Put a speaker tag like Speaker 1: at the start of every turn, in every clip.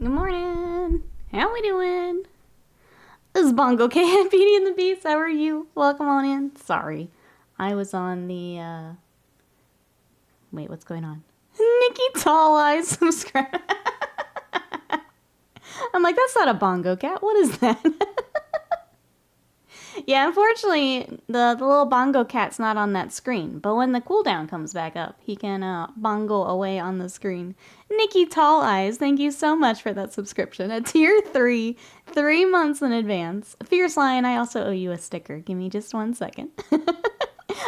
Speaker 1: Good morning. How we doing? This is Bongo Cat, Beauty and the Beast. How are you? Welcome on in. Sorry. I was on the, Wait, what's going on? Nikki Tall Eyes subscribe. I'm like, that's not a Bongo Cat. What is that? Yeah, unfortunately, the little Bongo Cat's not on that screen. But when the cooldown comes back up, he can bongo away on the screen. Nikki Tall Eyes, thank you so much for that subscription. A tier 3, 3 months in advance. Fierce Lion, I also owe you a sticker. Give me just 1 second.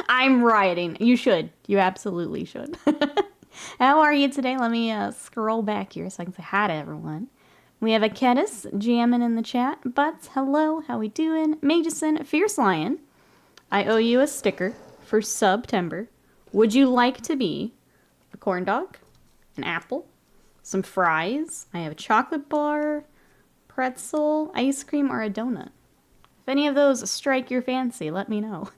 Speaker 1: I'm rioting. You should. You absolutely should. How are you today? Let me scroll back here so I can say hi to everyone. We have a Kedis jamming in the chat. Butts, hello, how we doing? Mageson, Fierce Lion, I owe you a sticker for September. Would you like to be a corn dog, an apple, some fries? I have a chocolate bar, pretzel, ice cream, or a donut. If any of those strike your fancy, let me know.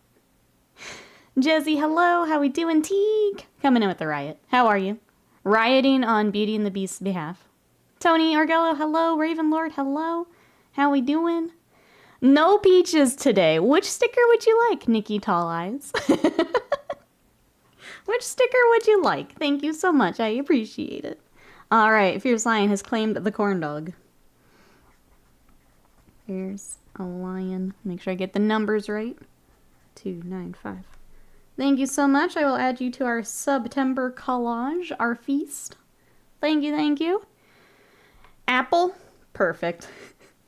Speaker 1: Jezzy, hello, how we doing? Teague, coming in with the riot. How are you? Rioting on Beauty and the Beast's behalf. Tony Argello, hello. Ravenlord, hello. How we doing? No peaches today. Which sticker would you like, Nikki Tall Eyes? Which sticker would you like? Thank you so much. I appreciate it. All right, Fierce Lion has claimed the corn dog. Here's a lion. Make sure I get the numbers right. 295. Thank you so much. I will add you to our September collage, our feast. Thank you, thank you. Apple, perfect.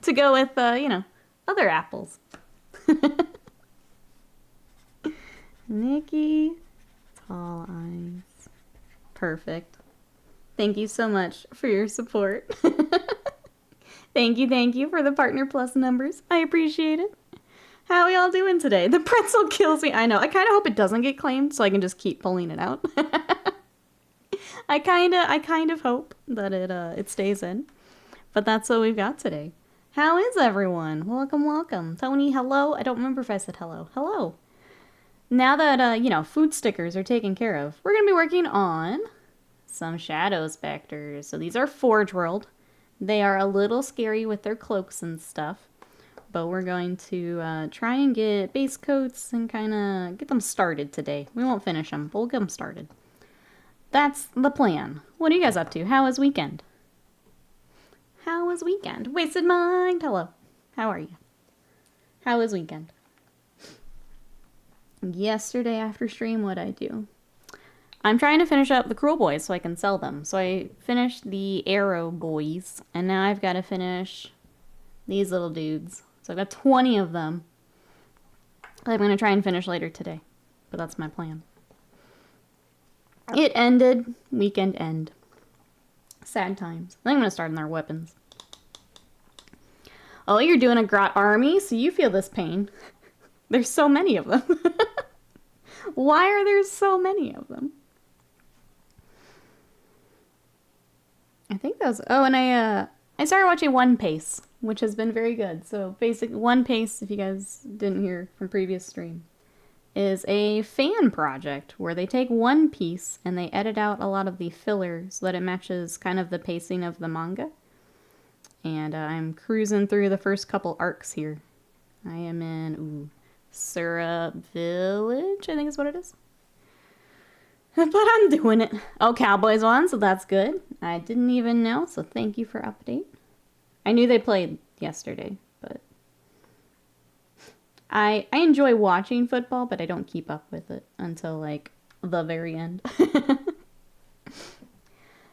Speaker 1: To go with, other apples. Nikki Tall Eyes. Perfect. Thank you so much for your support. Thank you for the Partner Plus numbers. I appreciate it. How are we all doing today? The pretzel kills me. I know. I kind of hope it doesn't get claimed so I can just keep pulling it out. I kind of hope that it stays in. But that's what we've got today. How is everyone? Welcome, welcome. Tony, hello. I don't remember if I said hello. Hello. Now that, food stickers are taken care of, we're going to be working on some Shadow Spectres. So these are Forge World. They are a little scary with their cloaks and stuff. But we're going to try and get base coats and kind of get them started today. We won't finish them, but we'll get them started. That's the plan. What are you guys up to? How was weekend? How was weekend? Wasted Mind. Hello. How are you? How was weekend? Yesterday after stream, what'd I do? I'm trying to finish up the Cruel Boys so I can sell them. So I finished the Arrow Boys, and now I've got to finish these little dudes. So I've got 20 of them. I'm going to try and finish later today, but that's my plan. It ended. Weekend end. Sad times. I think I'm going to start on their weapons. Oh, you're doing a Grot army, so you feel this pain. There's so many of them. Why are there so many of them? I think that was... Oh, and I started watching One Piece, which has been very good. So, basically, One Piece, if you guys didn't hear from previous stream, is a fan project where they take One Piece and they edit out a lot of the filler so that it matches kind of the pacing of the manga. And I'm cruising through the first couple arcs here. I am in Sura Village, I think is what it is. But I'm doing it. Oh, Cowboys won, so that's good. I didn't even know, so thank you for update. I knew they played yesterday, but I enjoy watching football, but I don't keep up with it until, like, the very end. I'm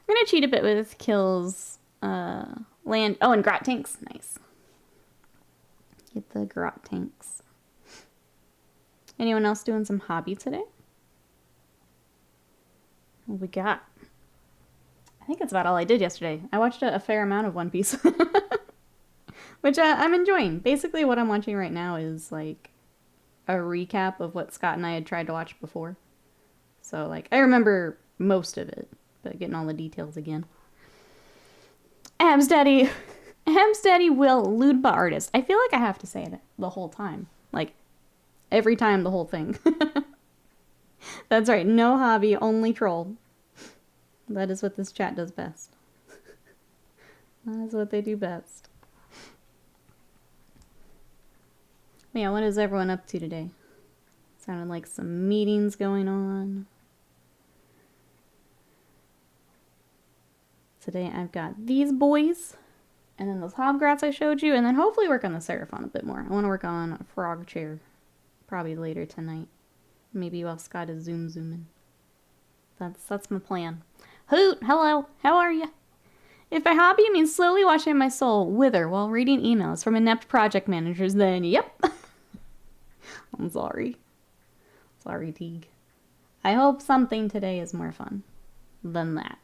Speaker 1: gonna cheat a bit with kills, land... Oh, and Grot Tanks. Nice. Get the Grot Tanks. Anyone else doing some hobby today? What we got? I think that's about all I did yesterday. I watched a fair amount of One Piece. Which I'm enjoying. Basically what I'm watching right now is like a recap of what Scott and I had tried to watch before. So like I remember most of it, but getting all the details again. Hamsteady Will Ludba Artist. I feel like I have to say it the whole time. Like every time the whole thing. That's right. No hobby, only troll. That is what this chat does best. That's what they do best. Yeah, what is everyone up to today? Sounded like some meetings going on. Today I've got these boys, and then those hobgrats I showed you, and then hopefully work on the Seraphon a bit more. I want to work on a frog chair, probably later tonight. Maybe while Scott is zooming. That's my plan. Hoot, hello, how are you? If by hobby you mean slowly watching my soul wither while reading emails from inept project managers, then yep. I'm sorry. Sorry, Teague. I hope something today is more fun than that.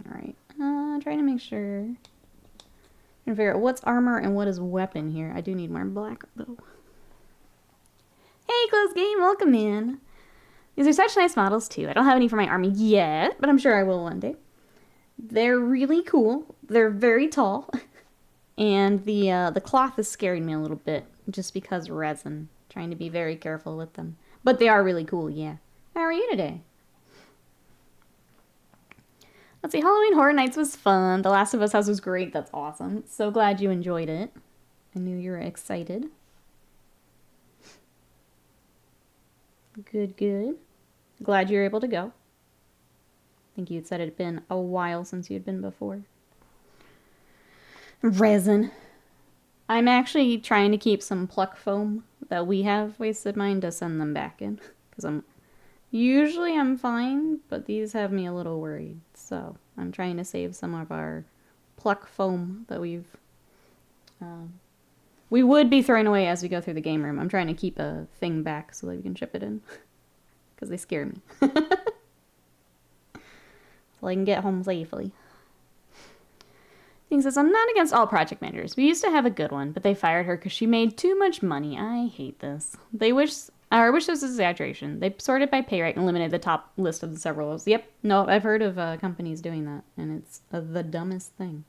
Speaker 1: Alright. Trying to make sure. Trying to figure out what's armor and what is weapon here. I do need more black, though. Hey, Close Game, welcome in. These are such nice models, too. I don't have any for my army yet, but I'm sure I will one day. They're really cool. They're very tall. And the cloth is scaring me a little bit, just because resin. Trying to be very careful with them. But they are really cool, yeah. How are you today? Let's see, Halloween Horror Nights was fun. The Last of Us house was great. That's awesome. So glad you enjoyed it. I knew you were excited. Good, good. Glad you were able to go. I think you had said it had been a while since you had been before. Resin. I'm actually trying to keep some pluck foam that we have wasted mine to send them back in. Because usually I'm fine, but these have me a little worried. So I'm trying to save some of our pluck foam that we would be throwing away as we go through the game room. I'm trying to keep a thing back so that we can ship it in. Because they scare me. So I can get home safely. Thing says, I'm not against all project managers. We used to have a good one, but they fired her because she made too much money. I hate this. I wish this was exaggeration. They sorted by pay rate and eliminated the top list of the several roles. Yep, no, I've heard of companies doing that, and it's the dumbest thing.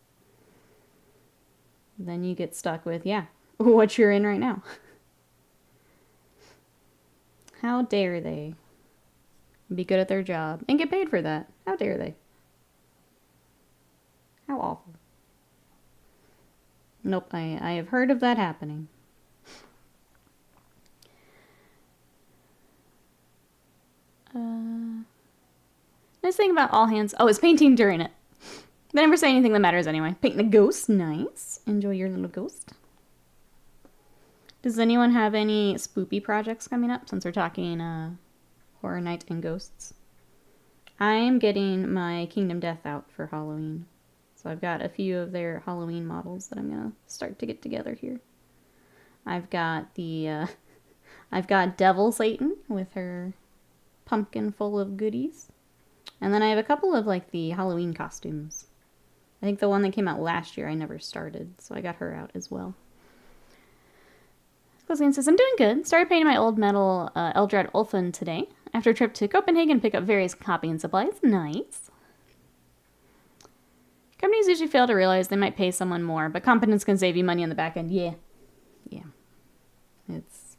Speaker 1: Then you get stuck with, yeah, what you're in right now. How dare they be good at their job and get paid for that? How dare they? How awful. Nope, I have heard of that happening. Nice thing about all hands. Oh, it's painting during it. They never say anything that matters anyway. Painting a ghost. Nice. Enjoy your little ghost. Does anyone have any spoopy projects coming up since we're talking Horror Night and Ghosts? I am getting my Kingdom Death out for Halloween. So I've got a few of their Halloween models that I'm going to start to get together here. I've got I've got Devil Satan with her pumpkin full of goodies. And then I have a couple of like the Halloween costumes. I think the one that came out last year I never started, so I got her out as well. Closing says, I'm doing good. Started painting my old metal Eldar Ulfin today. After a trip to Copenhagen, pick up various copying supplies. Nice. Companies usually fail to realize they might pay someone more, but competence can save you money on the back end. Yeah. Yeah. It's...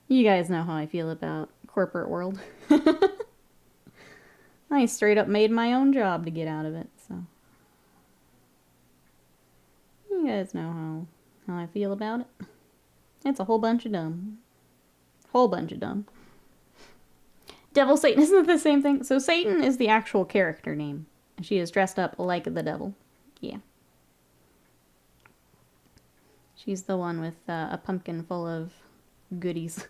Speaker 1: You guys know how I feel about corporate world. I straight up made my own job to get out of it, so... You guys know how I feel about it. It's a whole bunch of dumb. Whole bunch of dumb. Devil Satan, isn't it the same thing? So Satan is the actual character name. She is dressed up like the devil. Yeah. She's the one with a pumpkin full of goodies.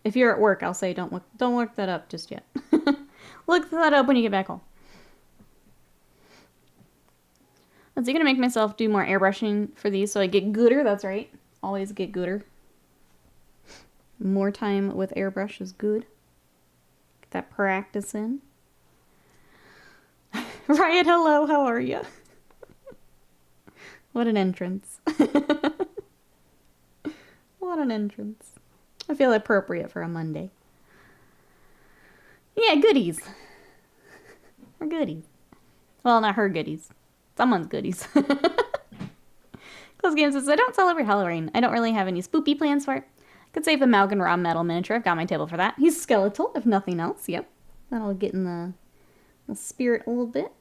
Speaker 1: If you're at work, I'll say don't look that up just yet. Look that up when you get back home. Let's see, gonna make myself do more airbrushing for these so I get gooder. That's right. Always get gooder. More time with airbrush is good. Get that practice in. Riot, hello, how are you? What an entrance. What an entrance. I feel appropriate for a Monday. Yeah, goodies. Her goodies. Well, not her goodies. Someone's goodies. Close Game says, I don't celebrate Halloween. I don't really have any spoopy plans for it. Could save a Malgan Raw metal miniature. I've got my table for that. He's skeletal, if nothing else. Yep. That'll get in the spirit a little bit.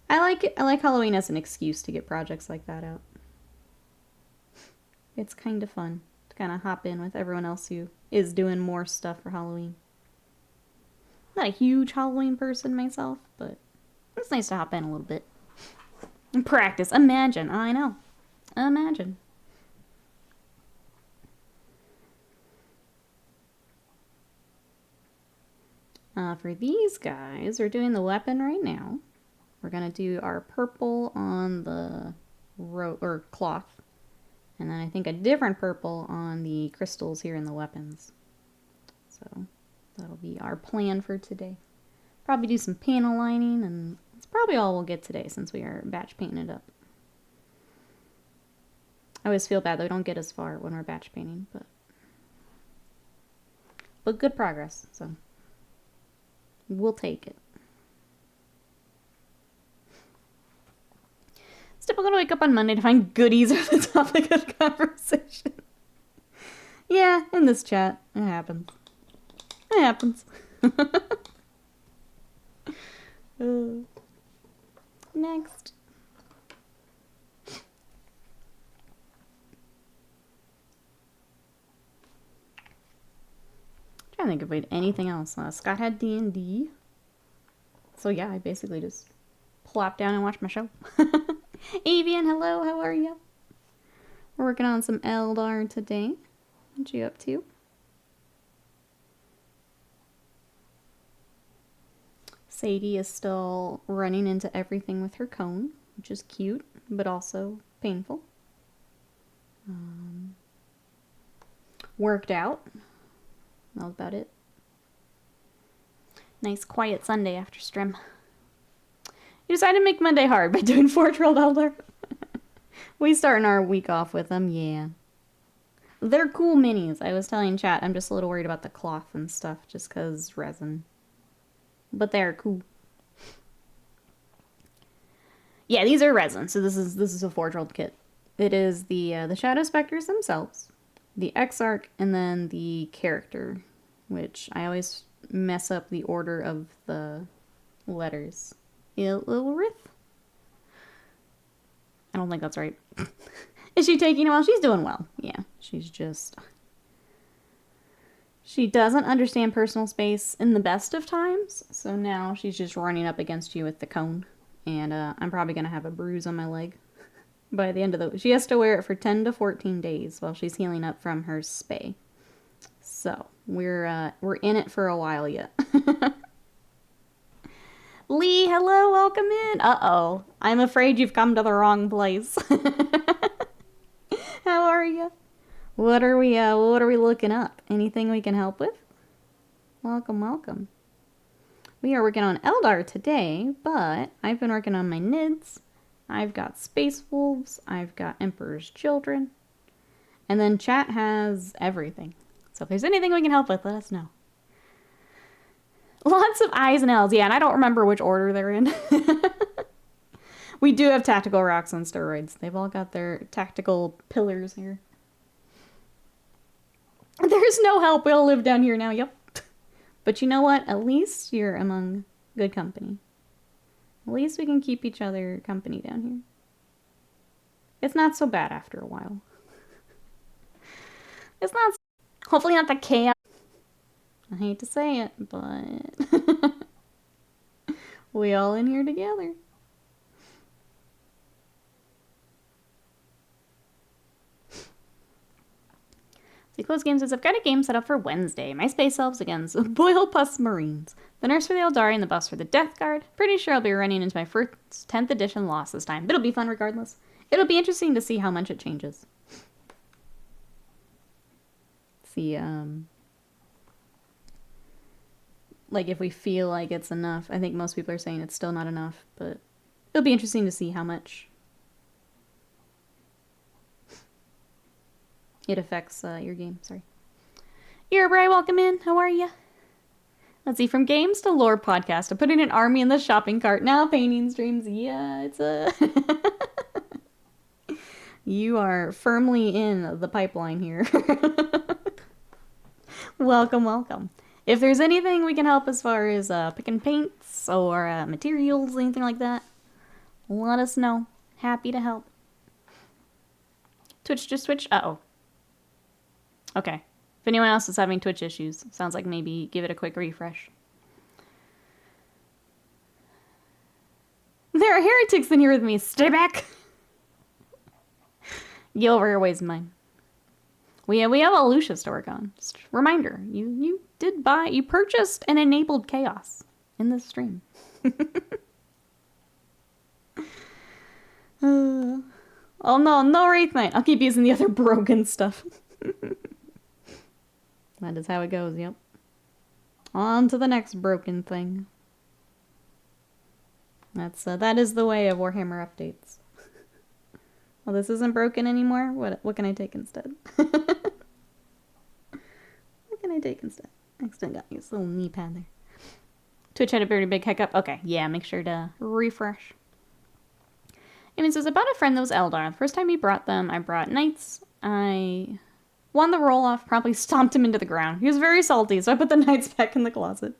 Speaker 1: I like it. I like Halloween as an excuse to get projects like that out. It's kind of fun to kind of hop in with everyone else who is doing more stuff for Halloween. I'm not a huge Halloween person myself, but it's nice to hop in a little bit. And practice. Imagine. I know. Imagine. For these guys, we're doing the weapon right now. We're going to do our purple on the cloth. And then I think a different purple on the crystals here in the weapons. So that'll be our plan for today. Probably do some panel lining, and that's probably all we'll get today since we are batch painting it up. I always feel bad that we don't get as far when we're batch painting, but good progress, so we'll take it. It's typical to wake up on Monday to find goodies are the topic of conversation. Yeah, in this chat, it happens. It happens. Next. Trying to think if we had anything else. Scott had D&D. So yeah, I basically just plop down and watch my show. Avian, hello, how are you? We're working on some Eldar today. What you up to? Sadie is still running into everything with her cone, which is cute, but also painful. Worked out. That was about it. Nice quiet Sunday after stream. You decided to make Monday hard by doing Forge World Eldar. We starting our week off with them, yeah. They're cool minis. I was telling chat, I'm just a little worried about the cloth and stuff, just because resin. But they're cool. Yeah, these are resin, so this is a Forge World kit. It is the Shadow Spectres themselves, the Exarch, and then the character, which I always mess up the order of the letters. Ilrith? I don't think that's right. Is she taking a while? She's doing well. Yeah, she's just... She doesn't understand personal space in the best of times, so now she's just running up against you with the cone. And I'm probably going to have a bruise on my leg by the end of the... She has to wear it for 10 to 14 days while she's healing up from her spay. So, we're in it for a while yet. Lee, hello, welcome in. Uh-oh. I'm afraid you've come to the wrong place. How are you? What are we looking up? Anything we can help with? Welcome, welcome. We are working on Eldar today, but I've been working on my Nids. I've got Space Wolves. I've got Emperor's Children. And then chat has everything. So if there's anything we can help with, let us know. Lots of I's and L's. Yeah, and I don't remember which order they're in. We do have tactical rocks on steroids. They've all got their tactical pillars here. There's no help. We all live down here now. Yep. But you know what? At least you're among good company. At least we can keep each other company down here. It's not so bad after a while. It's not... Hopefully not the chaos. I hate to say it, but... we all in here together. Close Games says, I've got a game set up for Wednesday. My space elves against Boil Pus Marines. The nurse for the Eldari and the bus for the Death Guard. Pretty sure I'll be running into my first 10th edition loss this time. But it'll be fun regardless. It'll be interesting to see how much it changes. See, like if we feel like it's enough. I think most people are saying it's still not enough, but it'll be interesting to see how much it affects your game. Sorry. Erebray, welcome in. How are you? Let's see. From games to lore podcast to putting an army in the shopping cart. Now painting streams. Yeah, it's a... You are firmly in the pipeline here. Welcome, welcome. If there's anything we can help as far as picking paints or materials, anything like that, let us know. Happy to help. Twitch just switched? Uh-oh. Okay. If anyone else is having Twitch issues, sounds like maybe give it a quick refresh. There are heretics in here with me. Stay back! Get over your ways, mine. We have a Lucius to work on. Just reminder, you purchased and enabled chaos in this stream. Oh no, no Wraith Knight. I'll keep using the other broken stuff. That is how it goes, yep. On to the next broken thing. That is the way of Warhammer updates. Well, this isn't broken anymore. What can I take instead? What can I take instead? Accidentally got this little knee pad there. Twitch had a very big hiccup. Okay, yeah, make sure to refresh. It says about a friend that was Eldar. The first time he brought them, I brought knights. I won the roll off, promptly stomped him into the ground. He was very salty, so I put the knights back in the closet.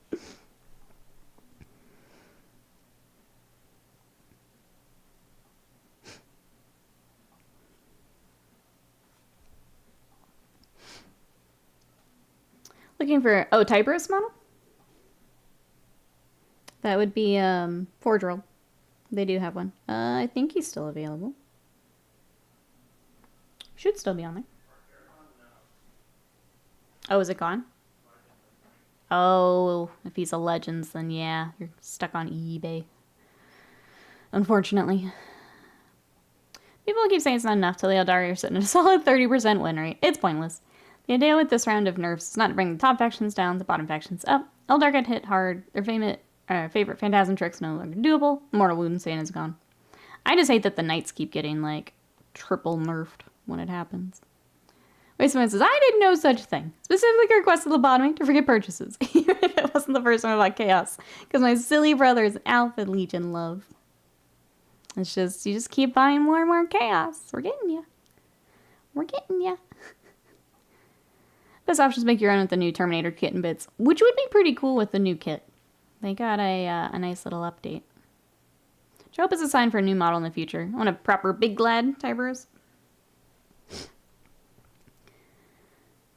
Speaker 1: Looking for, Tyberus model? That would be, Forge World. They do have one. I think he's still available. Should still be on there. Oh, is it gone? Oh, if he's a Legends, then yeah, you're stuck on eBay. Unfortunately. People keep saying it's not enough till the Eldar are sitting at a solid 30% win rate. It's pointless. The idea with this round of nerfs is not to bring the top factions down, the bottom factions up. Eldar get hit hard. Their favorite Phantasm tricks no longer doable. Mortal Wound Sand is gone. I just hate that the Knights keep getting, like, triple nerfed when it happens. Wait, someone says, I didn't know such a thing. Specifically requested lobotomy to forget purchases. Even if it wasn't the first one about chaos. Because my silly brother is Alpha Legion love. It's just, you just keep buying more and more chaos. We're getting ya. We're getting ya. Best options make your own with the new Terminator kit and bits, which would be pretty cool with the new kit. They got a nice little update. Which I hope is a sign for a new model in the future. I want a proper big lad, Tyberus.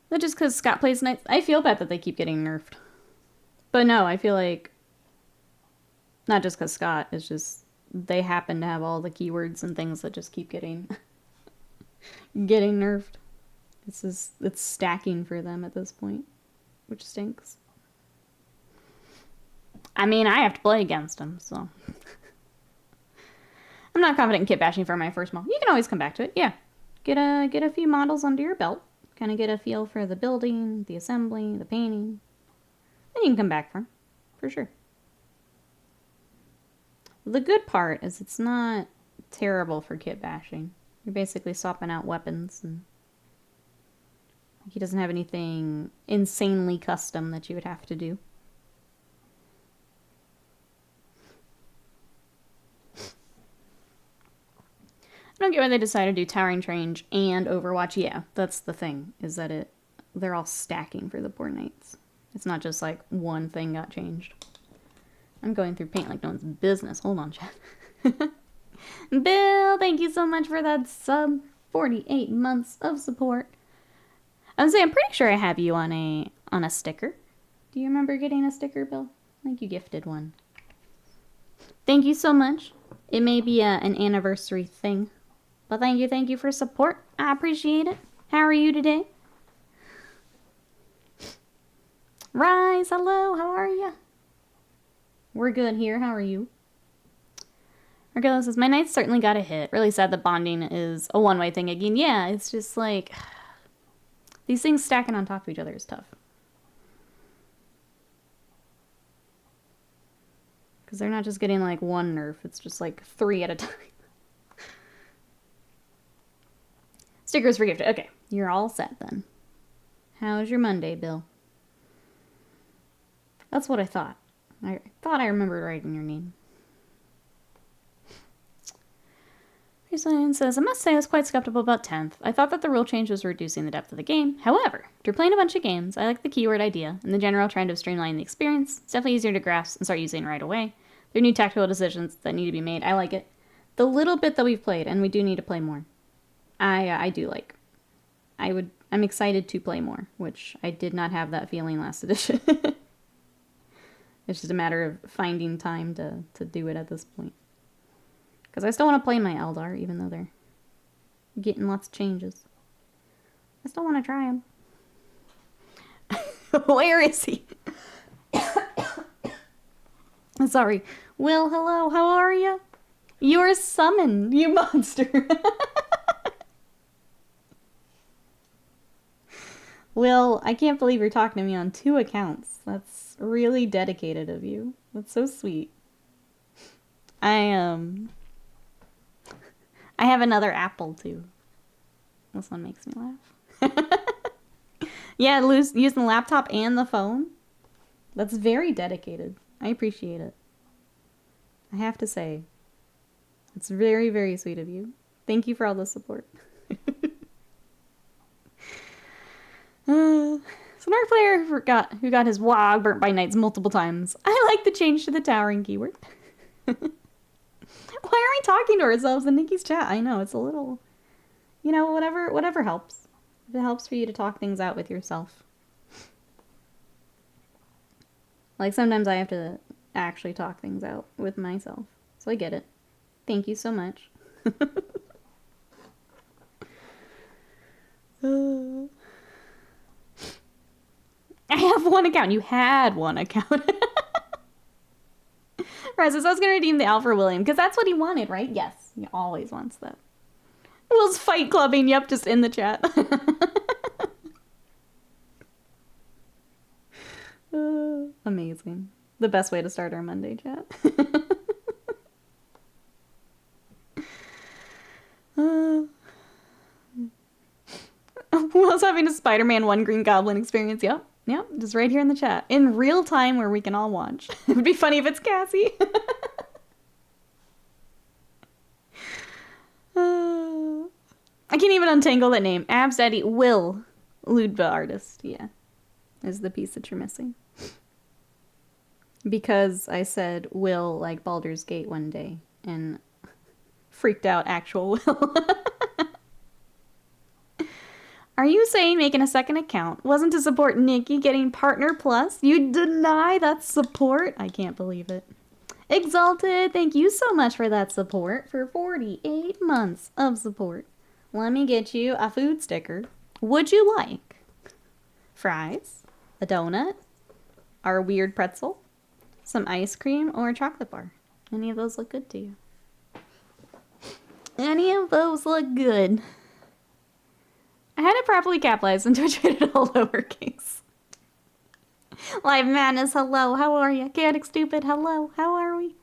Speaker 1: But just because Scott plays Knights, I feel bad that they keep getting nerfed. But no, I feel like, not just because Scott, it's just, they happen to have all the keywords and things that just keep getting, getting nerfed. It's stacking for them at this point, which stinks. I mean, I have to play against them, so. I'm not confident in kit bashing for my first model. You can always come back to it, yeah. Get a few models under your belt. Kind of get a feel for the building, the assembly, the painting. Then you can come back for sure. The good part is it's not terrible for kit bashing. You're basically swapping out weapons, and he doesn't have anything insanely custom that you would have to do. I don't get why they decided to do Towering Change and Overwatch. Yeah, that's the thing, is that they're all stacking for the poor Knights. It's not just like one thing got changed. I'm going through paint like no one's business. Hold on, chat. Bill, thank you so much for that sub. 48 months of support. I was saying, I'm pretty sure I have you on a sticker. Do you remember getting a sticker, Bill? I think you gifted one. Thank you so much. It may be an anniversary thing. But thank you for support. I appreciate it. How are you today? Rise, hello, how are you? We're good here, how are you? Regardless says, my Knights certainly got a hit. Really sad that bonding is a one-way thing again. Yeah, it's just like, these things stacking on top of each other is tough. Because they're not just getting like one nerf, it's just like 3 at a time. Stickers for gifted. Okay, you're all set then. How's your Monday, Bill? That's what I thought. I thought I remembered writing your name. Someone says, I must say I was quite skeptical about 10th. I thought that the rule change was reducing the depth of the game. However, after playing a bunch of games, I like the keyword idea and the general trend of streamlining the experience. It's definitely easier to grasp and start using right away. There are new tactical decisions that need to be made. I like it. The little bit that we've played, and we do need to play more, I do like. I'm excited to play more, which I did not have that feeling last edition. It's just a matter of finding time to do it at this point. Because I still want to play my Eldar, even though they're getting lots of changes. I still want to try them. Where is he? Sorry. Will, hello, how are you? You're summoned, you monster. Will, I can't believe you're talking to me on 2 accounts. That's really dedicated of you. That's so sweet. I have another apple, too. This one makes me laugh. Yeah, using the laptop and the phone. That's very dedicated. I appreciate it. I have to say. It's very, very sweet of you. Thank you for all the support. So another player who got his WOG burnt by knights multiple times. I like the change to the towering keyword. Why are we talking to ourselves in Nikki's chat? I know, it's a little... You know, whatever helps. If it helps for you to talk things out with yourself. Like, sometimes I have to actually talk things out with myself. So I get it. Thank you so much. I have 1 account. You had 1 account. Right, so I was going to redeem the Alfred William, because that's what he wanted, right? Yes, he always wants that. Will's fight clubbing, yep, just in the chat. Amazing. The best way to start our Monday chat. Will's having a Spider-Man 1 Green Goblin experience, yep. Yep, just right here in the chat. In real time where we can all watch. It would be funny if it's Cassie. I can't even untangle that name. Abs Daddy Will Ludva Artist, yeah. Is the piece that you're missing. Because I said Will like Baldur's Gate one day and freaked out actual Will. Are you saying making a second account wasn't to support Nikki getting Partner Plus? You deny that support? I can't believe it. Exalted, thank you so much for that support. For 48 months of support. Let me get you a food sticker. Would you like fries, a donut, or a weird pretzel, some ice cream, or a chocolate bar? Any of those look good to you? Any of those look good? I had it properly capitalized and traded all lowercase. Live Madness, hello, how are you? Chaotic Stupid, hello, how are we?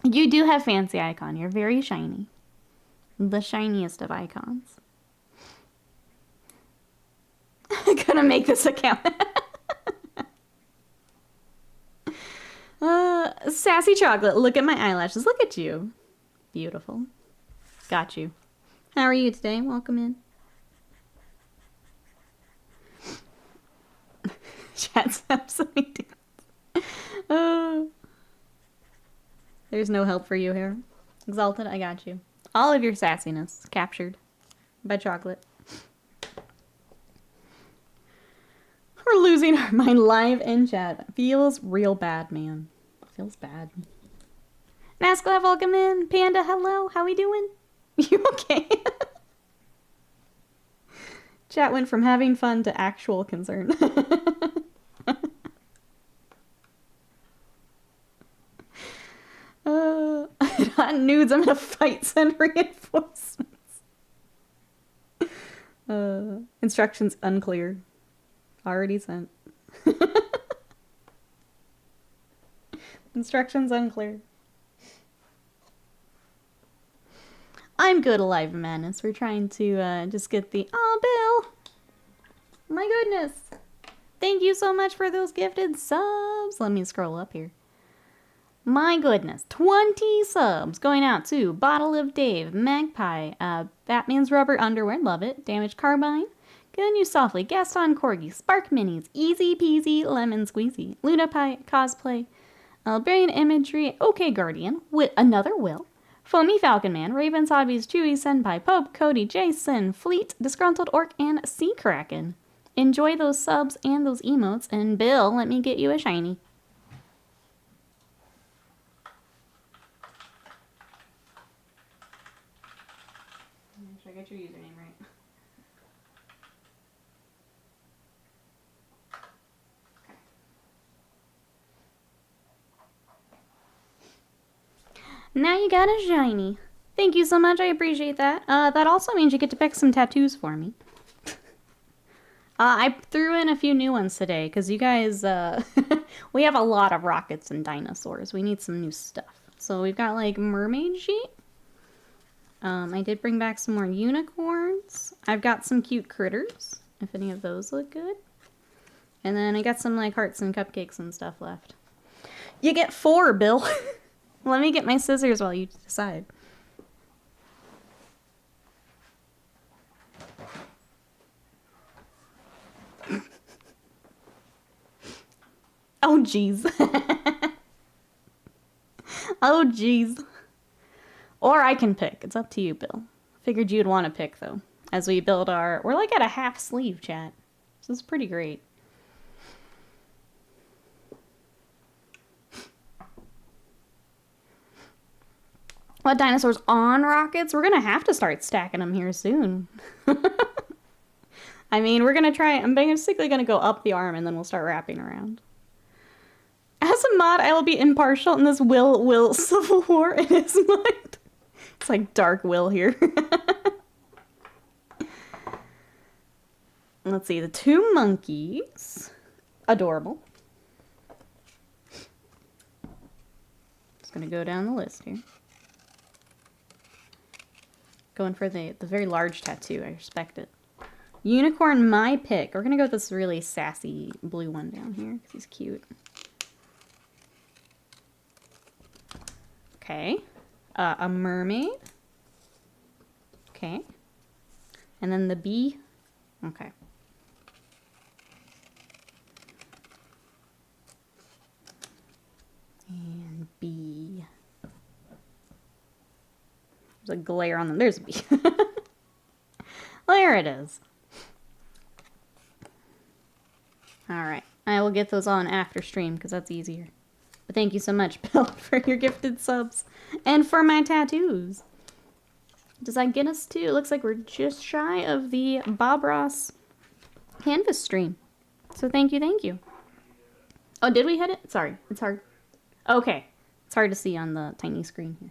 Speaker 1: You do have fancy icon, you're very shiny. The shiniest of icons. I'm gonna make this account. Sassy Chocolate, look at my eyelashes, look at you. Beautiful. Got you. How are you today? Welcome in. Chat's absolutely there's no help for you here. Exalted, I got you. All of your sassiness captured by chocolate. We're losing our mind live in chat. Feels real bad, man. Feels bad. Nasclave, welcome in. Panda, hello. How we doing? You okay? Chat went from having fun to actual concern. Not nudes, I'm gonna fight, send reinforcements. Instructions unclear. Already sent. Instructions unclear. I'm good, Alive Madness. We're trying to just get the... Oh, Bill! My goodness! Thank you so much for those gifted subs. Let me scroll up here. My goodness, 20 subs going out to Bottle of Dave, Magpie, Batman's Rubber Underwear, love it, Damaged Carbine, Good News Softly, Gaston Corgi, Spark Minis, Easy Peasy, Lemon Squeezy, Luna Pie, Cosplay, Brilliant Imagery, OK Guardian, another Will, Foamy Falcon Man, Ravens Hobbies, Chewy Senpai, Pope, Cody, Jason, Fleet, Disgruntled Orc, and Sea Kraken. Enjoy those subs and those emotes, and Bill, let me get you a shiny. Make sure I get your username right. Okay. Now you got a shiny. Thank you so much, I appreciate that. That also means you get to pick some tattoos for me. I threw in a few new ones today, because you guys, we have a lot of rockets and dinosaurs. We need some new stuff. So we've got, like, mermaid sheet. I did bring back some more unicorns. I've got some cute critters, if any of those look good. And then I got some, like, hearts and cupcakes and stuff left. You get 4, Bill. Let me get my scissors while you decide. Oh, jeez. Oh, jeez. Or I can pick. It's up to you, Bill. Figured you'd want to pick, though. As we build our... We're like at a half sleeve, chat. This is pretty great. What dinosaurs on rockets? We're going to have to start stacking them here soon. I mean, we're going to try... I'm basically going to go up the arm, and then we'll start wrapping around. As a mod, I will be impartial in this Will Civil War in his mind. It's like Dark Will here. Let's see, the 2 monkeys. Adorable. Just gonna go down the list here. Going for the very large tattoo, I respect it. Unicorn, my pick. We're gonna go with this really sassy blue one down here, because he's cute. Okay, a mermaid. Okay, and then the bee. Okay. And bee. There's a glare on them. There's a bee. There it is. Alright, I will get those on after stream because that's easier. But thank you so much, Bill, for your gifted subs. And for my tattoos. Does that get us to? It looks like we're just shy of the Bob Ross canvas stream. So thank you, thank you. Oh, did we hit it? Sorry, it's hard. Okay, it's hard to see on the tiny screen here.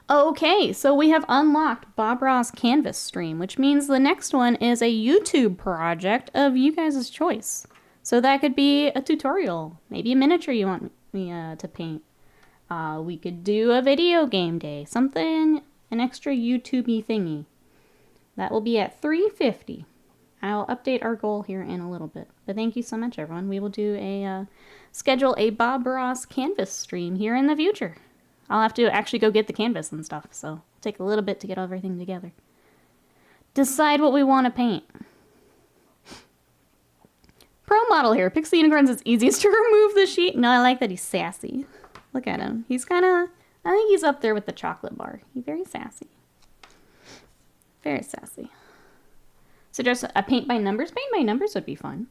Speaker 1: Okay, so we have unlocked Bob Ross canvas stream, which means the next one is a YouTube project of you guys' choice. So that could be a tutorial, maybe a miniature you want me to paint. We could do a video game day, something, an extra YouTube-y thingy. That will be at 3:50. I'll update our goal here in a little bit. But thank you so much, everyone. We will do a, schedule a Bob Ross canvas stream here in the future. I'll have to actually go get the canvas and stuff, so it'll take a little bit to get everything together. Decide what we want to paint. Pro model here. Pixie Unicorns is easiest to remove the sheet. No, I like that he's sassy. Look at him. He's kind of... I think he's up there with the chocolate bar. He's very sassy. Very sassy. So just a paint by numbers? Paint by numbers would be fun.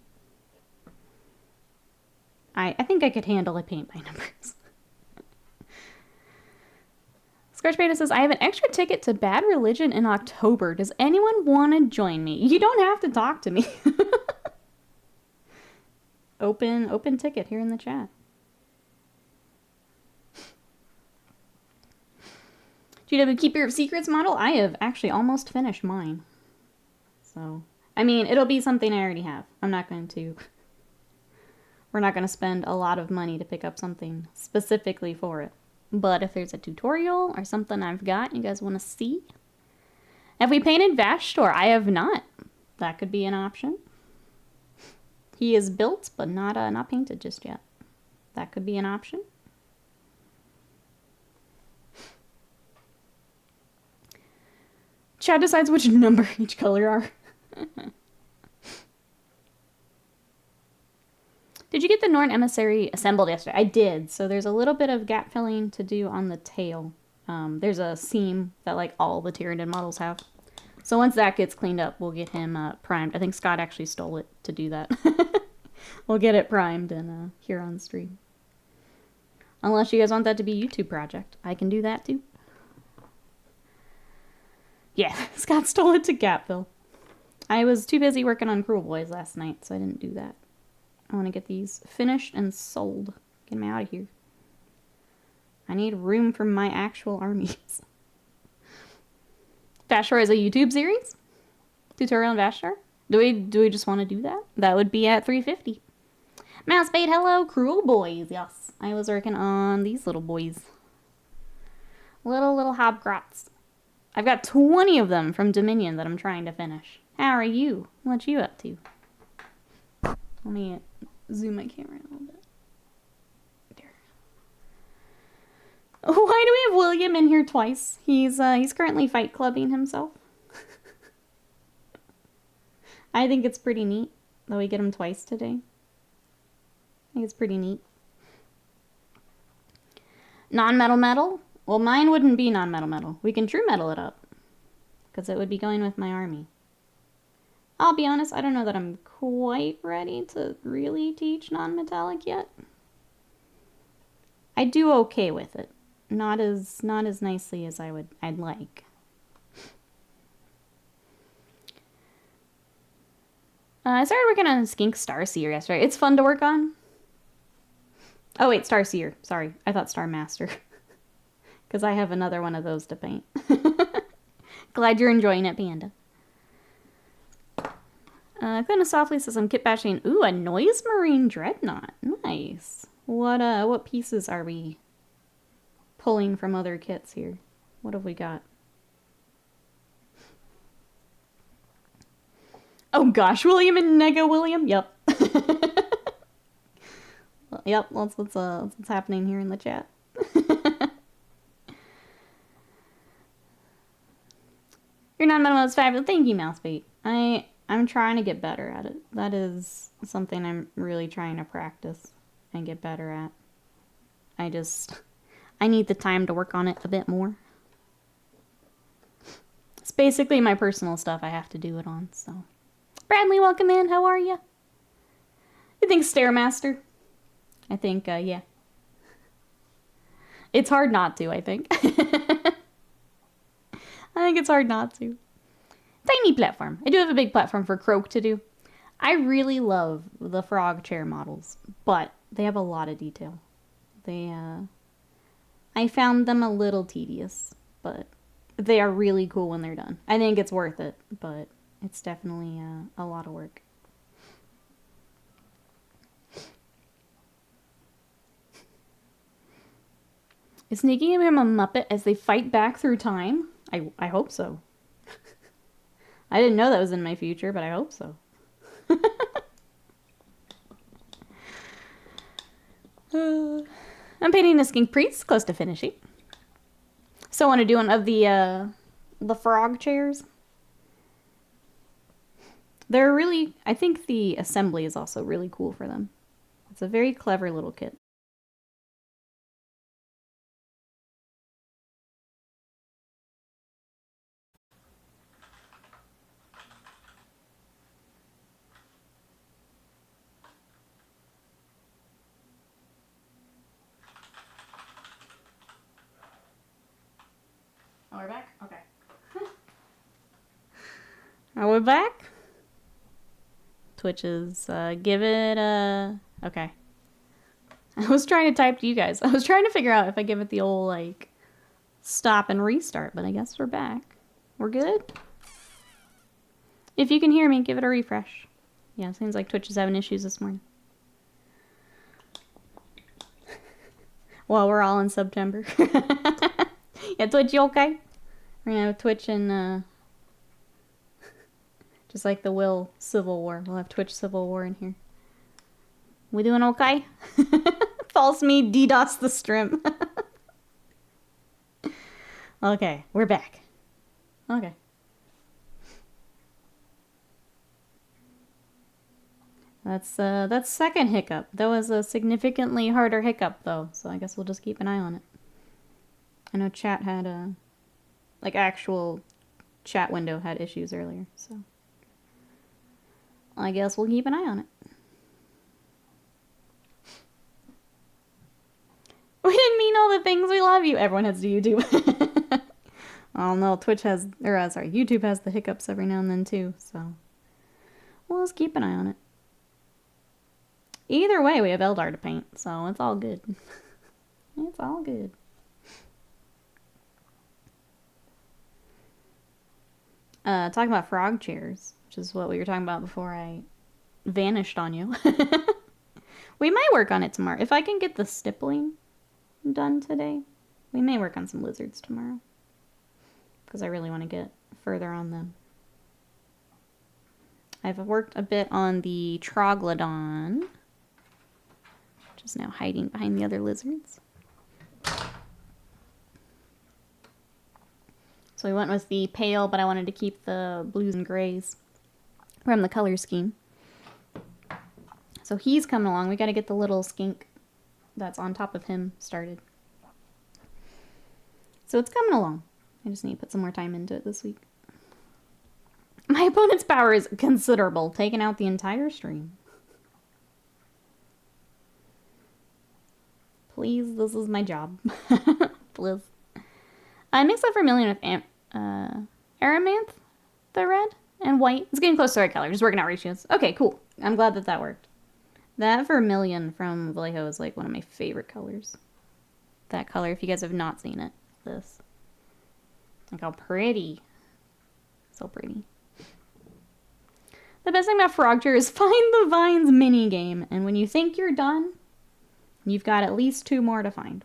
Speaker 1: I think I could handle a paint by numbers. Scratch Beta says, I have an extra ticket to Bad Religion in October. Does anyone want to join me? You don't have to talk to me. Open ticket here in the chat. GW Keeper of Secrets model? I have actually almost finished mine. So, I mean, it'll be something I already have. I'm not going to... We're not going to spend a lot of money to pick up something specifically for it. But if there's a tutorial or something I've got you guys want to see. Have we painted Vashtor? I have not. That could be an option. He is built, but not painted just yet. That could be an option. Chad decides which number each color are. Did you get the Norn Emissary assembled yesterday? I did. So there's a little bit of gap filling to do on the tail. There's a seam that like all the Tyranids models have. So once that gets cleaned up, we'll get him primed. I think Scott actually stole it to do that. We'll get it primed and here on stream. Unless you guys want that to be a YouTube project. I can do that too. Yeah, Scott stole it to gap fill. I was too busy working on Cruel Boys last night, so I didn't do that. I want to get these finished and sold. Get them out of here. I need room for my actual armies. Vashtor is a YouTube series? Tutorial on Vashtor? Do we just want to do that? That would be at 350. Mousebait, hello, Cruel Boys. Yes, I was working on these little boys. Little hobgrots. I've got 20 of them from Dominion that I'm trying to finish. How are you? What you up to? Let me zoom my camera in a little bit. There. Why do we have William in here twice? He's currently fight clubbing himself. I think it's pretty neat that we get him twice today. I think it's pretty neat. Non-metal metal? Well, mine wouldn't be non-metal metal. We can true metal it up. Because it would be going with my army. I'll be honest, I don't know that I'm quite ready to really teach non-metallic yet. I do okay with it. Not as nicely as I'd like. I started working on Skink Starseer yesterday. It's fun to work on. Oh wait, Starseer. Sorry, I thought Star Master. Because I have another one of those to paint. Glad you're enjoying it, Panda. Kind of softly says I'm kit bashing. Ooh, a Noise Marine Dreadnought. Nice. What pieces are we pulling from other kits here? What have we got? Oh gosh, William and Nega William. Yep. Yep. That's what's happening here in the chat. Your non-metal is fabulous. Thank you, Mousebait. I'm trying to get better at it. That is something I'm really trying to practice and get better at. I need the time to work on it a bit more. It's basically my personal stuff I have to do it on, so. Bradley, welcome in. How are you? You think Stairmaster? I think, yeah. It's hard not to, I think. I think it's hard not to. Tiny platform. I do have a big platform for Croak to do. I really love the frog chair models, but they have a lot of detail. I found them a little tedious, but they are really cool when they're done. I think it's worth it, but it's definitely a lot of work. Is sneaking him a Muppet as they fight back through time? I hope so. I didn't know that was in my future, but I hope so. I'm painting a Skink Priest, close to finishing. So I want to do one of the frog chairs. They're really, I think the assembly is also really cool for them. It's a very clever little kit. Oh, we're back? Okay. Are we back? Twitch is, give it a... Okay. I was trying to type to you guys. I was trying to figure out if I give it the old, like, stop and restart, but I guess we're back. We're good? If you can hear me, give it a refresh. Yeah, it seems like Twitch is having issues this morning. Well, we're all in September. Yeah, Twitch, you okay? We're gonna have Twitch and, just like the Will Civil War. We'll have Twitch Civil War in here. We doing okay? False me, DDoS the stream. Okay, we're back. Okay. That's second hiccup. That was a significantly harder hiccup though, so I guess we'll just keep an eye on it. I know chat had like actual chat window had issues earlier, so I guess we'll keep an eye on it. We didn't mean all the things. We love you. Everyone has to YouTube. Oh no, Twitch has, or sorry, YouTube has the hiccups every now and then too, so we'll just keep an eye on it. Either way, we have Eldar to paint, so it's all good. It's all good. Talking about frog chairs, which is what we were talking about before I vanished on you. We might work on it tomorrow. If I can get the stippling done today, we may work on some lizards tomorrow. Because I really want to get further on them. I've worked a bit on the Troglodon, which is now hiding behind the other lizards. So we went with the pale, but I wanted to keep the blues and grays from the color scheme. So he's coming along. We got to get the little skink that's on top of him started. So it's coming along. I just need to put some more time into it this week. My opponent's power is considerable, taking out the entire stream. Please, this is my job. Please. I mixed up Vermilion with Aramanth, the red, and white. It's getting close to the right color, just working out ratios. Okay, cool. I'm glad that that worked. That Vermilion from Vallejo is like one of my favorite colors. That color, if you guys have not seen it, this. Look how pretty. So pretty. The best thing about Frogger is find the vines mini game, and when you think you're done, you've got at least 2 more to find.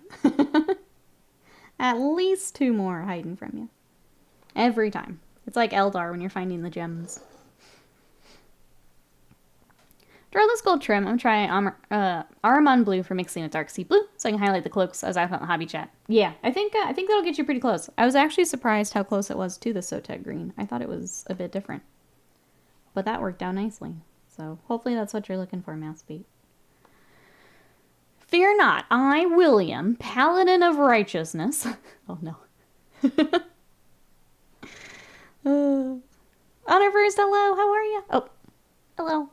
Speaker 1: At least 2 more hiding from you. Every time. It's like Eldar when you're finding the gems. Draw gold trim. I'm trying Aramon blue for mixing with dark sea blue, so I can highlight the cloaks as I found hobby chat. Yeah, I think that'll get you pretty close. I was actually surprised how close it was to the Sotek green. I thought it was a bit different, but that worked out nicely. So hopefully that's what you're looking for, Mousebeat. Fear not, I, William, Paladin of Righteousness. Oh no. Honor first, hello. How are you? Oh, hello.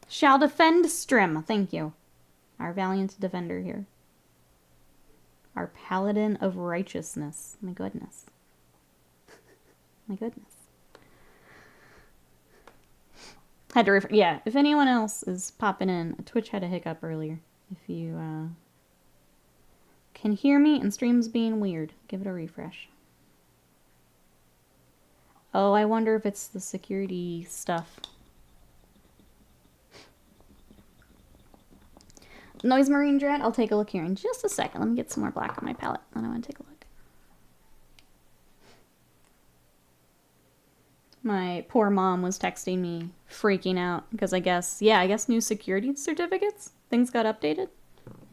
Speaker 1: Shall defend Strim. Thank you. Our valiant defender here. Our paladin of righteousness. My goodness. My goodness. Had to yeah, if anyone else is popping in, Twitch had a hiccup earlier. If you can hear me and stream's being weird, give it a refresh. Oh, I wonder if it's the security stuff. Noise Marine Dread, I'll take a look here in just a second. Let me get some more black on my palette, and I want to take a look. My poor mom was texting me, freaking out, because I guess new security certificates, things got updated.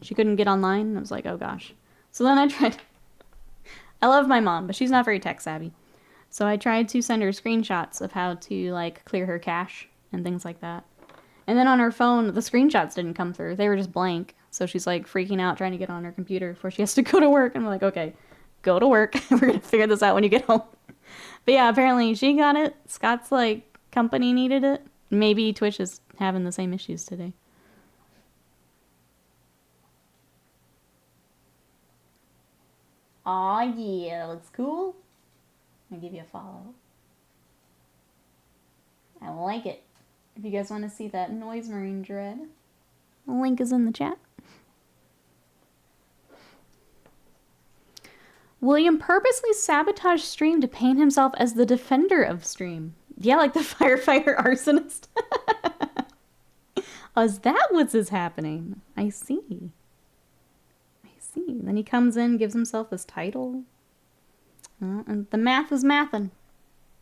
Speaker 1: She couldn't get online, and I was like, oh gosh. So then I tried, I love my mom, but she's not very tech savvy. So I tried to send her screenshots of how to, like, clear her cache and things like that. And then on her phone, the screenshots didn't come through. They were just blank. So she's like freaking out trying to get on her computer before she has to go to work. And I'm like, okay, go to work. We're going to figure this out when you get home. But yeah, apparently she got it. Scott's like company needed it. Maybe Twitch is having the same issues today. Aw, yeah, that looks cool. I'm going to give you a follow. I like it. If you guys want to see that Noise Marine Dread, the link is in the chat. William purposely sabotaged stream to paint himself as the defender of stream. Yeah, like the firefighter arsonist. Oh, is that what's happening? I see. I see. Then he comes in, gives himself this title. And the math is mathin'.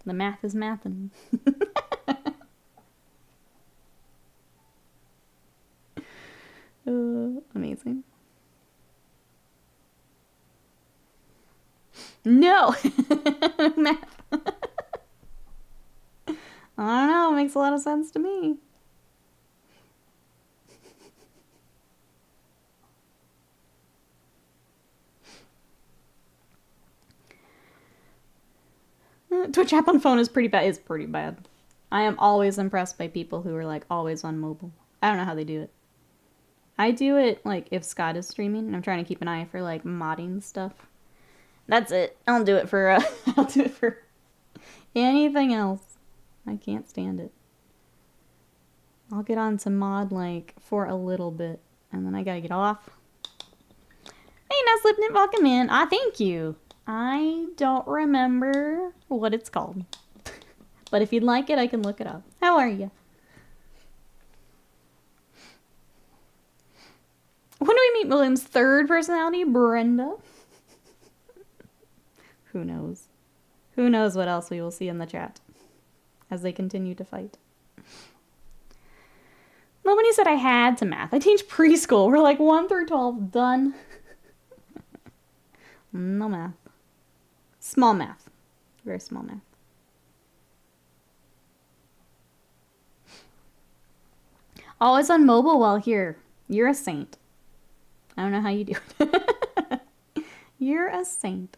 Speaker 1: The math is mathin'. Amazing. No! Math. I don't know, it makes a lot of sense to me. Twitch app on phone is pretty bad. It's pretty bad. I am always impressed by people who are like always on mobile. I don't know how they do it. I do it like if Scott is streaming and I'm trying to keep an eye for like modding stuff. That's it. I'll do it for I'll do it for anything else. I can't stand it. I'll get on to mod like for a little bit and then I gotta get off. Hey, now Slipknot, welcome in. Ah, thank you. I don't remember what it's called. But if you'd like it, I can look it up. How are you? When do we meet William's third personality, Brenda? Who knows? Who knows what else we will see in the chat as they continue to fight. Nobody said I had to math. I teach preschool. We're like 1 through 12 done. No math. Small math. Very small math. Always on mobile while here. You're a saint. I don't know how you do it. You're a saint.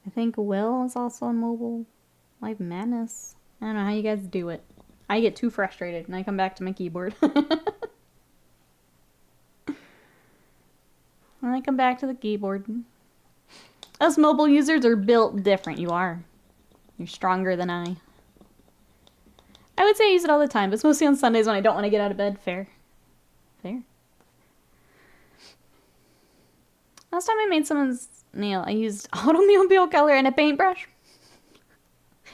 Speaker 1: I think Will is also on mobile. Live Madness. I don't know how you guys do it. I get too frustrated and I come back to my keyboard. I come back to the keyboard. Us mobile users are built different. You are. You're stronger than I. I would say I use it all the time, but it's mostly on Sundays when I don't want to get out of bed. Fair. Fair. Last time I made someone's nail, I used automobile color and a paintbrush.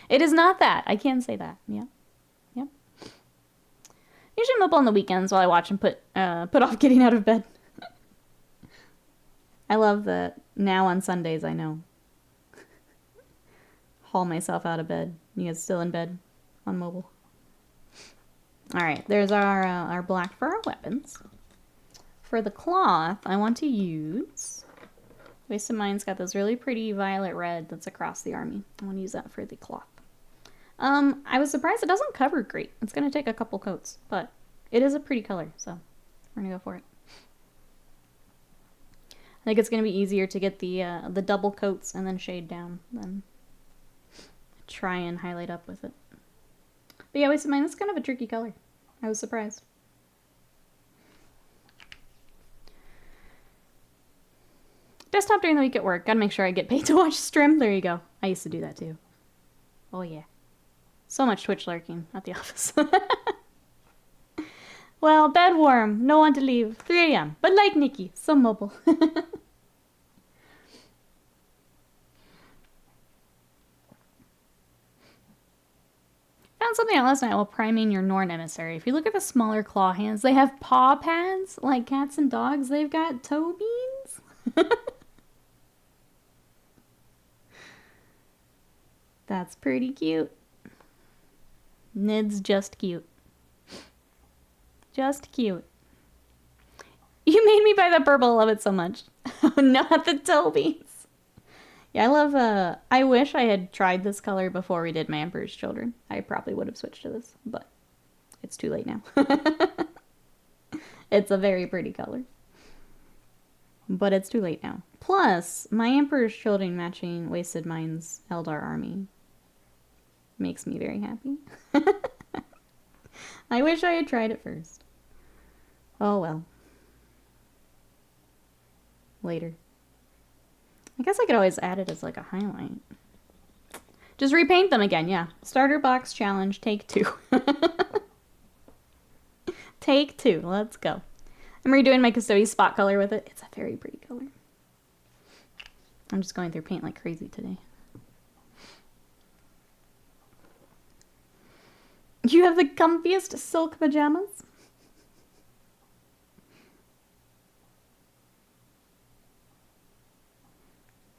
Speaker 1: It is not that. I can say that. Yeah. Yep. Usually I'm up on the weekends while I watch and put off getting out of bed. I love that now on Sundays I know. Haul myself out of bed. You guys still in bed on mobile. Alright, there's our black for our weapons. For the cloth, I want to use... Wasted Mind's got this really pretty violet red that's across the army. I want to use that for the cloth. I was surprised it doesn't cover great. It's going to take a couple coats, but it is a pretty color, so we're going to go for it. I think it's going to be easier to get the double coats and then shade down than try and highlight up with it. But yeah, Wasted Mind, that's kind of a tricky color. I was surprised. Desktop during the week at work. Gotta make sure I get paid to watch stream. There you go. I used to do that too. Oh yeah. So much Twitch lurking at the office. Well, bed warm. No one to leave. 3 a.m. But like Nikki, so mobile. Found something out last night while priming your Norn emissary. If you look at the smaller claw hands, they have paw pads like cats and dogs. They've got toe beans. That's pretty cute. Nid's just cute. Just cute. You made me buy that purple. I love it so much. Not the toe beans. Yeah, I love, I wish I had tried this color before we did my Emperor's Children. I probably would have switched to this, but it's too late now. It's a very pretty color. But it's too late now. Plus, my Emperor's Children matching Wasted Mind's Eldar army makes me very happy. I wish I had tried it first. Oh well. Later. I guess I could always add it as like a highlight. Just repaint them again, yeah. Starter box challenge, take 2. Take 2, let's go. I'm redoing my Custody spot color with it. It's a very pretty color. I'm just going through paint like crazy today. You have the comfiest silk pajamas?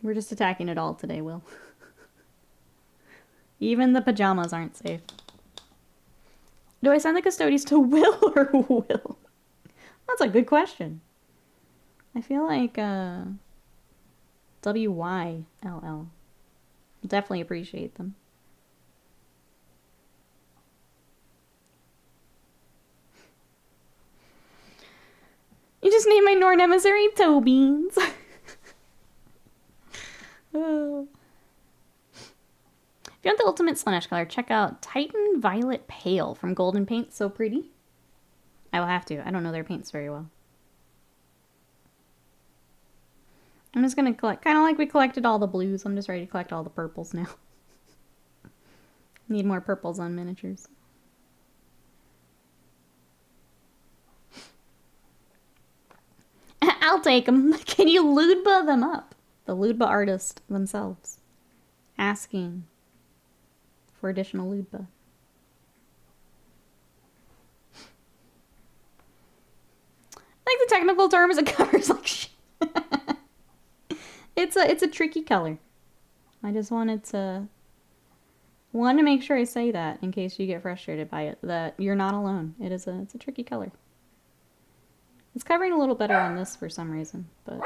Speaker 1: We're just attacking it all today, Will. Even the pajamas aren't safe. Do I send the custodies to Will or Will? That's a good question. I feel like, W-Y-L-L. Definitely appreciate them. You just named my Norn emissary Toe Beans. Oh. If you want the ultimate Slaanesh color, check out Titan Violet Pale from Golden Paint. So pretty. I will have to. I don't know their paints very well. I'm just going to collect, kind of like we collected all the blues. I'm just ready to collect all the purples now. Need more purples on miniatures. I'll take them. Can you Ludba them up? The Ludba artist themselves. Asking for additional Ludba. I think the technical term is it covers like shit. It's a tricky color. I just wanted to make sure I say that in case you get frustrated by it, that you're not alone. It's a tricky color. It's covering a little better on this for some reason, but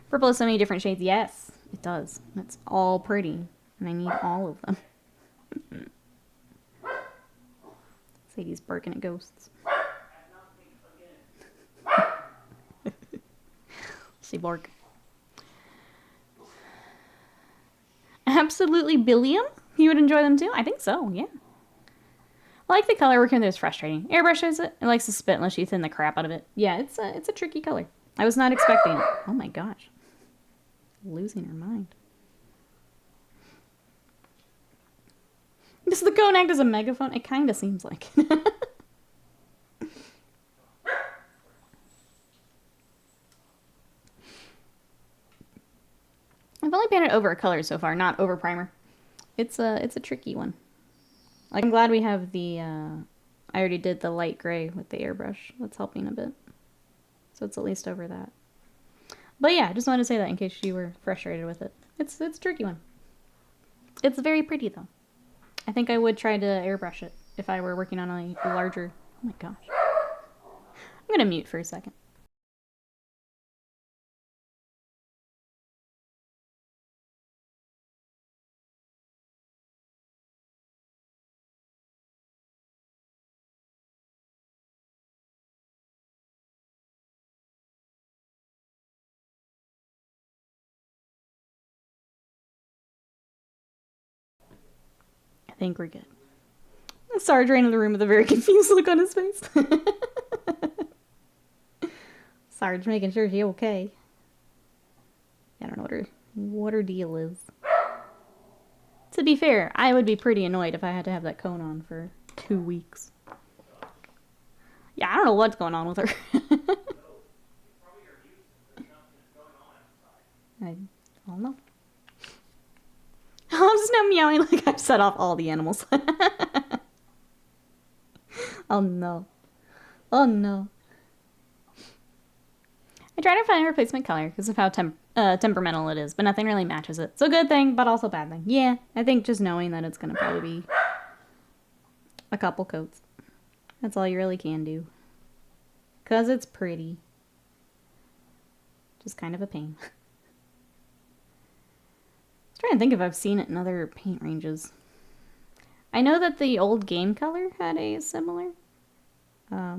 Speaker 1: purple has so many different shades. Yes, it does. It's all pretty, and I need all of them. Sadie's barking at ghosts. See bark. Absolutely Billiam? You would enjoy them too? I think so, yeah. I like the color working there is frustrating. Airbrushes it. It likes to spit unless you thin the crap out of it. Yeah, it's a tricky color. I was not expecting it. Oh my gosh. Losing her mind. Does the cone act as a megaphone? It kind of seems like. I've only painted over a color so far, not over primer. It's a tricky one. Like, I'm glad we have the, I already did the light gray with the airbrush. That's helping a bit. So it's at least over that. But yeah, I just wanted to say that in case you were frustrated with it. It's a tricky one. It's very pretty though. I think I would try to airbrush it if I were working on a larger, oh my gosh. I'm gonna mute for a second. I think we're good. Sarge ran into the room with a very confused look on his face. Sarge making sure she's okay. I don't know what her deal is. To be fair, I would be pretty annoyed if I had to have that cone on for 2 weeks. Yeah, I don't know what's going on with her. I don't know. I'm just now meowing like I've set off all the animals. Oh no. Oh no. I try to find a replacement color because of how temperamental it is, but nothing really matches it. So a good thing, but also a bad thing. Yeah, I think just knowing that it's going to probably be a couple coats. That's all you really can do. Because it's pretty. Just kind of a pain. I was trying to think if I've seen it in other paint ranges. I know that the old game color had a similar. I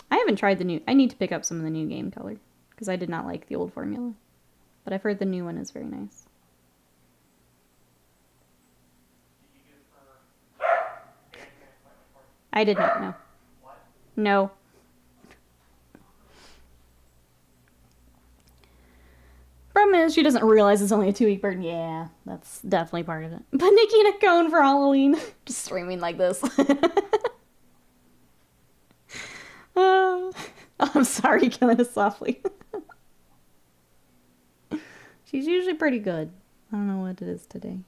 Speaker 1: haven't tried the new. I need to pick up some of the new game color because I did not like the old formula. But I've heard the new one is very nice. I did not know. No. Problem is, she doesn't realize it's only a 2-week burden. Yeah, that's definitely part of it. But Nikki in a cone for Halloween. Just screaming like this. Oh, I'm sorry, killing us softly. She's usually pretty good. I don't know what it is today.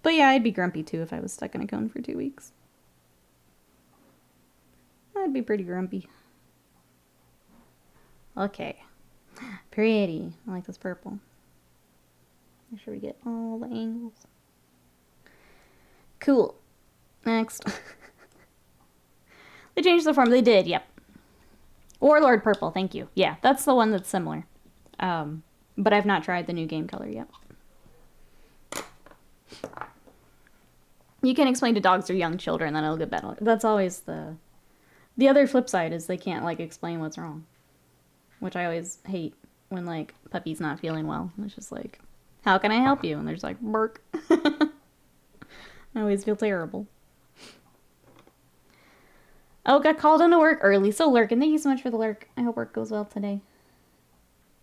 Speaker 1: But yeah, I'd be grumpy too if I was stuck in a cone for 2 weeks. I'd be pretty grumpy. Okay. Pretty. I like this purple. Make sure we get all the angles. Cool. Next. They changed the form. They did, yep. Warlord purple, thank you. Yeah, that's the one that's similar. But I've not tried the new game color yet. You can explain to dogs or young children, then it'll get better. That's always the other flip side is they can't, like, explain what's wrong. Which I always hate when, like, puppy's not feeling well. It's just like, How can I help you? And there's like, bark. I always feel terrible. Oh, got called into work early, so lurk. And thank you so much for the lurk. I hope work goes well today.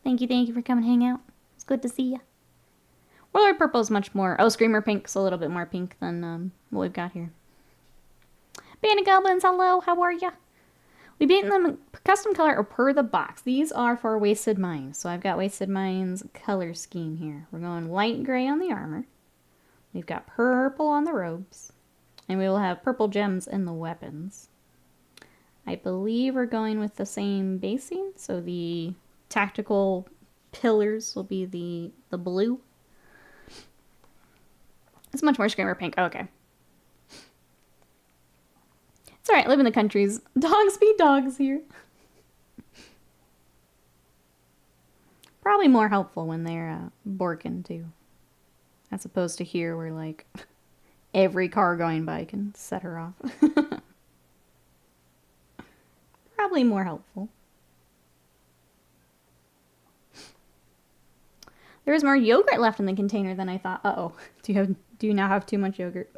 Speaker 1: Thank you for coming to hang out. It's good to see you. Warlord Purple is much more... Oh, Screamer Pink's a little bit more pink than what we've got here. Bandit Goblins, hello, how are ya? We paint them custom color or per the box. These are for Wasted Minds. So I've got Wasted Minds color scheme here. We're going light gray on the armor. We've got purple on the robes. And we will have purple gems in the weapons. I believe we're going with the same basing. So the tactical pillars will be the blue. It's much more Screamer Pink. Oh, okay. It's alright, live in the countries. Dogs be dogs here. Probably more helpful when they're borking too. As opposed to here where like every car going by can set her off. Probably more helpful. There was more yogurt left in the container than I thought. Uh-oh. Do you now have too much yogurt?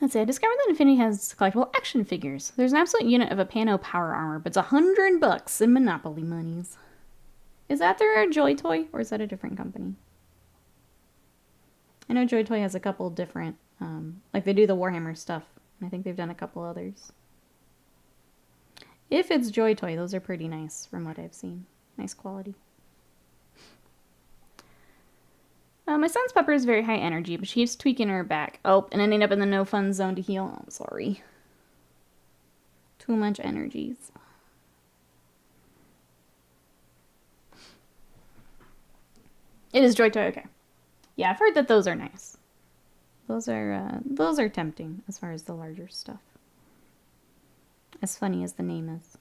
Speaker 1: Let's see, I discovered that Infinity has collectible action figures. There's an absolute unit of a Pano power armor, but it's $100 in Monopoly monies. Is that their Joy Toy, or is that a different company? I know Joy Toy has a couple different, like they do the Warhammer stuff. I think they've done a couple others. If it's Joy Toy, those are pretty nice from what I've seen. Nice quality. My son's pupper is very high energy, but she keeps tweaking her back. Oh, and ending up in the no fun zone to heal. I'm sorry. Too much energies. It is Joy Toy, okay. Yeah, I've heard that those are nice. Those are tempting as far as the larger stuff. As funny as the name is.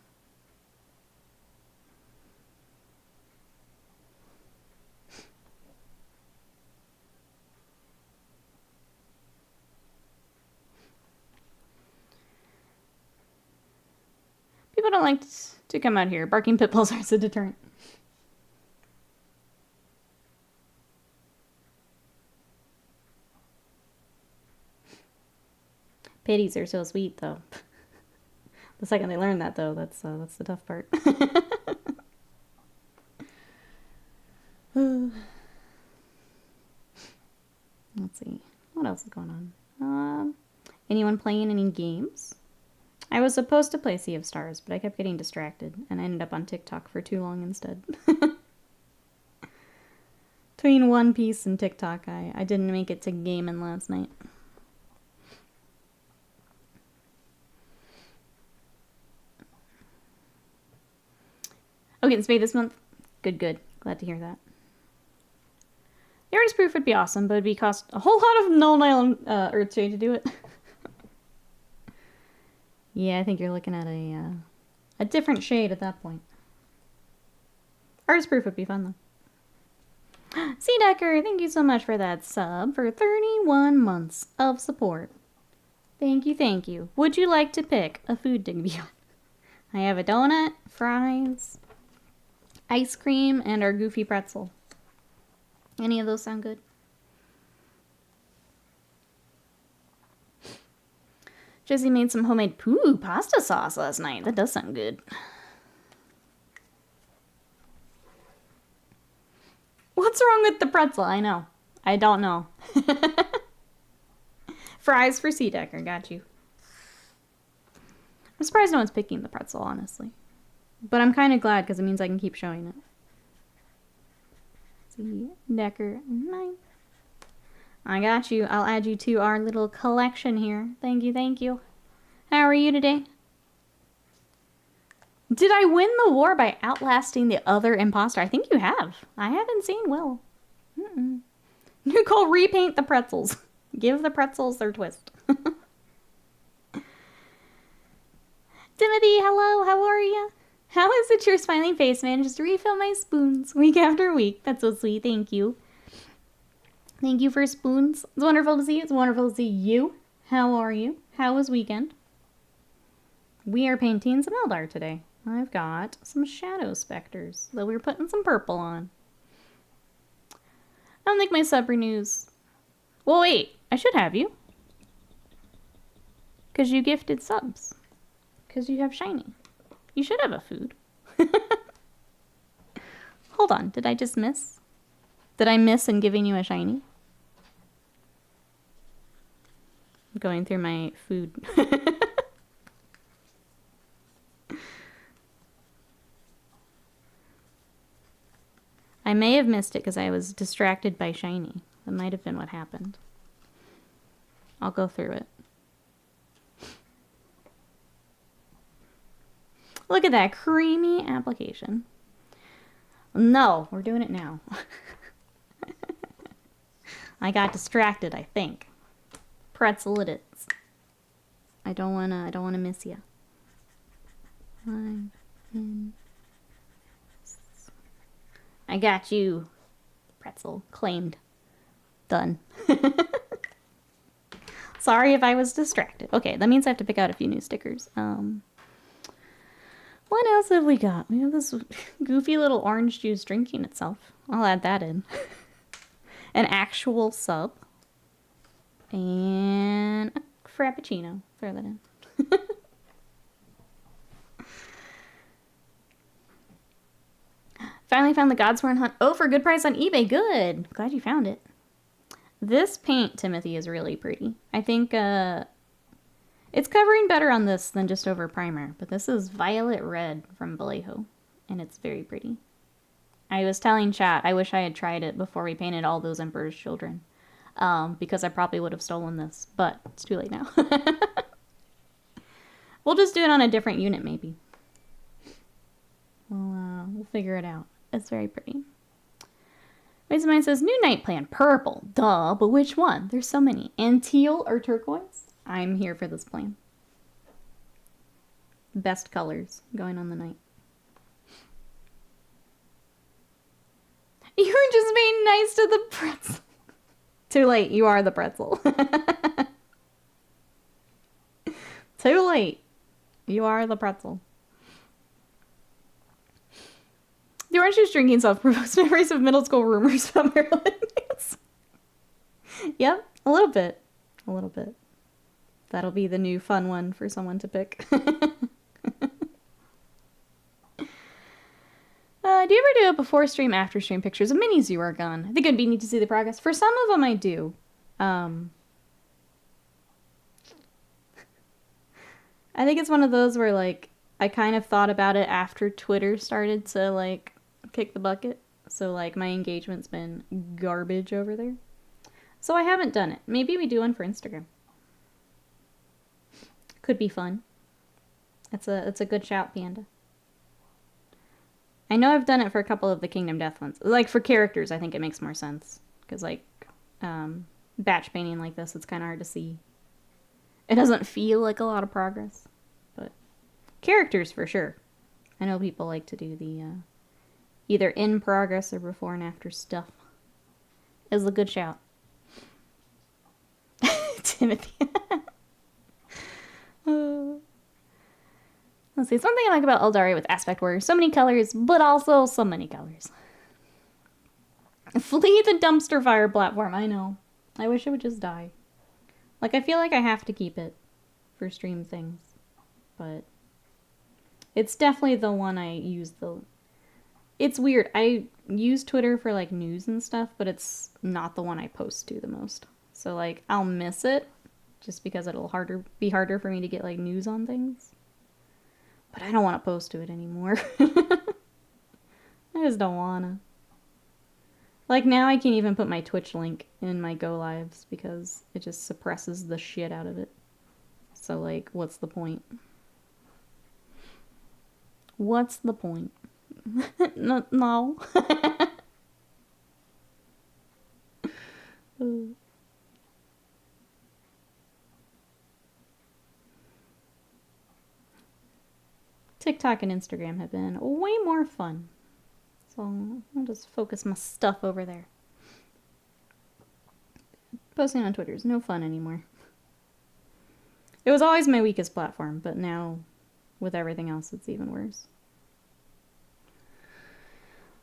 Speaker 1: People don't like to come out here. Barking pit bulls are a deterrent. Pitties are so sweet, though. The second they learn that, though, that's the tough part. Let's see. What else is going on? Anyone playing any games? I was supposed to play Sea of Stars, but I kept getting distracted, and I ended up on TikTok for too long instead. Between One Piece and TikTok, I didn't make it to gaming last night. Oh, getting spayed this month? Good, good. Glad to hear that. The artist proof would be awesome, but it'd be cost a whole lot of Null Island Earthshade to do it. Yeah, I think you're looking at a different shade at that point. Artist proof would be fun, though. Sea Decker, thank you so much for that sub for 31 months of support. Thank you, thank you. Would you like to pick a food to be on? I have a donut, fries, ice cream, and our goofy pretzel. Any of those sound good? Jesse made some homemade pasta sauce last night. That does sound good. What's wrong with the pretzel? I know. I don't know. Fries for Sea Decker. Got you. I'm surprised no one's picking the pretzel, honestly. But I'm kind of glad because it means I can keep showing it. Sea Decker 9. I got you. I'll add you to our little collection here. Thank you, thank you. How are you today? Did I win the war by outlasting the other imposter? I think you have. I haven't seen Will. Nicole, repaint the pretzels. Give the pretzels their twist. Timothy, hello. How are you? How is it your smiling face manages to refill my spoons week after week? That's so sweet. Thank you. Thank you for spoons. It's wonderful to see you. It's wonderful to see you. How are you? How was weekend? We are painting some Eldar today. I've got some Shadow Spectres that we're putting some purple on. I don't think my sub renews. Well, wait. I should have you. Because you gifted subs. Because you have shiny. You should have a food. Hold on. Did I just miss? Did I miss in giving you a shiny? I'm going through my food. I may have missed it because I was distracted by shiny. That might have been what happened. I'll go through it. Look at that creamy application. No, we're doing it now. I got distracted, I think. Pretzel it is. I don't wanna miss you. I got you. Pretzel claimed. Done. Sorry if I was distracted. Okay, that means I have to pick out a few new stickers. What else have we got? We have this goofy little orange juice drinking itself. I'll add that in. An actual sub. And a frappuccino. Throw that in. Finally found the Godsworn Hunt. Oh, for a good price on eBay. Good. Glad you found it. This paint, Timothy, is really pretty. I think it's covering better on this than just over primer. But this is Violet Red from Vallejo. And it's very pretty. I was telling chat, I wish I had tried it before we painted all those Emperor's Children. Because I probably would have stolen this. But it's too late now. We'll just do it on a different unit, maybe. We'll figure it out. It's very pretty. Ways of Mine says, new night plan. Purple. Duh, but which one? There's so many. And teal or turquoise? I'm here for this plan. Best colors going on the night. You were just being nice to the pretzel. Too late. You are the pretzel. Too late. You are the pretzel. The orange juice drinking self provokes memories of middle school rumors about Maryland. Yep, a little bit. A little bit. That'll be the new fun one for someone to pick. Do you ever do a before stream, after stream pictures of minis you work on? I think it'd be neat to see the progress. For some of them, I do. I think it's one of those where, like, I kind of thought about it after Twitter started to, like, kick the bucket. So, like, my engagement's been garbage over there. So I haven't done it. Maybe we do one for Instagram. Could be fun. It's a good shout, Panda. I know I've done it for a couple of the Kingdom Death ones. Like, for characters, I think it makes more sense. Because, like, batch painting like this, it's kind of hard to see. It doesn't feel like a lot of progress. But characters, for sure. I know people like to do the either in progress or before and after stuff. Is a good shout. Timothy. Let's see. Something I like about Eldari with Aspect Warrior. So many colors, but also so many colors. Flee the dumpster fire platform. I know. I wish it would just die. Like, I feel like I have to keep it for stream things. But it's definitely the one I use the... It's weird. I use Twitter for, like, news and stuff, but it's not the one I post to the most. So, like, I'll miss it just because it'll be harder for me to get, like, news on things. But I don't want to post to it anymore. I just don't want to. Like, now I can't even put my Twitch link in my Go Lives because it just suppresses the shit out of it. So, like, what's the point? What's the point? No. TikTok and Instagram have been way more fun. So I'll just focus my stuff over there. Posting on Twitter is no fun anymore. It was always my weakest platform, but now with everything else, it's even worse.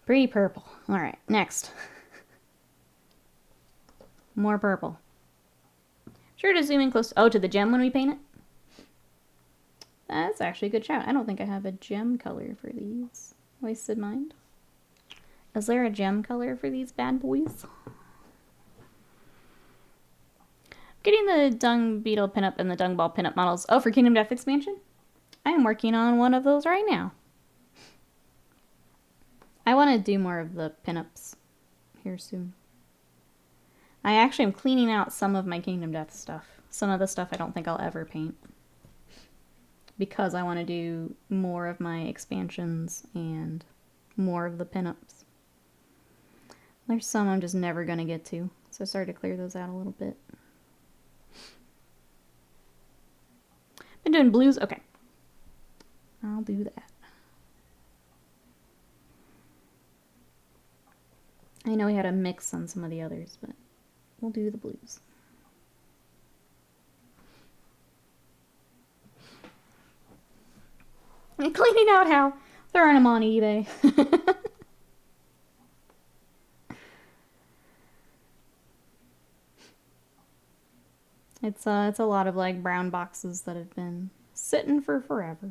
Speaker 1: Pretty purple. Alright, next. More purple. Sure to zoom in close. Oh, to the gem when we paint it? That's actually a good shout. I don't think I have a gem color for these. Wasted mind. Is there a gem color for these bad boys? Getting the dung beetle pinup and the dung ball pinup models. Oh, for Kingdom Death expansion? I am working on one of those right now. I want to do more of the pinups here soon. I actually am cleaning out some of my Kingdom Death stuff. Some of the stuff I don't think I'll ever paint. Because I want to do more of my expansions and more of the pinups. There's some I'm just never going to get to. So I started to clear those out a little bit. Been doing blues? Okay. I'll do that. I know we had a mix on some of the others, but we'll do the blues. And cleaning out how? Throwing them on eBay. It's a lot of like brown boxes that have been sitting for forever.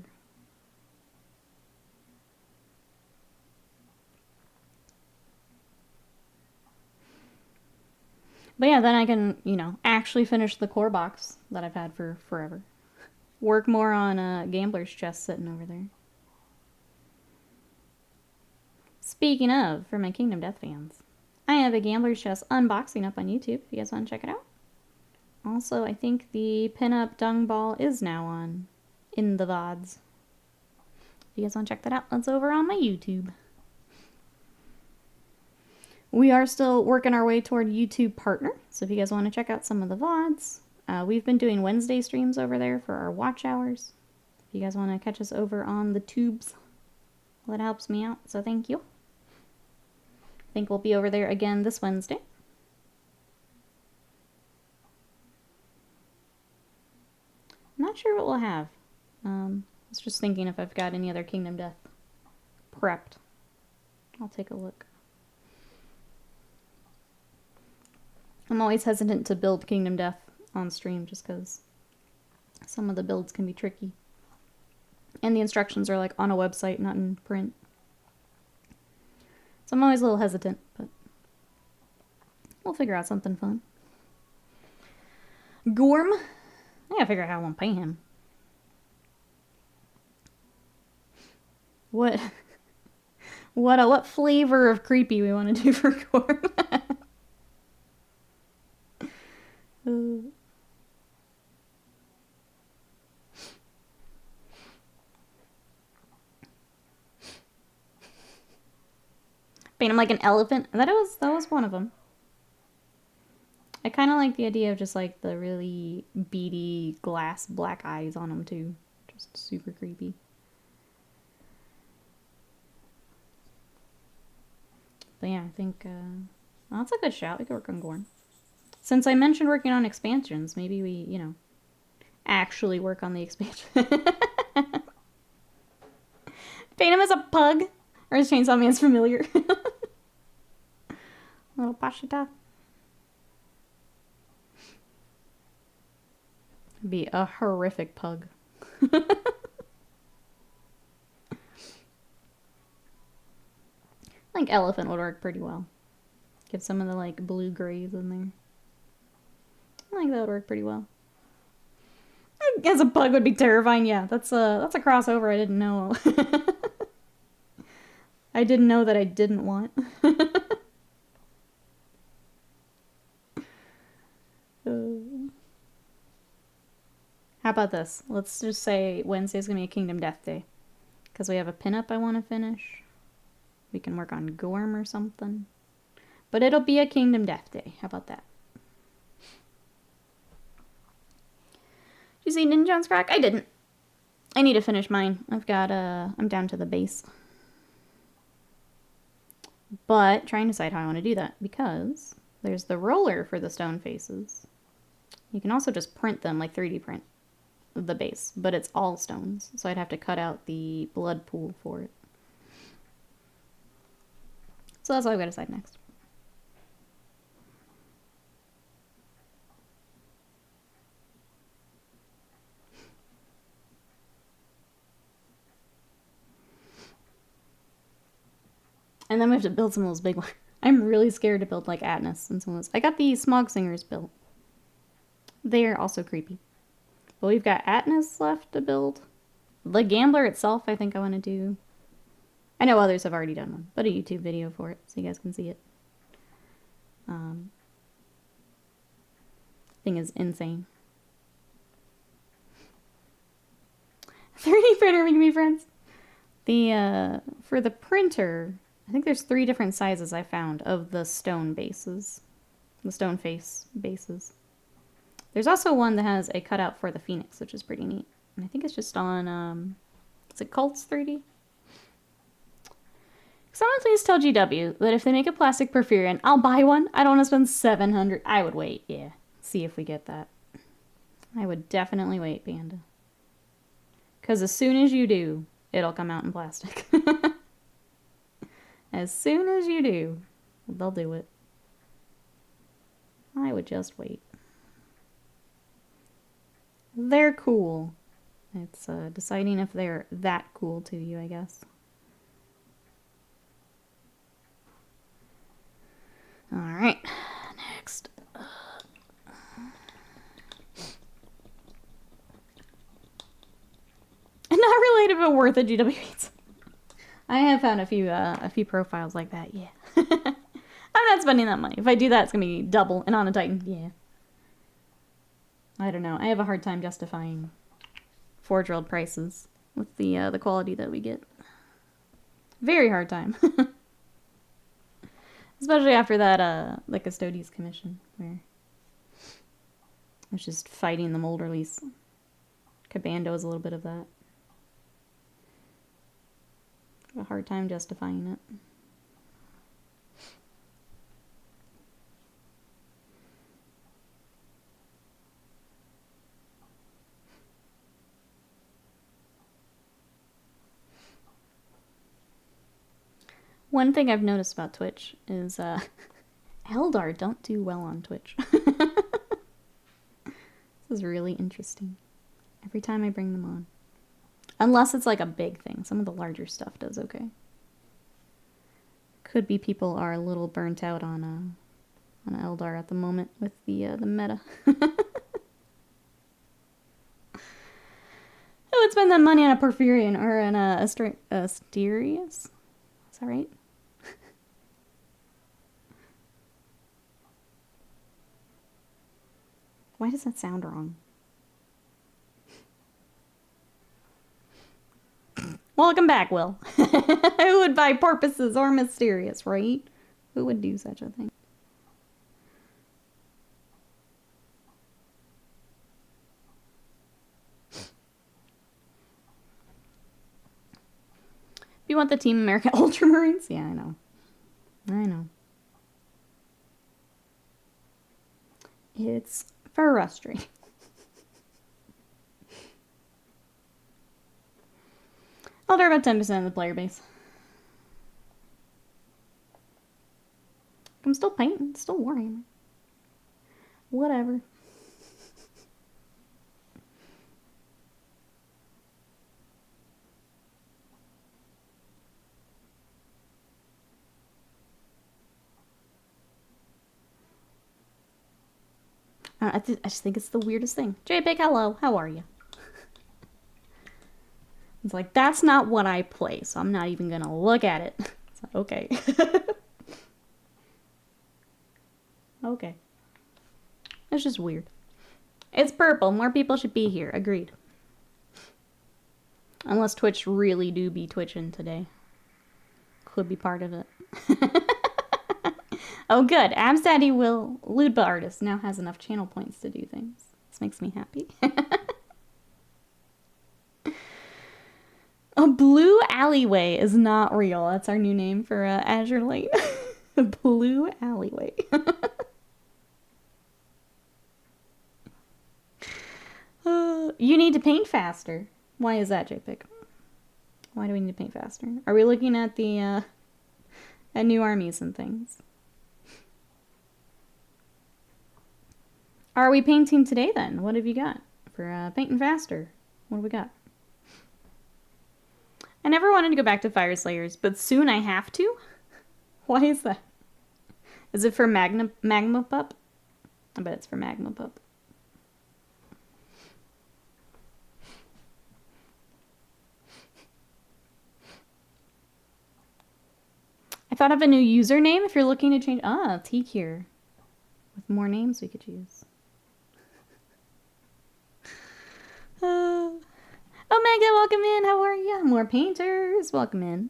Speaker 1: But yeah, then I can, you know, actually finish the core box that I've had for forever. Work more on Gambler's Chest sitting over there. Speaking of, for my Kingdom Death fans, I have a Gambler's Chest unboxing up on YouTube if you guys want to check it out. Also, I think the pinup dung ball is now on in the VODs. If you guys want to check that out, that's over on my YouTube. We are still working our way toward YouTube partner, so if you guys want to check out some of the VODs, we've been doing Wednesday streams over there for our watch hours. If you guys want to catch us over on the tubes, well, that helps me out, so thank you. I think we'll be over there again this Wednesday. I'm not sure what we'll have. I was just thinking if I've got any other Kingdom Death prepped. I'll take a look. I'm always hesitant to build Kingdom Death on stream just because some of the builds can be tricky. And the instructions are like on a website, not in print. So I'm always a little hesitant, but we'll figure out something fun. Gorm. I gotta figure out how I want to pay him. What flavor of creepy we want to do for Gorm? Paint him like an elephant. That was one of them. I kind of like the idea of just like the really beady glass black eyes on him too. Just super creepy. But yeah, I think well, that's a good shout. We could work on Gorn. Since I mentioned working on expansions, maybe we, you know, actually work on the expansion. Paint him as a pug. Or is Chainsaw Man's familiar? Little Pashita. Be a horrific pug. I think elephant would work pretty well. Get some of the like blue grays in there. I think that would work pretty well. As a pug would be terrifying. Yeah, that's a crossover I didn't know. I didn't know that I didn't want. How about this? Let's just say Wednesday's gonna be a Kingdom Death day. Because we have a pinup I want to finish. We can work on Gorm or something. But it'll be a Kingdom Death day. How about that? Did you see Ninjon's crack? I didn't. I need to finish mine. I've got, I'm down to the base. But trying to decide how I want to do that. Because There's the roller for the stone faces. You can also just print them, like 3D print the base, but it's all stones, so I'd have to cut out the blood pool for it. So that's what I've got to decide next. And then we have to build some of those big ones. I'm really scared to build like Atlas and some of those. I got the Smog Singers built. They are also creepy. But we've got Atlas left to build. The Gambler itself, I think I want to do. I know others have already done one, but a YouTube video for it so you guys can see it. Thing is insane. 3D printer making me friends. The for the printer, I think there's 3 different sizes I found of the stone bases. The stone face bases. There's also one that has a cutout for the Phoenix, which is pretty neat. And I think it's just on, is it Cults 3D? Someone please tell GW that if they make a plastic Porphyrion, I'll buy one. I don't want to spend 700. I would wait, yeah. See if we get that. I would definitely wait, Panda. Because as soon as you do, it'll come out in plastic. As soon as you do, they'll do it. I would just wait. They're cool. It's deciding if they're that cool to you, I guess. Alright, next. Not related, but worth it, GW Beats. I have found a few profiles like that, yeah. I'm not spending that money. If I do that, it's gonna be double, and on a Titan, yeah. I don't know. I have a hard time justifying Forge World prices with the quality that we get. Very hard time. Especially after that, the Custodes commission, where I was just fighting the mold release. Cabando is a little bit of that. I have a hard time justifying it. One thing I've noticed about Twitch is Eldar don't do well on Twitch. This is really interesting. Every time I bring them on. Unless it's like a big thing. Some of the larger stuff does okay. Could be people are a little burnt out on Eldar at the moment with the meta. Who would spend that money on a Porphyrion or an Asterius? Is that right? Why does that sound wrong? Welcome back, Will. Who would buy Porpoises or Mysterious, right? Who would do such a thing? You want the Team America Ultramarines? Yeah, I know. I know. It's frustrating. I'll do about 10% of the player base. I'm still painting, still Warhammer. Whatever. I just think it's the weirdest thing. JPEG, hello, how are you? It's like, that's not what I play, so I'm not even gonna look at it. It's like, okay. Okay. It's just weird. It's purple. More people should be here. Agreed. Unless Twitch really do be twitching today. Could be part of it. Oh, good. Abs Daddy Will, Ludba Artist, now has enough channel points to do things. This makes me happy. A blue alleyway is not real. That's our new name for Azure Lane. A blue alleyway. You need to paint faster. Why is that, JPEG? Why do we need to paint faster? Are we looking at the, at new armies and things? Are we painting today then? What have you got for painting faster? What do we got? I never wanted to go back to Fire Slayers, but soon I have to? Why is that? Is it for Magma Pup? I bet it's for Magma Pup. I thought of a new username if you're looking to change. Ah, T-Cure. With more names we could use. Omega, welcome in. How are you? More painters. Welcome in.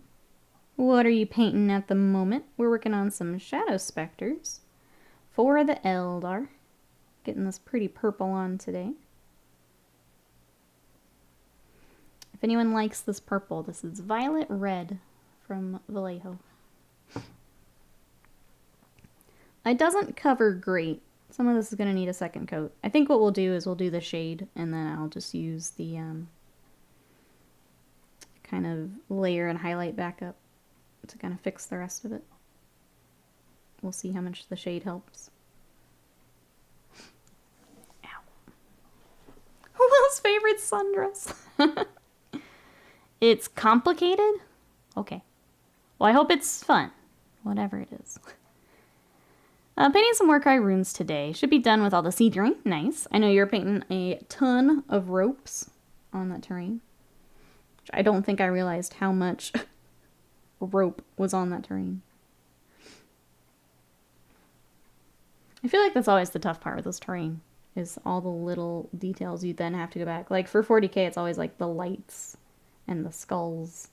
Speaker 1: What are you painting at the moment? We're working on some Shadow Spectres for the Eldar. Getting this pretty purple on today. If anyone likes this purple, this is Violet Red from Vallejo. It doesn't cover great. Some of this is going to need a second coat. I think what we'll do is we'll do the shade, and then I'll just use the kind of layer and highlight back up to kind of fix the rest of it. We'll see how much the shade helps. Ow. Will's favorite sundress. It's complicated? Okay. Well, I hope it's fun. Whatever it is. Painting some Warcry runes today. Should be done with all the sea terrain. Nice. I know you're painting a ton of ropes on that terrain. Which I don't think I realized how much rope was on that terrain. I feel like that's always the tough part with this terrain. Is all the little details you then have to go back. Like for 40k it's always like the lights and the skulls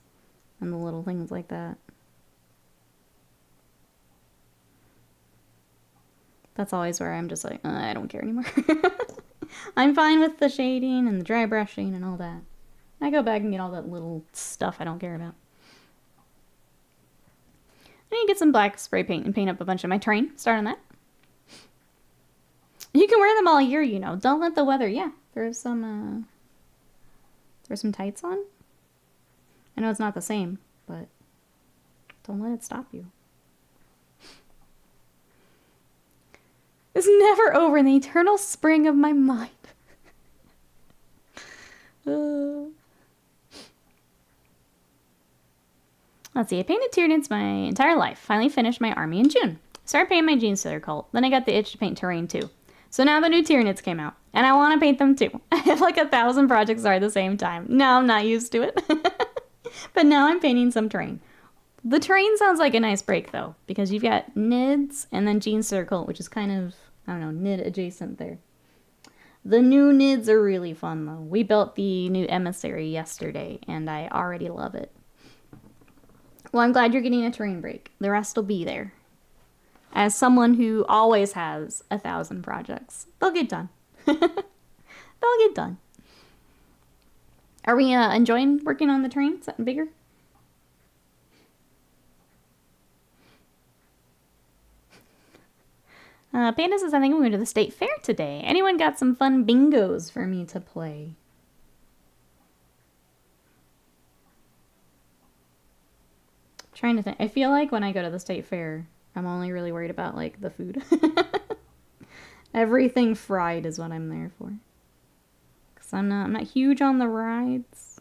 Speaker 1: and the little things like that. That's always where I'm just like, I don't care anymore. I'm fine with the shading and the dry brushing and all that. I go back and get all that little stuff I don't care about. I need to get some black spray paint and paint up a bunch of my terrain. Start on that. You can wear them all year, you know. Don't let the weather, yeah. There's some tights on. I know it's not the same, but don't let it stop you. It's never over in the eternal spring of my mind. Let's see, I painted Tyranids my entire life. Finally finished my army in June. Started painting my Gene Stealer cult. Then I got the itch to paint terrain too. So now the new Tyranids came out, and I want to paint them too. I have like 1,000 projects at the same time. No, I'm not used to it. But now I'm painting some terrain. The terrain sounds like a nice break, though, because you've got Nids and then Gene Circle, which is kind of, I don't know, Nid adjacent there. The new Nids are really fun, though. We built the new Emissary yesterday, and I already love it. Well, I'm glad you're getting a terrain break. The rest will be there. As someone who always has 1,000 projects, they'll get done. They'll get done. Are we enjoying working on the terrain? Something bigger? Panda says, I think I'm going to the state fair today. Anyone got some fun bingos for me to play? Trying to think. I feel like when I go to the state fair, I'm only really worried about, like, the food. Everything fried is what I'm there for. Because I'm not huge on the rides.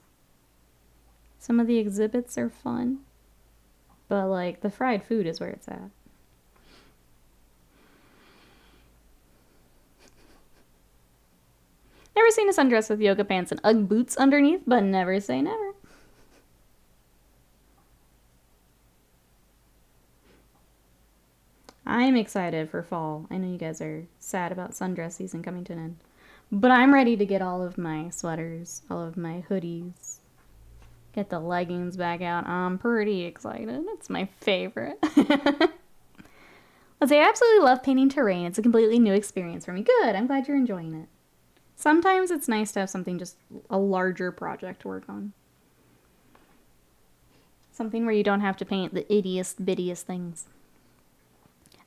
Speaker 1: Some of the exhibits are fun. But, like, the fried food is where it's at. Never seen a sundress with yoga pants and Ugg boots underneath, but never say never. I'm excited for fall. I know you guys are sad about sundress season coming to an end. But I'm ready to get all of my sweaters, all of my hoodies. Get the leggings back out. I'm pretty excited. It's my favorite. Let's say I absolutely love painting terrain. It's a completely new experience for me. Good. I'm glad you're enjoying it. Sometimes it's nice to have something, just a larger project to work on. Something where you don't have to paint the ittiest, bittiest things.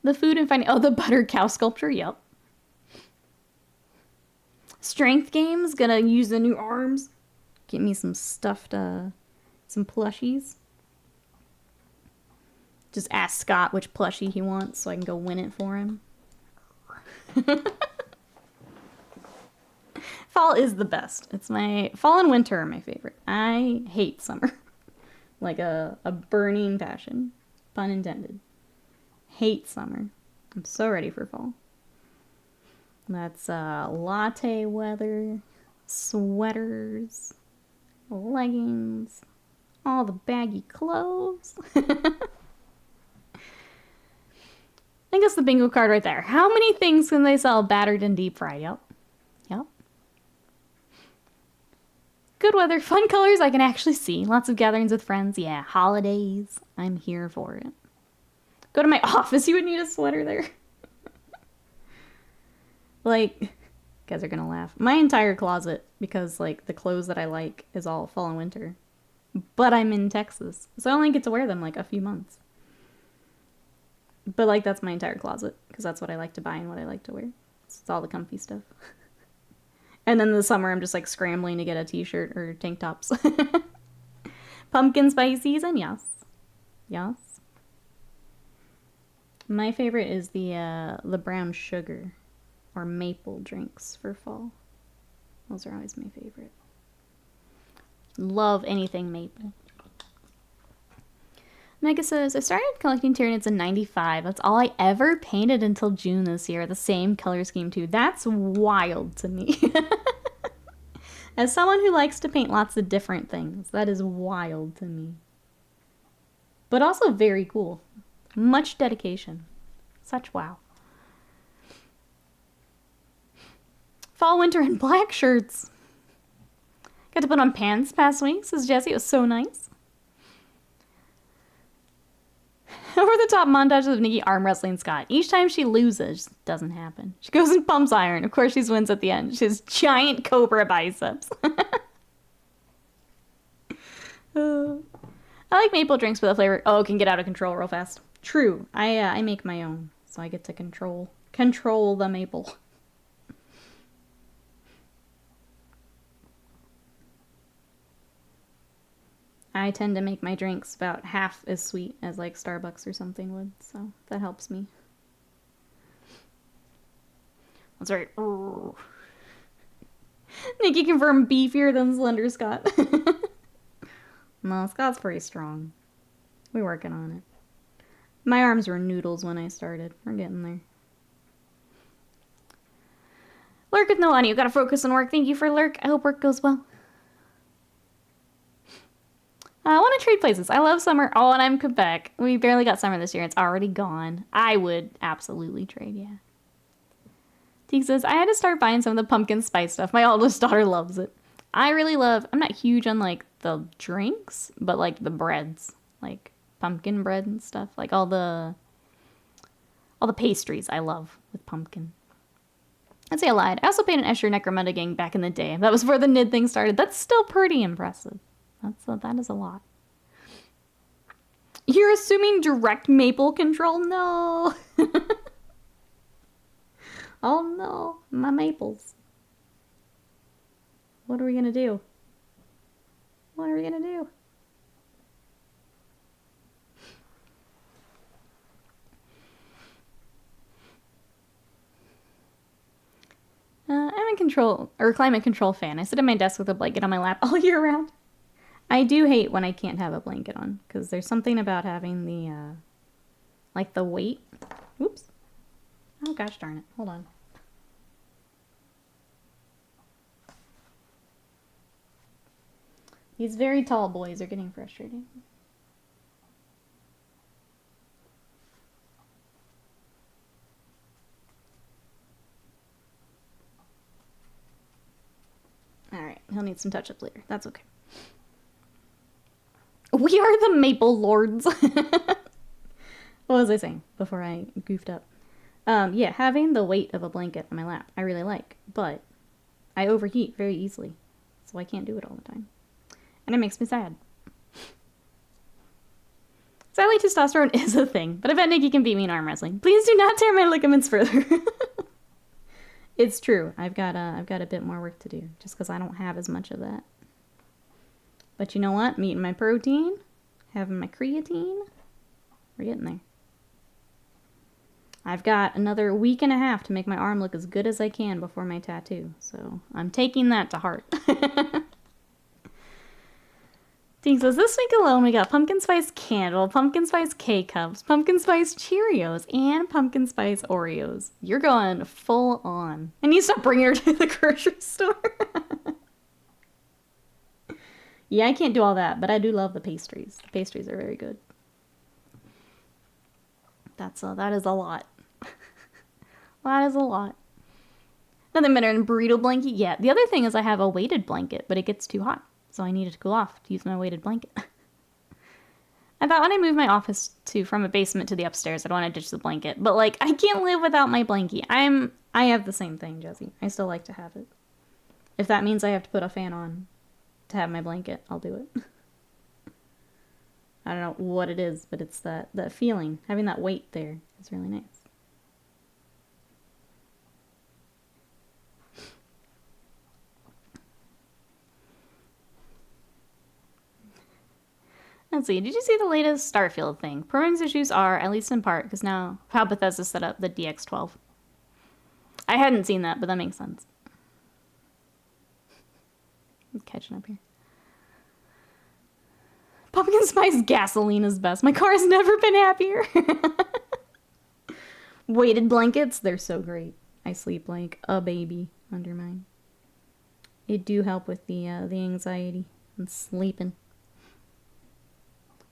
Speaker 1: The food and finding... Oh, the butter cow sculpture? Yep. Strength games, gonna use the new arms. Get me some stuffed, some plushies. Just ask Scott which plushie he wants so I can go win it for him. Fall is the best. It's fall and winter are my favorite. I hate summer. Like a burning passion. Pun intended. Hate summer. I'm so ready for fall. That's latte weather, sweaters, leggings, all the baggy clothes. I think that's the bingo card right there. How many things can they sell battered and deep fried? Yep. Yep. Good weather, fun colors I can actually see. Lots of gatherings with friends. Yeah, holidays. I'm here for it. Go to my office. You would need a sweater there. Like, you guys are gonna laugh. My entire closet, because like the clothes that I like is all fall and winter. But I'm in Texas, so I only get to wear them like a few months. But like that's my entire closet, because that's what I like to buy and what I like to wear. It's all the comfy stuff. And then in the summer I'm just like scrambling to get a t-shirt or tank tops. Pumpkin spice season, yes. Yes. My favorite is the brown sugar or maple drinks for fall. Those are always my favorite. Love anything maple. Mega says, I started collecting Tyranids in 95. That's all I ever painted until June this year. The same color scheme too. That's wild to me. As someone who likes to paint lots of different things, that is wild to me. But also very cool. Much dedication. Such wow. Fall, winter, and black shirts. Got to put on pants past week, says Jesse. It was so nice. Over the top montages of Nikki arm wrestling Scott. Each time she loses, doesn't happen. She goes and pumps iron. Of course, she wins at the end. She has giant cobra biceps. I like maple drinks with a flavor. Oh, it can get out of control real fast. True. I make my own, so I get to control the maple. I tend to make my drinks about half as sweet as like Starbucks or something would, so that helps me. That's right. Ooh. Nikki confirmed beefier than Slender Scott. No, Scott's pretty strong. We're working on it. My arms were noodles when I started. We're getting there. Lurk with no audio. Gotta focus on work. Thank you for Lurk. I hope work goes well. I want to trade places. I love summer. Oh, and I'm Quebec. We barely got summer this year. It's already gone. I would absolutely trade, yeah. Teague says, I had to start buying some of the pumpkin spice stuff. My oldest daughter loves it. I really love, I'm not huge on like the drinks, but like the breads. Like pumpkin bread and stuff. Like all the pastries I love with pumpkin. I'd say I lied. I also paid an Escher Necromunda gang back in the day. That was before the Nid thing started. That's still pretty impressive. That is a lot. You're assuming direct maple control? No. Oh no, my maples. What are we gonna do? What are we gonna do? I'm a climate control fan. I sit at my desk with a blanket on my lap all year round. I do hate when I can't have a blanket on, because there's something about having the, like the weight. Oops. Oh gosh darn it. Hold on. These very tall boys are getting frustrating. Alright, he'll need some touch-ups later. That's okay. We are the Maple Lords. What was I saying before I goofed up? Yeah, having the weight of a blanket on my lap, I really like, but I overheat very easily, so I can't do it all the time. And it makes me sad. Sadly, testosterone is a thing, but I bet Nikki can beat me in arm wrestling. Please do not tear my ligaments further. It's true. I've got a bit more work to do just because I don't have as much of that. But you know what? I'm eating my protein, having my creatine. We're getting there. I've got another week and a half to make my arm look as good as I can before my tattoo. So I'm taking that to heart. Ding says, this week alone we got pumpkin spice candle, pumpkin spice K-Cups, pumpkin spice Cheerios, and pumpkin spice Oreos. You're going full on. I need to stop bringing her to the grocery store. Yeah, I can't do all that, but I do love the pastries. The pastries are very good. That is a lot. That is a lot. Nothing better than a burrito blanket. Yeah, the other thing is I have a weighted blanket, but it gets too hot. So I needed to cool off to use my weighted blanket. I thought when I moved my office from a basement to the upstairs, I'd want to ditch the blanket. But, like, I can't live without my blankie. I have the same thing, Jessie. I still like to have it. If that means I have to put a fan on to have my blanket, I'll do it. I don't know what it is, but it's that feeling. Having that weight there is really nice. Let's see, did you see the latest Starfield thing? Programming issues are, at least in part, because now how Bethesda set up the DX12. I hadn't seen that, but that makes sense. I'm catching up here. Pumpkin spice gasoline is best. My car has never been happier. Weighted blankets, they're so great. I sleep like a baby under mine. It do help with the anxiety and sleeping.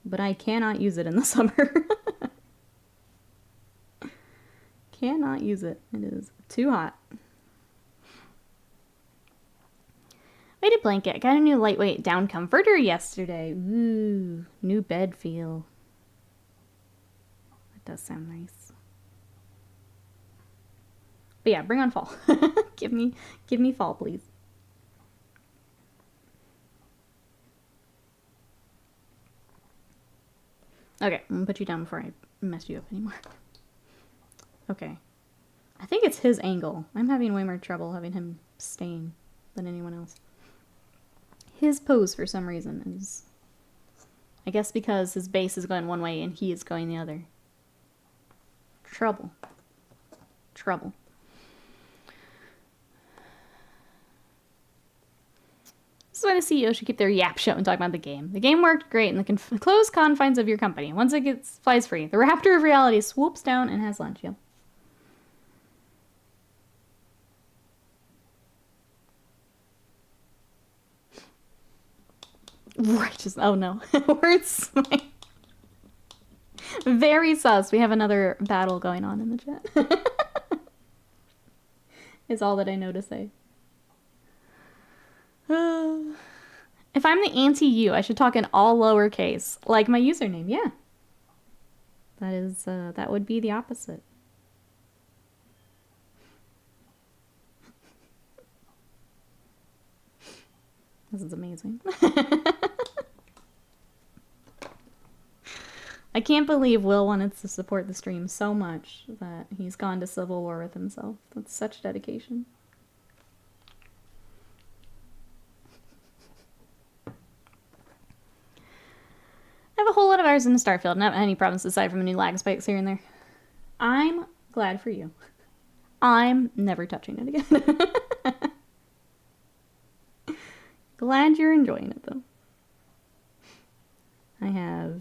Speaker 1: But I cannot use it in the summer. Cannot use it. It is too hot. Weighted blanket. I got a new lightweight down comforter yesterday. Ooh, new bed feel. That does sound nice. But yeah, bring on fall. Give me fall, please. Okay, I'm gonna put you down before I mess you up anymore. Okay. I think it's his angle. I'm having way more trouble having him staying than anyone else. His pose, for some reason, is... I guess because his base is going one way and he is going the other. Trouble. Trouble. This is why the CEO should keep their yap show and talk about the game. The game worked great in the closed confines of your company. Once it flies free, the raptor of reality swoops down and has lunch. Yep. Righteous. Oh no. Words. Very sus. We have another battle going on in the chat. Is all that I know to say. If I'm the anti-you, I should talk in all lowercase, like my username. Yeah. That is, that would be the opposite. This is amazing. I can't believe Will wanted to support the stream so much that he's gone to civil war with himself. That's such dedication. I have a whole lot of hours in the Starfield, not any problems aside from a new lag spikes here and there. I'm glad for you. I'm never touching it again. Glad you're enjoying it, though. I have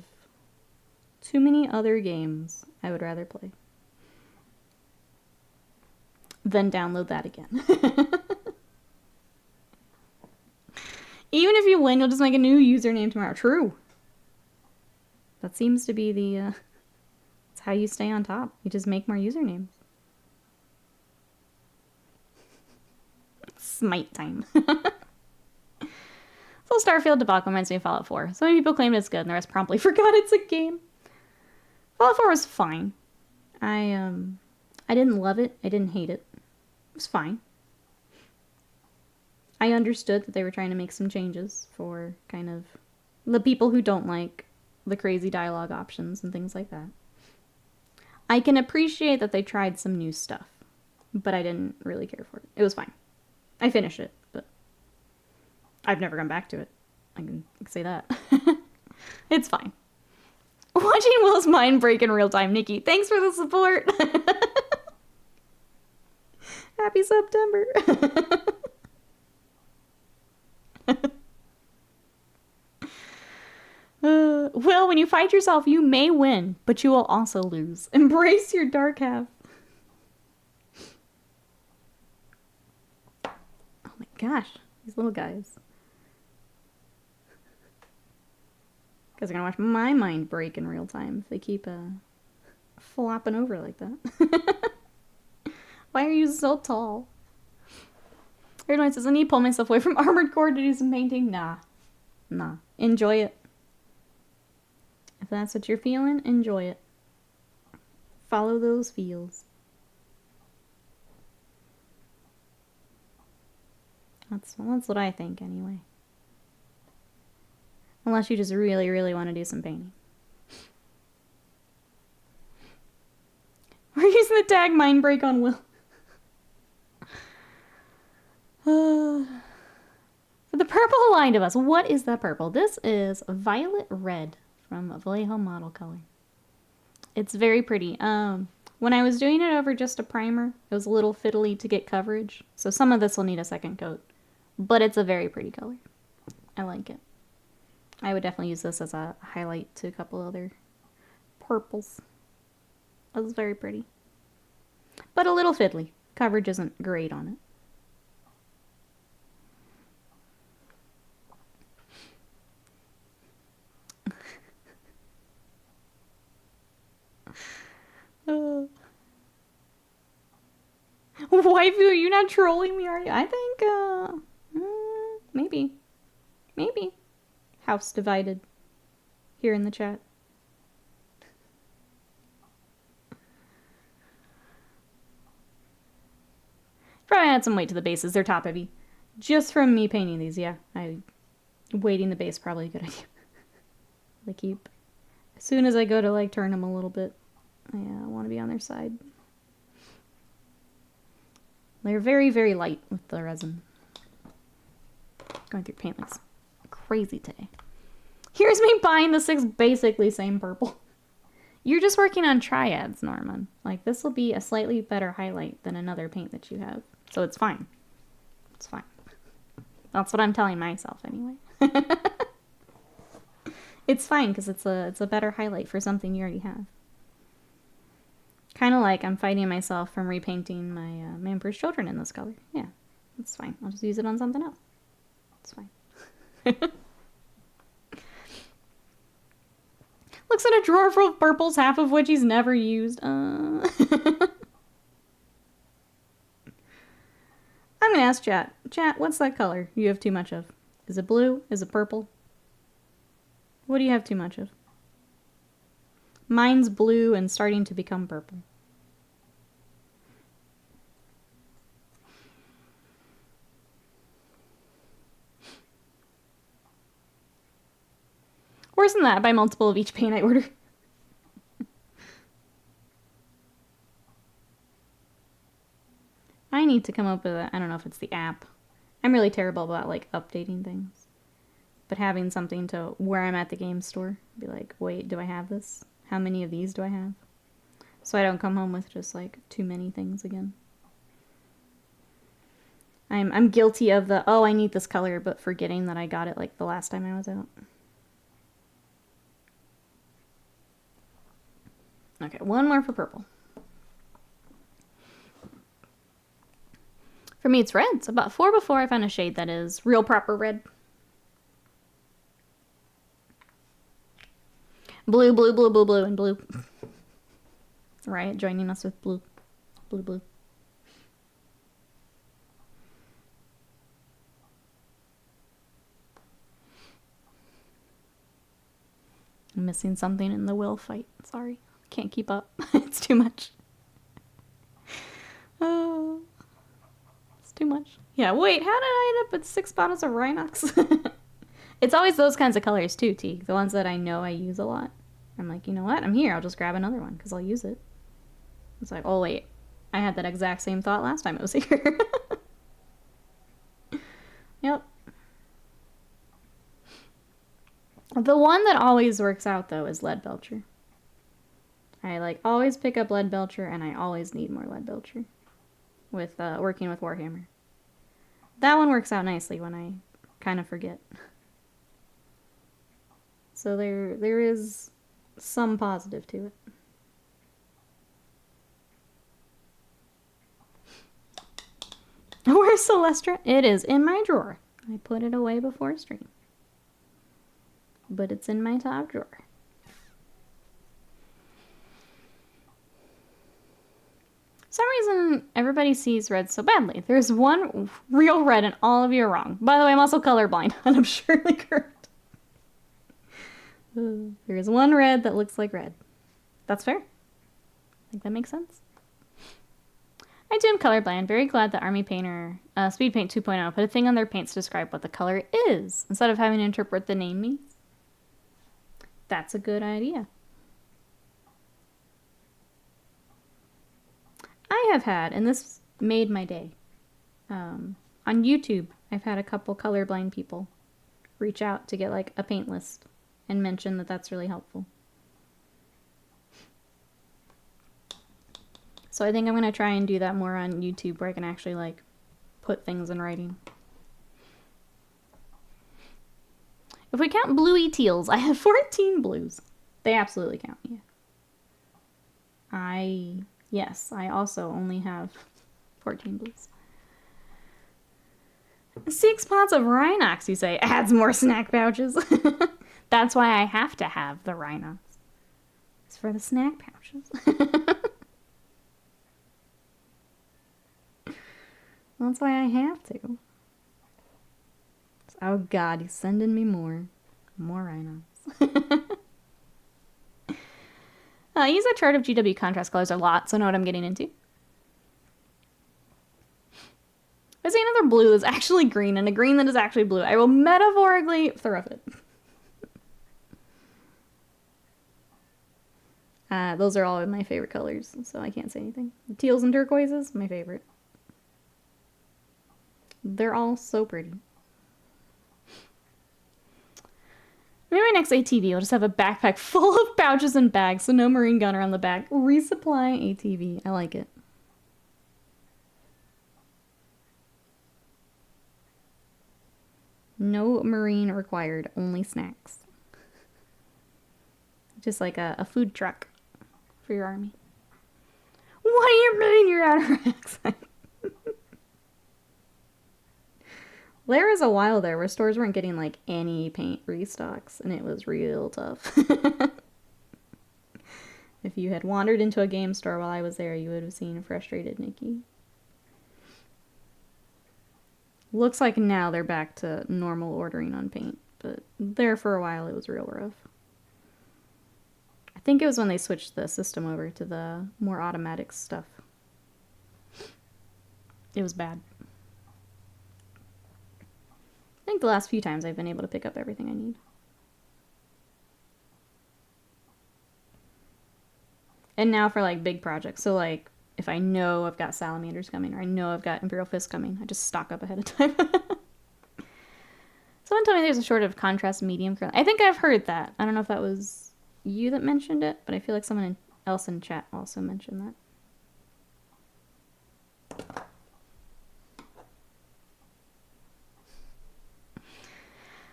Speaker 1: too many other games I would rather play than download that again. Even if you win, you'll just make a new username tomorrow. True. That seems to be the, it's how you stay on top. You just make more usernames. Smite time. So Starfield debacle reminds me of Fallout 4. So many people claimed it's good and the rest promptly forgot it's a game. Fallout 4 was fine. I didn't love it. I didn't hate it. It was fine. I understood that they were trying to make some changes for kind of the people who don't like the crazy dialogue options and things like that. I can appreciate that they tried some new stuff. but I didn't really care for it. It was fine. I finished it, but I've never gone back to it. I can say that. It's fine. Watching Will's mind break in real time. Nikki, thanks for the support. Happy September. Will, when you fight yourself, you may win, but you will also lose. Embrace your dark half. Oh my gosh, these little guys. Guys are gonna watch my mind break in real time if they keep flopping over like that. Why are you so tall? Everyone says, I need to pull myself away from Armored Core to do some painting. Nah. Enjoy it. If that's what you're feeling, enjoy it. Follow those feels. That's what I think, anyway. Unless you just really, really want to do some painting. We're using the tag mind break on Will. For the purple aligned of us, what is that purple? This is Violet Red from Vallejo Model Color. It's very pretty. When I was doing it over just a primer, it was a little fiddly to get coverage. So some of this will need a second coat. But it's a very pretty color. I like it. I would definitely use this as a highlight to a couple other purples. It was very pretty. But a little fiddly. Coverage isn't great on it. Waifu, are you not trolling me, are you? I think, maybe. House divided. Here in the chat. Probably add some weight to the bases. They're top heavy. Just from me painting these, yeah. Weighting the base probably a good idea. They keep... As soon as I go to, like, turn them a little bit, I want to be on their side. They're very, very light with the resin. Going through paint like crazy today. Here's me buying the 6 basically same purple. You're just working on triads, Norman. Like, this will be a slightly better highlight than another paint that you have. So it's fine. It's fine. That's what I'm telling myself anyway. It's fine because it's a better highlight for something you already have. Kind of like I'm fighting myself from repainting my Emperor's Children in this color. Yeah, that's fine. I'll just use it on something else. It's fine. Looks at a drawer full of purples, half of which he's never used. I'm gonna ask chat. Chat, what's that color you have too much of? Is it blue? Is it purple? What do you have too much of? Mine's blue and starting to become purple. Worse than that, I buy multiple of each paint I order. I need to come up with a, I don't know if it's the app. I'm really terrible about, like, updating things. But having something to where I'm at the game store, be like, wait, do I have this? How many of these do I have? So I don't come home with just, like, too many things again. I'm guilty of the, oh, I need this color, but forgetting that I got it, like, the last time I was out. Okay, one more for purple. For me, it's red. It's about 4 before I find a shade that is real proper red. Blue, blue, blue, blue, blue, and blue. Riot joining us with blue. Blue, blue. I'm missing something in the will fight. Sorry. Can't keep up. It's too much. Oh. It's too much. Yeah, wait, how did I end up with 6 bottles of Rhinox? It's always those kinds of colors too, Teague. The ones that I know I use a lot. I'm like, you know what? I'm here. I'll just grab another one because I'll use it. It's like, oh wait, I had that exact same thought last time it was here. Yep. The one that always works out, though, is Lead Belcher. I, like, always pick up Lead Belcher, and I always need more Lead Belcher with working with Warhammer. That one works out nicely when I kind of forget. So there is some positive to it. Where's Celestra? It is in my drawer. I put it away before stream. But it's in my top drawer. For some reason, everybody sees red so badly. There's one real red and all of you are wrong. By the way, I'm also colorblind, and I'm surely correct. There is one red that looks like red. That's fair. I think that makes sense. I too am colorblind. Very glad that Army Painter Speed Paint 2.0 put a thing on their paints to describe what the color is, instead of having to interpret the name means. That's a good idea. I have had, and this made my day, on YouTube, I've had a couple colorblind people reach out to get like a paint list and mention that that's really helpful. So I think I'm going to try and do that more on YouTube where I can actually like put things in writing. If we count bluey teals, I have 14 blues. They absolutely count, yeah. Yes, I also only have 14 blues. 6 pots of Rhinox, you say, adds more snack pouches. That's why I have to have the Rhinox. It's for the snack pouches. That's why I have to. Oh god, he's sending me more. More Rhinox. I use a chart of GW contrast colors a lot, so I know what I'm getting into. I see another blue that's actually green and a green that is actually blue. I will metaphorically throw it. Those are all of my favorite colors, so I can't say anything. The teals and turquoises, my favorite. They're all so pretty. Maybe my next ATV will just have a backpack full of pouches and bags, so no marine gunner on the back. Resupply ATV. I like it. No marine required, only snacks. Just like a food truck for your army. What do you mean you're out of racks? There was a while there where stores weren't getting like any paint restocks, and it was real tough. If you had wandered into a game store while I was there, you would have seen a frustrated Nikki. Looks like now they're back to normal ordering on paint, but there for a while it was real rough. I think it was when they switched the system over to the more automatic stuff. It was bad. I think the last few times I've been able to pick up everything I need. And now for like big projects. So like if I know I've got salamanders coming or I know I've got Imperial Fists coming, I just stock up ahead of time. Someone told me there's a shortage of contrast medium currently. I think I've heard that. I don't know if that was you that mentioned it, but I feel like someone else in chat also mentioned that.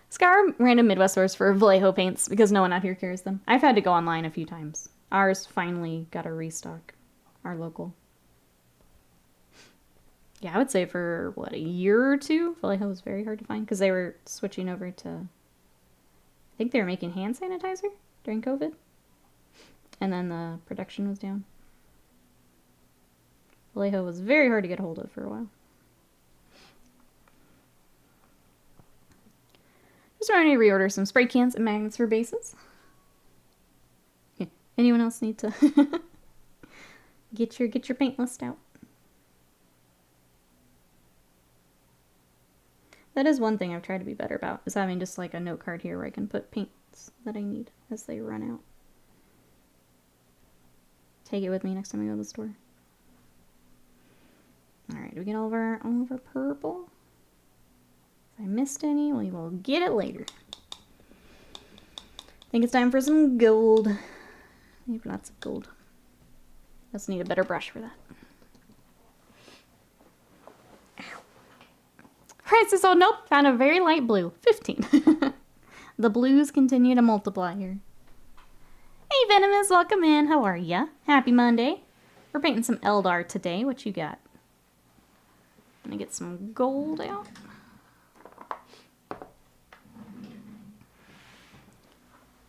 Speaker 1: Scour random Midwest stores for Vallejo paints because no one out here carries them. I've had to go online a few times. Ours finally got a restock. Our local. Yeah, I would say for, what, a year or two? Vallejo was very hard to find because they were switching over to... I think they were making hand sanitizer during COVID. And then the production was down. Vallejo was very hard to get hold of for a while. Just wanted to reorder some spray cans and magnets for bases. Yeah. Anyone else need to get your paint list out? That is one thing I've tried to be better about, is having just like a note card here where I can put paints that I need as they run out. Take it with me next time I go to the store. did we get all of our purple? If I missed any, we will get it later. I think it's time for some gold. I need lots of gold. Just need a better brush for that. Right, so nope, found a very light blue. 15. The blues continue to multiply here. Hey Venomous, welcome in. How are ya? Happy Monday. We're painting some Eldar today. What you got? Gonna get some gold out.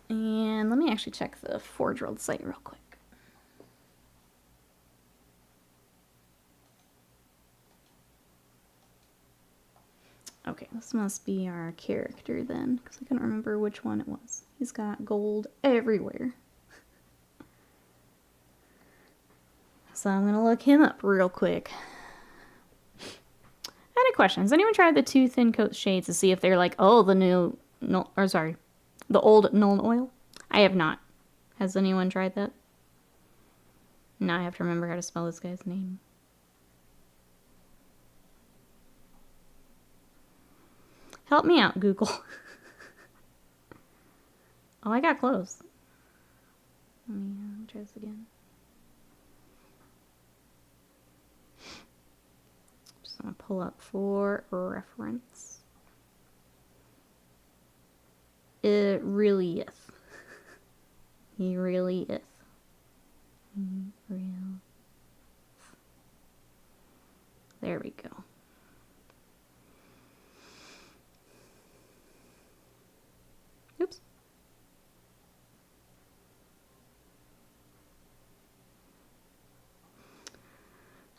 Speaker 1: And let me actually check the Forge World site real quick. Okay, this must be our character then, because I couldn't remember which one it was. He's got gold everywhere. So I'm gonna look him up real quick. I had a question. Has anyone tried the 2 thin coat shades to see if they're like, oh, the old Nuln Oil? I have not. Has anyone tried that? Now I have to remember how to spell this guy's name. Help me out, Google. Oh, I got close. Let me try this again. Just gonna pull up for reference. It really is. He really is. There we go. Oops.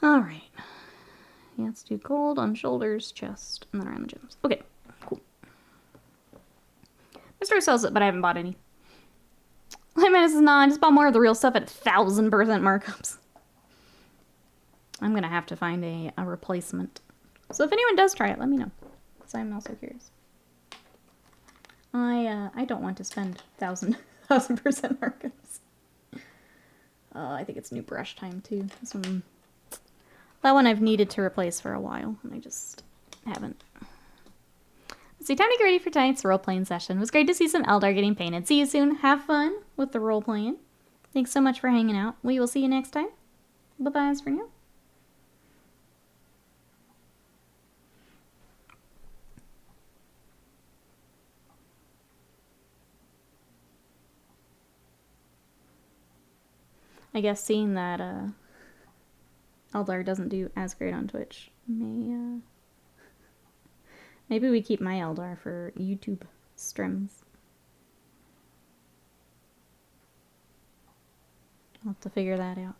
Speaker 1: All right. Yeah, let's do gold on shoulders, chest, and then around the gems. Okay, cool. My store sells it, but I haven't bought any. This is not. I just bought more of the real stuff at 1000% markups. I'm gonna have to find a replacement. So if anyone does try it, let me know, because I'm also curious. I don't want to spend 1000% markups. I think it's new brush time too. That one I've needed to replace for a while, and I just haven't. Let's see, time to get ready for tonight's role-playing session. It was great to see some Eldar getting painted. See you soon. Have fun with the role-playing. Thanks so much for hanging out. We will see you next time. Bye-bye for now. I guess seeing that Eldar doesn't do as great on Twitch, maybe we keep my Eldar for YouTube streams. I'll have to figure that out.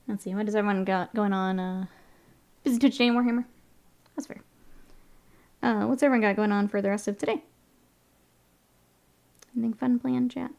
Speaker 1: Let's see, what does everyone got going on? Busy Twitch day in Warhammer? That's fair. What's everyone got going on for the rest of today? Anything fun planned, chat?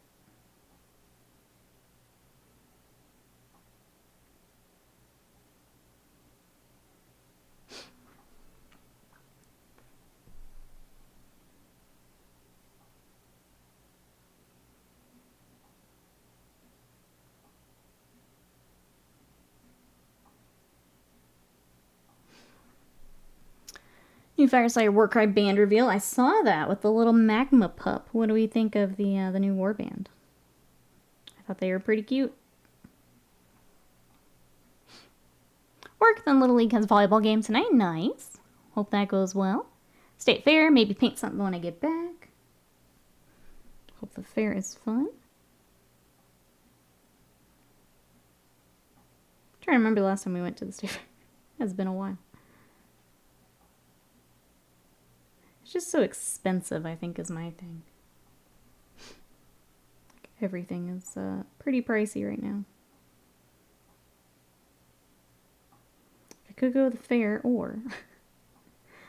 Speaker 1: New Fireside Warcry band reveal. I saw that with the little magma pup. What do we think of the new warband? I thought they were pretty cute. Work, then Little League has a volleyball game tonight. Nice. Hope that goes well. State fair. Maybe paint something when I get back. Hope the fair is fun. I'm trying to remember the last time we went to the state fair. It's been a while. It's just so expensive, I think, is my thing. Everything is pretty pricey right now. I could go to the fair, or I'm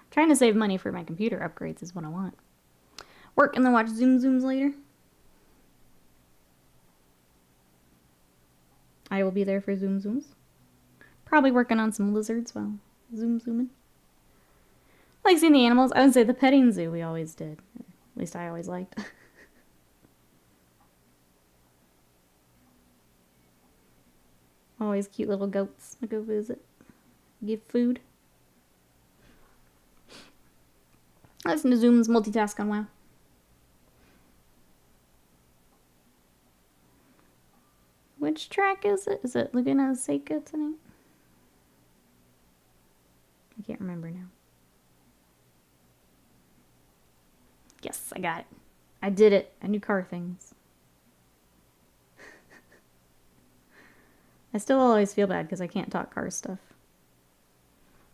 Speaker 1: trying to save money for my computer upgrades is what I want. Work and then watch Zoom Zooms later. I will be there for Zoom Zooms. Probably working on some lizards while Zooming. I like seeing the animals. I would say the petting zoo we always did. At least I always liked. Always cute little goats to go visit. Give food. I listen to Zoom's multitask on WoW. Which track is it? Is it Laguna Seca tonight? I can't remember now. Yes, I got it. I did it. I knew car things. I still always feel bad because I can't talk car stuff.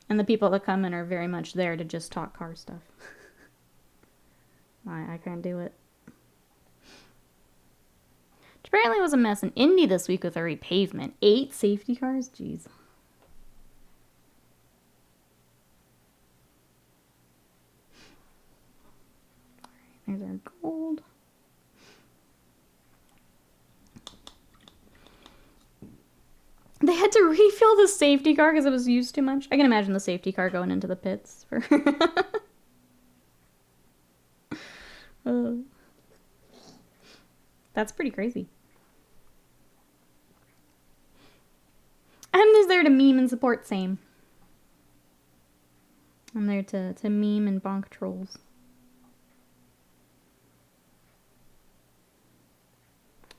Speaker 1: And the people that come in are very much there to just talk car stuff. I can't do it. Which apparently was a mess in Indy this week with a repavement. 8 safety cars? Jeez. There's our gold. They had to refill the safety car because it was used too much. I can imagine the safety car going into the pits for... That's pretty crazy. I'm just there to meme and support same. I'm there to meme and bonk trolls.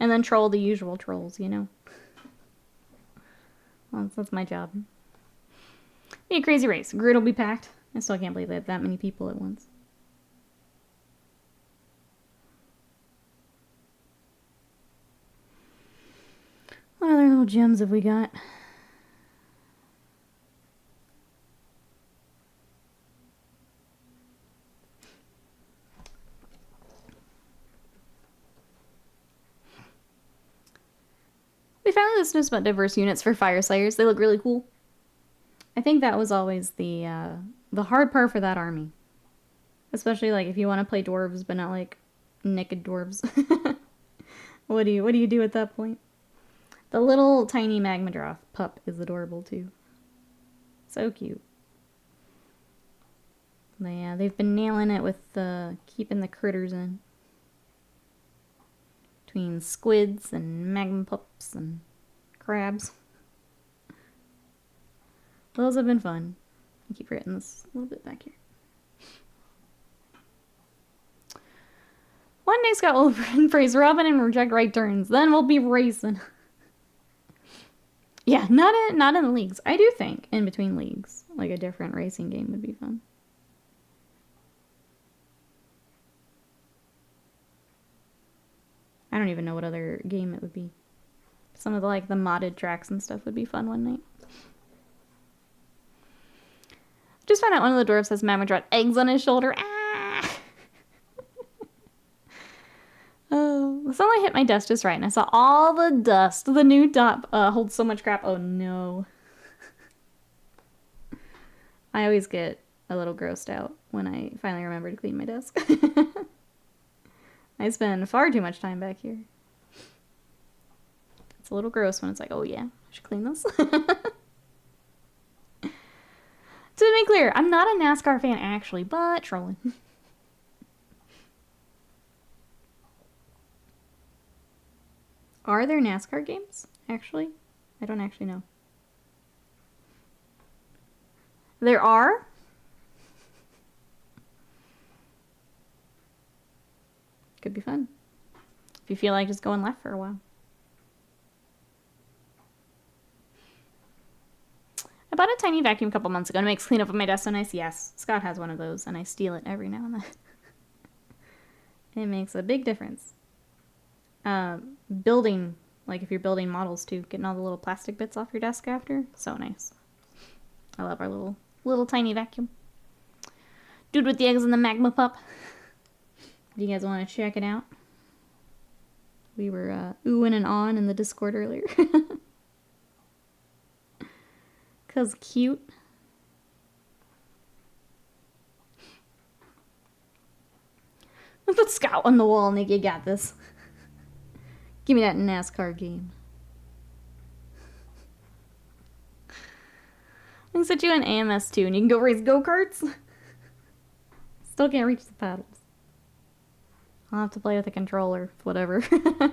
Speaker 1: And then troll the usual trolls, you know? Well, that's my job. Be a crazy race. Grid will be packed. I still can't believe they have that many people at once. What other little gems have we got? We finally listened to about diverse units for Fire Slayers. They look really cool. I think that was always the hard part for that army. Especially like if you want to play dwarves but not like naked dwarves. What do you do at that point? The little tiny Magmadroth pup is adorable too. So cute. Yeah, they've been nailing it with keeping the critters in. Between squids and magma pups and crabs. Those have been fun. I keep forgetting this a little bit back here. One day Scott will praise Robin and reject right turns. Then we'll be racing. Yeah, not in the leagues. I do think in between leagues, like a different racing game would be fun. I don't even know what other game it would be. Some of the modded tracks and stuff would be fun one night. Just found out one of the dwarves has Magmadroth eggs on his shoulder. Ah! Oh, the sunlight hit my desk just right, and I saw all the dust. The new dot holds so much crap. Oh no. I always get a little grossed out when I finally remember to clean my desk. I spend far too much time back here. It's a little gross when it's like, oh yeah, I should clean this. To be clear, I'm not a NASCAR fan actually, but trolling. Are there NASCAR games, actually? I don't actually know. There are? Could be fun. If you feel like just going left for a while. I bought a tiny vacuum a couple months ago and it makes cleanup of my desk so nice. Yes, Scott has one of those and I steal it every now and then. It makes a big difference. Building, like if you're building models too, getting all the little plastic bits off your desk after. So nice. I love our little tiny vacuum. Dude with the eggs and the magma pup. Do you guys want to check it out? We were oohing and ahhing in the Discord earlier. 'Cause cute. Put Scout on the wall, Nick. You got this. Give me that NASCAR game. can set you in AMS too, and you can go race go-karts. Still can't reach the paddles. I'll have to play with a controller, whatever. Got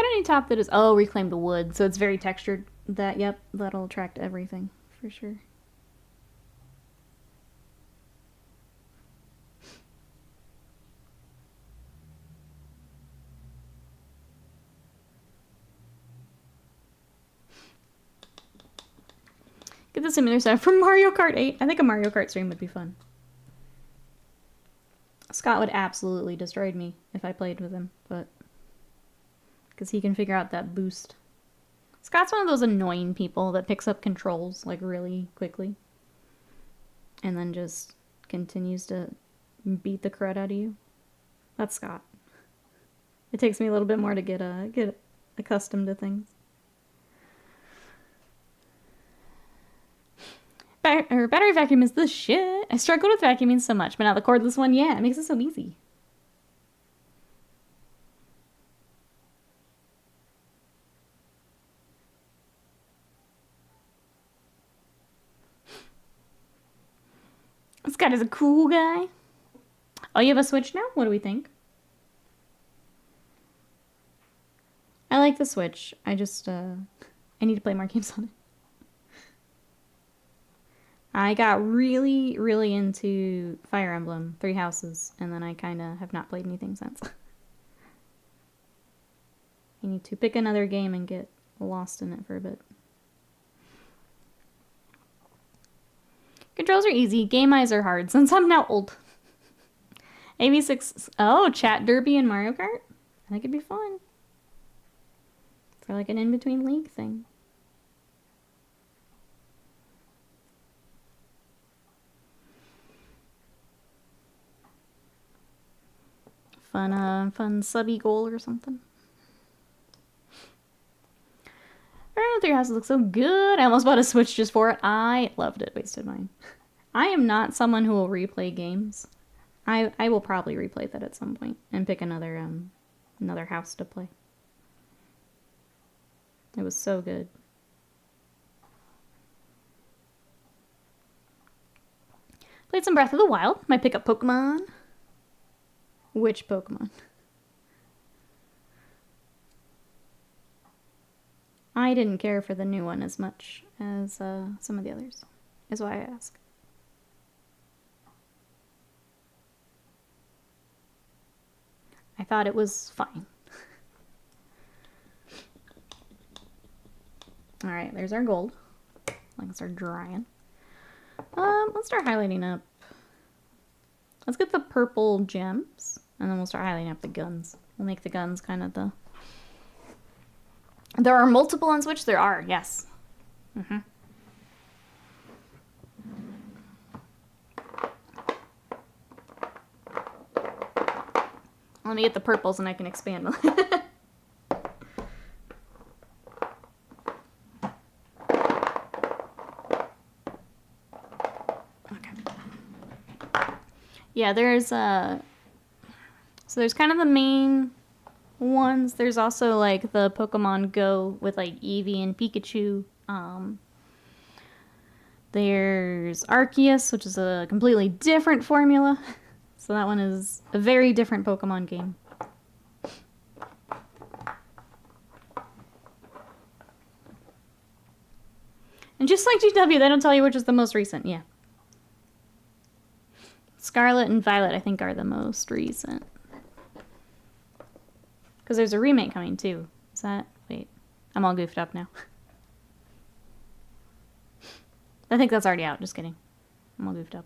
Speaker 1: a new top that is, oh, reclaimed wood, so it's very textured. That, yep, that'll attract everything, for sure. Get the simulator set from Mario Kart 8. I think a Mario Kart stream would be fun. Scott would absolutely destroy me if I played with him, but... because he can figure out that boost. Scott's one of those annoying people that picks up controls, like, really quickly. And then just continues to beat the crud out of you. That's Scott. It takes me a little bit more to get accustomed to things. Battery vacuum is the shit. I struggled with vacuuming so much, but now the cordless one, yeah, it makes it so easy. Scott is a cool guy. Oh, you have a Switch now? What do we think? I like the Switch. I just, I need to play more games on it. I got really, really into Fire Emblem, 3 Houses, and then I kind of have not played anything since. I need to pick another game and get lost in it for a bit. Controls are easy, game eyes are hard, since I'm now old. AV6, oh, Chat Derby and Mario Kart? I think it'd be fun. For like an in-between league thing. Fun subby goal or something. I don't know if 3 Houses looks so good. I almost bought a Switch just for it. I loved it. Wasted mine. I am not someone who will replay games. I will probably replay that at some point and pick another house to play. It was so good. Played some Breath of the Wild. Might pick up Pokemon. Which Pokemon? I didn't care for the new one as much as some of the others, is why I ask. I thought it was fine. Alright, there's our gold. Let's start drying. Let's start highlighting up. Let's get the purple gems, and then we'll start highlighting up the guns. We'll make the guns kind of the... There are multiple on Switch? There are, yes. Mm-hmm. Let me get the purples and I can expand them. Yeah, there's so there's kind of the main ones. There's also like the Pokemon Go with like Eevee and Pikachu. There's Arceus, which is a completely different formula. So that one is a very different Pokemon game. And just like GW, they don't tell you which is the most recent, yeah. Scarlet and Violet, I think, are the most recent. Because there's a remake coming, too. Is that... Wait. I'm all goofed up now. I think that's already out. Just kidding. I'm all goofed up.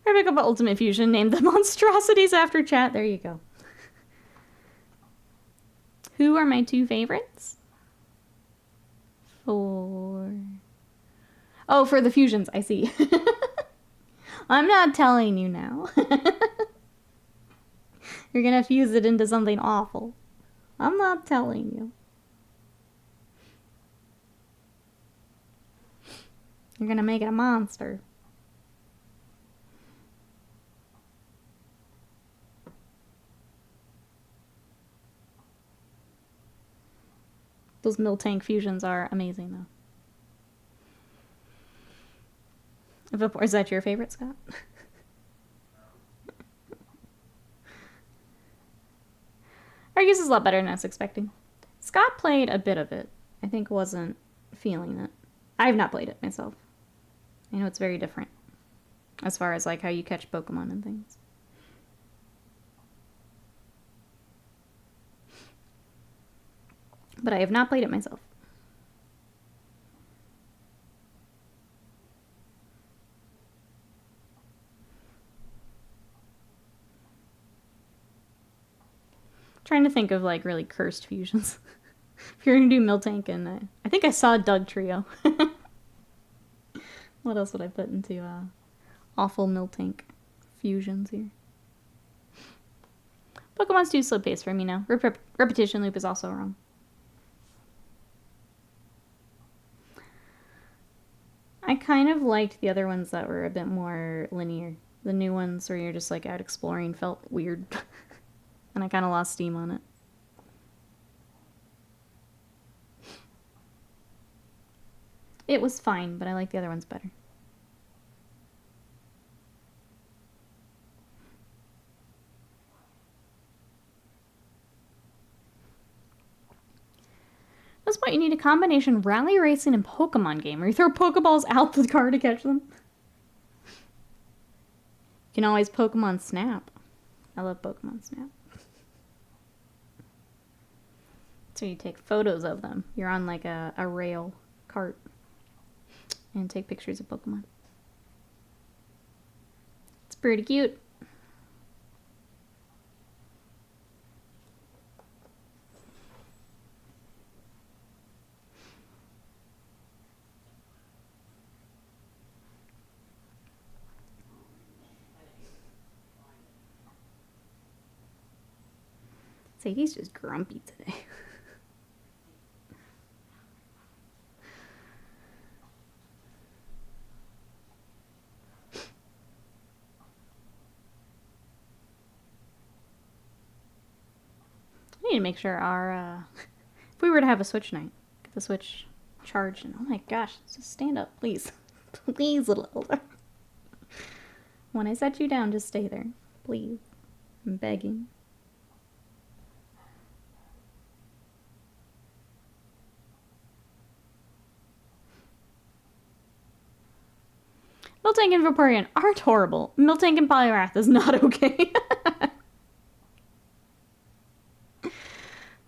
Speaker 1: I pick up Ultimate Fusion, named the monstrosities after chat. There you go. Who are my 2 favorites? For the fusions, I see. I'm not telling you now. You're gonna fuse it into something awful. I'm not telling you. You're gonna make it a monster. Those Miltank fusions are amazing, though. Is that your favorite, Scott? Argus is a lot better than I was expecting. Scott played a bit of it. I think wasn't feeling it. I have not played it myself. I know it's very different as far as like how you catch Pokemon and things. But I have not played it myself. Trying to think of like really cursed fusions. If you're gonna do Miltank and I think I saw Doug Trio. What else would I put into awful Miltank fusions here? Pokemon's too slow paced for me now. Repetition loop is also wrong. I kind of liked the other ones that were a bit more linear. The new ones where you're just like out exploring felt weird. And I kind of lost steam on it. It was fine, but I like the other ones better. At this point, you need a combination rally racing and Pokemon game, where you throw Pokeballs out the car to catch them. You can always Pokemon Snap. I love Pokemon Snap. So you take photos of them. You're on like a rail cart and take pictures of Pokemon. It's pretty cute. Sadie's just grumpy today. I need to make sure our, if we were to have a Switch night, get the Switch charged, and oh my gosh, just stand up, please. Please, little Eldar. When I set you down, just stay there. Please. I'm begging. Miltank and Vaporeon aren't horrible. Miltank and Poliwrath is not okay.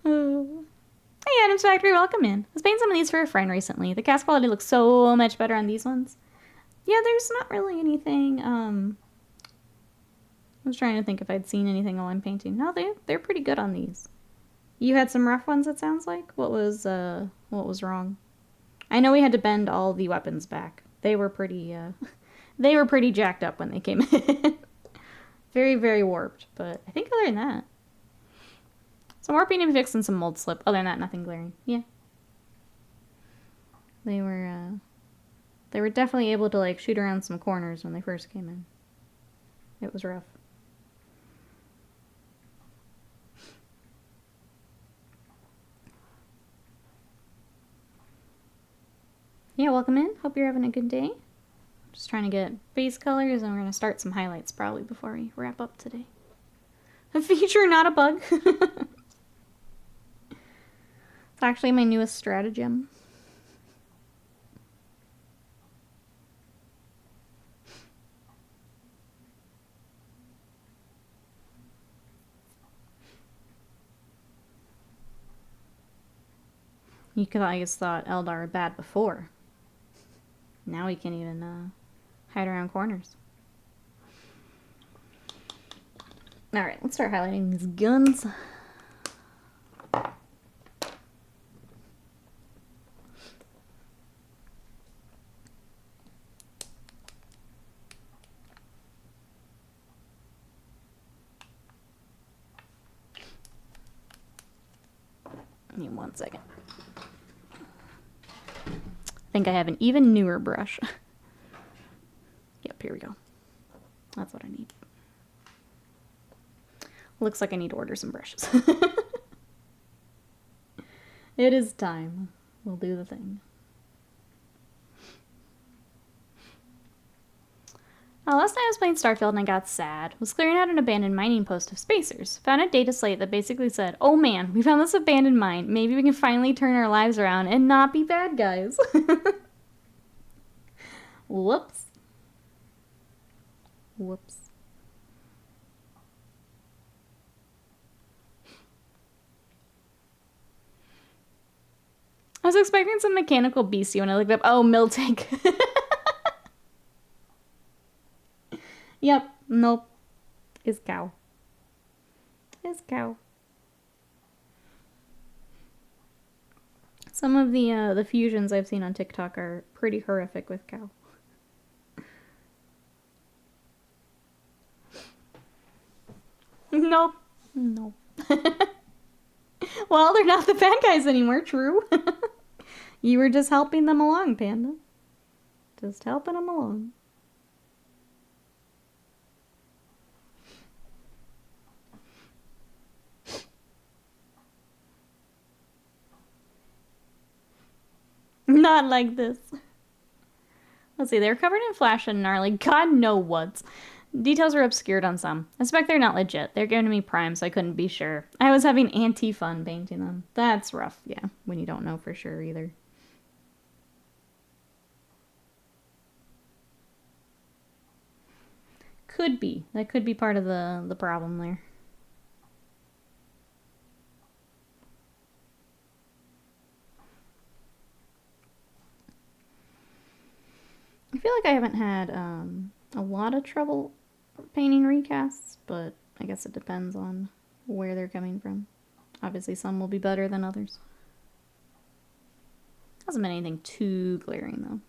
Speaker 1: Hey, Adams Factory, welcome in. I was painting some of these for a friend recently. The cast quality looks so much better on these ones. Yeah, there's not really anything, I was trying to think if I'd seen anything while I'm painting. No, they're pretty good on these. You had some rough ones, it sounds like? What was wrong? I know we had to bend all the weapons back. They were pretty jacked up when they came in. Very, very warped, but I think other than that. Some warping and fixing some mold slip. Other than that, nothing glaring. Yeah. They were definitely able to, like, shoot around some corners when they first came in. It was rough. Yeah, welcome in. Hope you're having a good day. Just trying to get base colors, and we're going to start some highlights probably before we wrap up today. A feature, not a bug. It's actually my newest stratagem. You could I just thought Eldar were bad before. Now we can even hide around corners. Alright, let's start highlighting these guns. Give me 1 second. I think I have an even newer brush. Yep, here we go. That's what I need. Looks like I need to order some brushes. It is time. We'll do the thing. Last night I was playing Starfield and I got sad. Was clearing out an abandoned mining post of spacers. Found a data slate that basically said, oh man, we found this abandoned mine. Maybe we can finally turn our lives around and not be bad guys. Whoops. Whoops. I was expecting some mechanical beastie when I looked up. Oh, Miltank. Yep. Nope. Is cow. Is cow. Some of the fusions I've seen on TikTok are pretty horrific with cow. Nope. Nope. Well, they're not the bad guys anymore, true. You were just helping them along, Panda. Just helping them along. Not like this. Let's see, they're covered in flash and gnarly. God know what. Details are obscured on some. I suspect they're not legit. They're giving me prime, so I couldn't be sure. I was having anti-fun painting them. That's rough, yeah, when you don't know for sure either. Could be. That could be part of the problem there. I feel like I haven't had a lot of trouble painting recasts, but I guess it depends on where they're coming from. Obviously, some will be better than others. Hasn't been anything too glaring, though.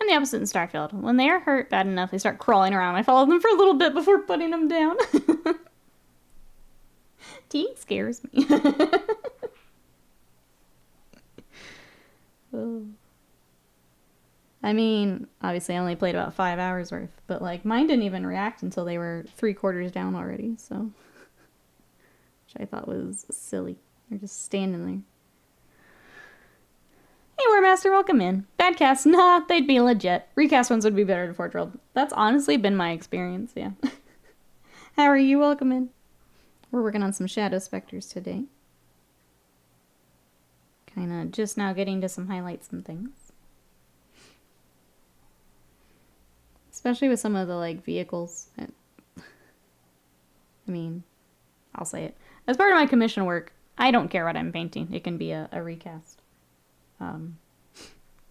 Speaker 1: And the opposite in Starfield. When they are hurt bad enough, they start crawling around. I follow them for a little bit before putting them down. Team scares me. Oh. I mean, obviously I only played about 5 hours worth, but like mine didn't even react until they were 3/4 down already, so. Which I thought was silly. They're just standing there. Hey, Warmaster, welcome in. Bad casts, nah, they'd be legit. Recast ones would be better to Forge World. That's honestly been my experience, yeah. How are you? Welcome in. We're working on some Shadow Spectres today. Kinda just now getting to some highlights and things. Especially with some of the, like, vehicles. I mean, I'll say it. As part of my commission work, I don't care what I'm painting. It can be a recast.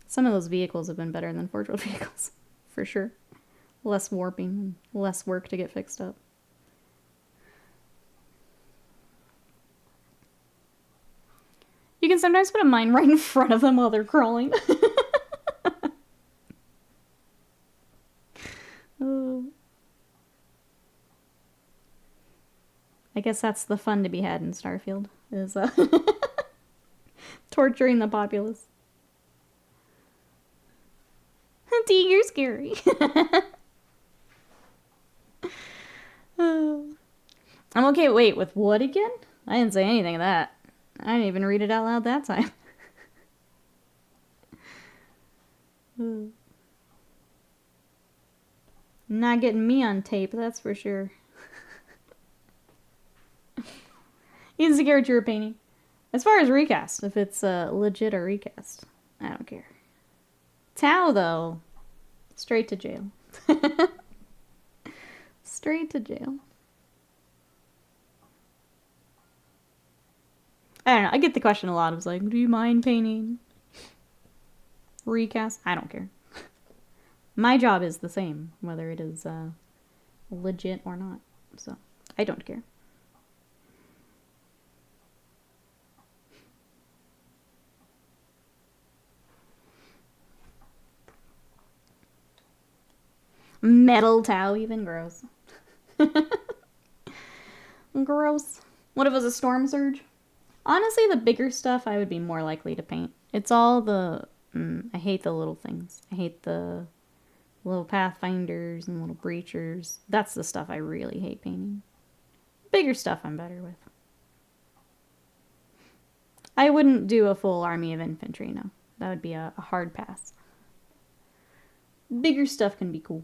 Speaker 1: Some of those vehicles have been better than Forge World vehicles, for sure. Less warping and less work to get fixed up. You can sometimes put a mine right in front of them while they're crawling. Oh. I guess that's the fun to be had in Starfield, is torturing the populace. T, you're scary. I'm okay, wait, with what again? I didn't say anything of that. I didn't even read it out loud that time. Not getting me on tape, that's for sure. You didn't secure what you were painting. As far as recast, if it's legit or recast, I don't care. Tau, though, straight to jail. Straight to jail. I don't know, I get the question a lot. I was like, do you mind painting recast? I don't care. My job is the same, whether it is legit or not. So, I don't care. Metal Tau, even gross. Gross. What if it was a storm surge? Honestly, the bigger stuff I would be more likely to paint. It's all the... I hate the little things. I hate the little pathfinders and little breachers. That's the stuff I really hate painting. Bigger stuff I'm better with. I wouldn't do a full army of infantry, no. That would be a hard pass. Bigger stuff can be cool.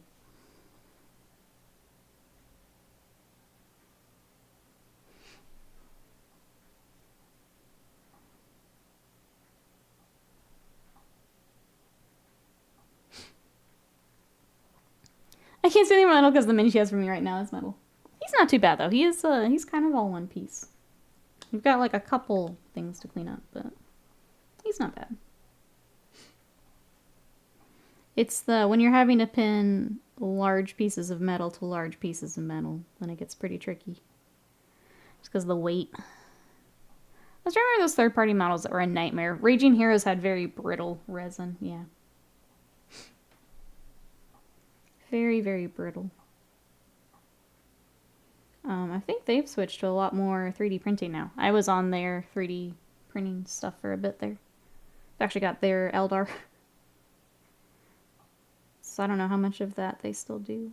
Speaker 1: I can't see any metal because the mini she has for me right now is metal. He's not too bad though. He's kind of all one piece. We've got like a couple things to clean up, but he's not bad. It's when you're having to pin large pieces of metal to large pieces of metal, then it gets pretty tricky. Just because of the weight. I was trying to remember those third-party models that were a nightmare. Raging Heroes had very brittle resin, yeah. Very, very brittle. I think they've switched to a lot more 3D printing now. I was on their 3D printing stuff for a bit there. I've actually got their Eldar. So I don't know how much of that they still do. You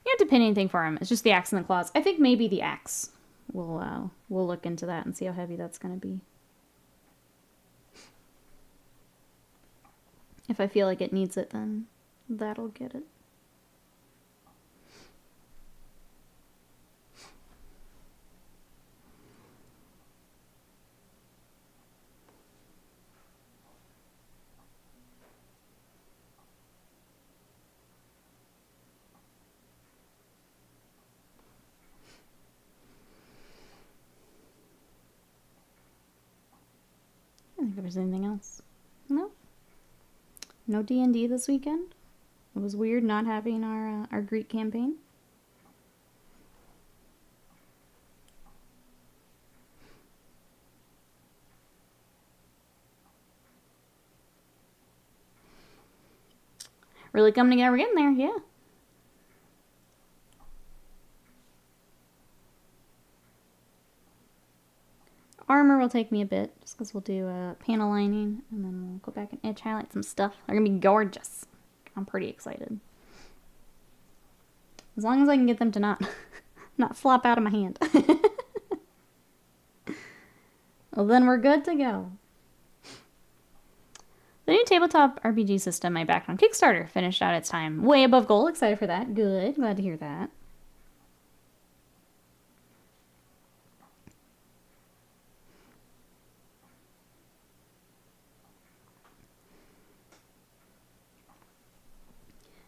Speaker 1: don't have to pin anything for them. It's just the axe and the claws. I think maybe the axe. We'll look into that and see how heavy that's going to be. If I feel like it needs it, then that'll get it. I don't think there's anything else. No. No D&D this weekend. It was weird not having our Greek campaign. Really coming together. We're getting there, yeah. Armor will take me a bit, just because we'll do panel lining, and then we'll go back and edge highlight some stuff. They're going to be gorgeous. I'm pretty excited. As long as I can get them to not flop out of my hand. Well, then we're good to go. The new tabletop RPG system I backed on Kickstarter finished out its time. Way above goal. Excited for that. Good. Glad to hear that.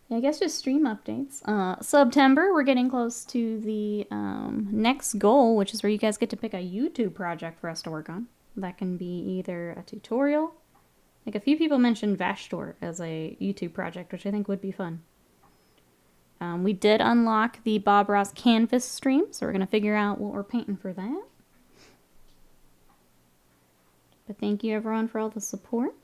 Speaker 1: Yeah, I guess just stream updates. September, we're getting close to the next goal, which is where you guys get to pick a YouTube project for us to work on. That can be either a tutorial. Like a few people mentioned Vashtor as a YouTube project, which I think would be fun. We did unlock the Bob Ross canvas stream, so we're going to figure out what we're painting for that. But thank you everyone for all the support.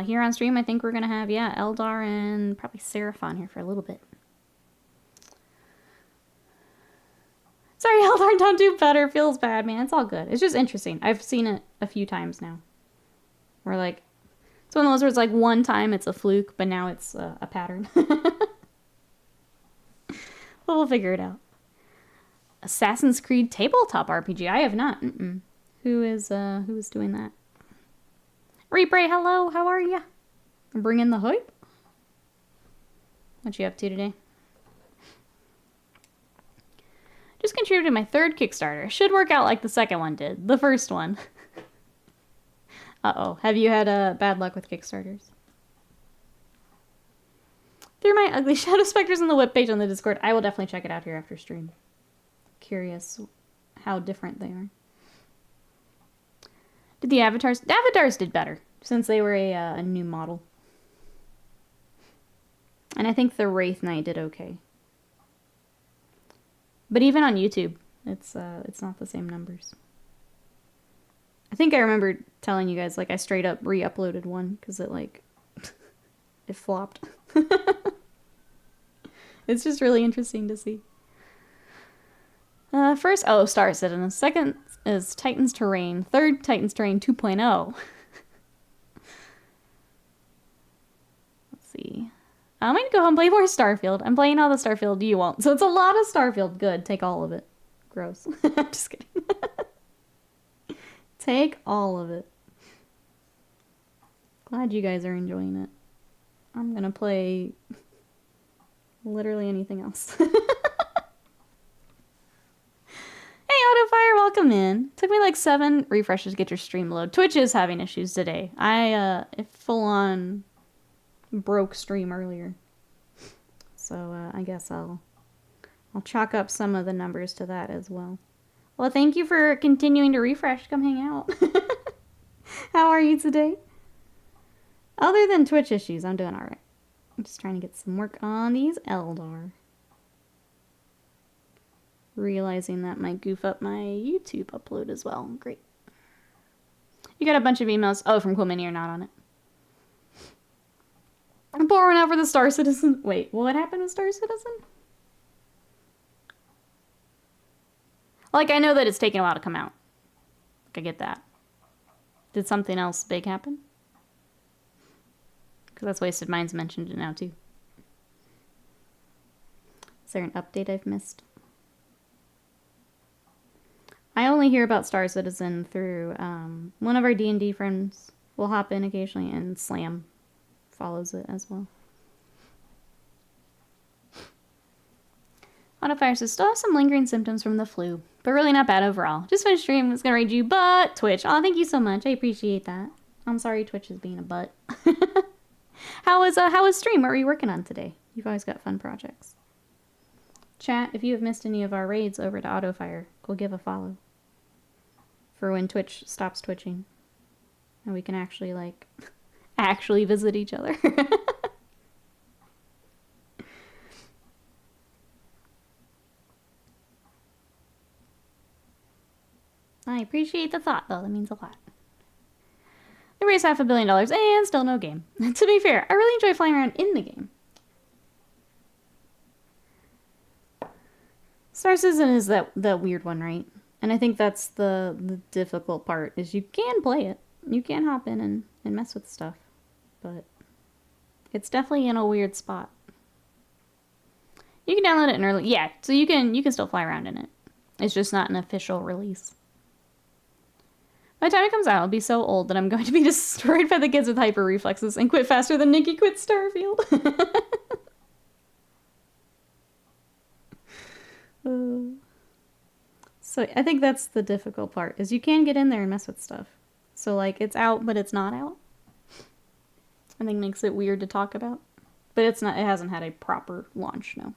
Speaker 1: Here on stream, I think we're going to have, yeah, Eldar and probably Seraphon here for a little bit. Sorry, Eldar, don't do better. Feels bad, man. It's all good. It's just interesting. I've seen it a few times now. Where, like, it's one of those where it's like one time it's a fluke, but now it's a pattern. But we'll figure it out. Assassin's Creed tabletop RPG. I have not. Who is doing that? Reapray, hello, how are ya? Bringing the hype. What you up to today? Just contributed my third Kickstarter. Should work out like the second one did. The first one. Uh-oh. Have you had bad luck with Kickstarters? They're my ugly Shadow Spectres on the webpage on the Discord. I will definitely check it out here after stream. Curious how different they are. Did the avatars? The avatars did better since they were a new model. And I think the Wraith Knight did okay. But even on YouTube, it's not the same numbers. I think I remember telling you guys, like, I straight up re-uploaded one because it, like, it flopped. It's just really interesting to see. First, Star Citizen. Second is Titan's Terrain. Third, Titan's Terrain 2.0. Let's see. I'm going to go home and play more Starfield. I'm playing all the Starfield you won't. So it's a lot of Starfield. Good. Take all of it. Gross. Just kidding. Take all of it. Glad you guys are enjoying it. I'm going to play literally anything else. Hey, Autofire, welcome in. Took me like 7 refreshes to get your stream load. Twitch is having issues today. It full on broke stream earlier. So I guess I'll chalk up some of the numbers to that as well. Well, thank you for continuing to refresh. Come hang out. How are you today? Other than Twitch issues, I'm doing alright. I'm just trying to get some work on these Eldar. Realizing that might goof up my YouTube upload as well. Great. You got a bunch of emails. Oh, from Cool Mini, you're not on it. I'm pouring out for the Star Citizen. Wait, what happened with Star Citizen? Like, I know that it's taken a while to come out. Like, I get that. Did something else big happen? Because that's Wasted Minds mentioned it now, too. Is there an update I've missed? I only hear about Star Citizen through one of our D&D friends will hop in occasionally, and Slam follows it as well. Autofire says, still have some lingering symptoms from the flu, but really not bad overall. Just finished stream, was gonna raid you, but Twitch. Oh, thank you so much. I appreciate that. I'm sorry Twitch is being a butt. How was stream? What were you working on today? You've always got fun projects. Chat, if you have missed any of our raids over to Autofire, go give a follow. For when Twitch stops twitching. And we can actually, like, actually visit each other. I appreciate the thought, though. That means a lot. They raised $500 million and still no game. To be fair, I really enjoy flying around in the game. Star Citizen is that weird one, right? And I think that's the difficult part, is you can play it. You can hop in and mess with stuff. But it's definitely in a weird spot. You can download it in early... Yeah, so you can still fly around in it. It's just not an official release. By the time it comes out, I'll be so old that I'm going to be destroyed by the kids with hyper reflexes and quit faster than Nikki quit Starfield. So I think that's the difficult part, is you can get in there and mess with stuff. So, like, it's out, but it's not out. I think makes it weird to talk about. But it hasn't had a proper launch, no.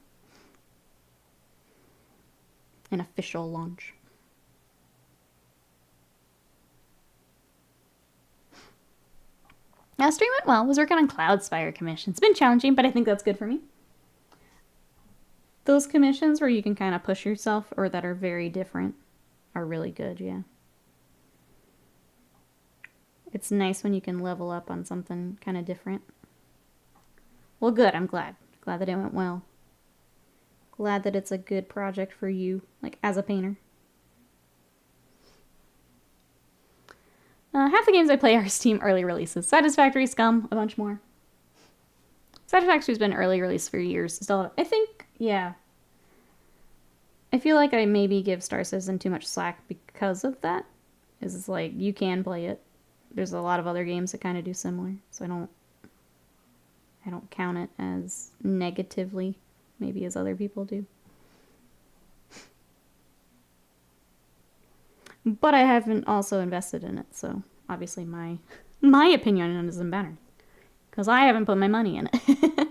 Speaker 1: An official launch. Now, stream went well. Was working on Cloudspire commissions. It's been challenging, but I think that's good for me. Those commissions where you can kind of push yourself, or that are very different, are really good, yeah. It's nice when you can level up on something kind of different. Well, good. I'm glad. Glad that it went well. Glad that it's a good project for you, like, as a painter. Half the games I play are Steam early releases. Satisfactory, Scum, a bunch more. Satisfactory's been early release for years. Still, I think, yeah. I feel like I maybe give Star Citizen too much slack because of that. It's like, you can play it. There's a lot of other games that kind of do similar, so I don't count it as negatively, maybe as other people do. But I haven't also invested in it, so obviously my opinion on it isn't better. Because I haven't put my money in it.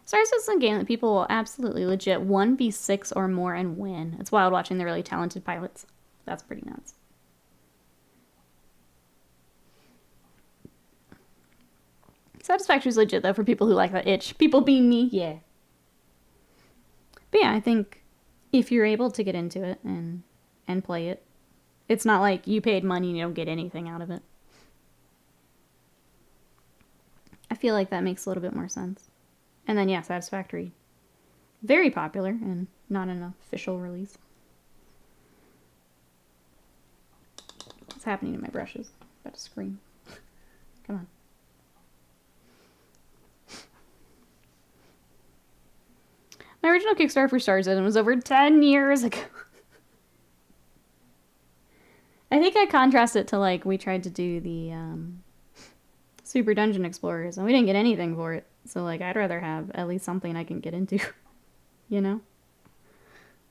Speaker 1: Star Citizen is a game that people will absolutely legit 1v6 or more and win. It's wild watching the really talented pilots. That's pretty nuts. Satisfactory's legit, though, for people who like that itch. People being me, yeah. But yeah, I think if you're able to get into it and play it, It's not like you paid money and you don't get anything out of it. I feel like that makes a little bit more sense. And then, yeah, Satisfactory. Very popular and not an official release. What's happening to my brushes? I'm about to scream. Come on. My original Kickstarter for Star Citizen was over 10 years ago. I think I contrast it to, like, we tried to do the Super Dungeon Explorers, and we didn't get anything for it. So, like, I'd rather have at least something I can get into. You know?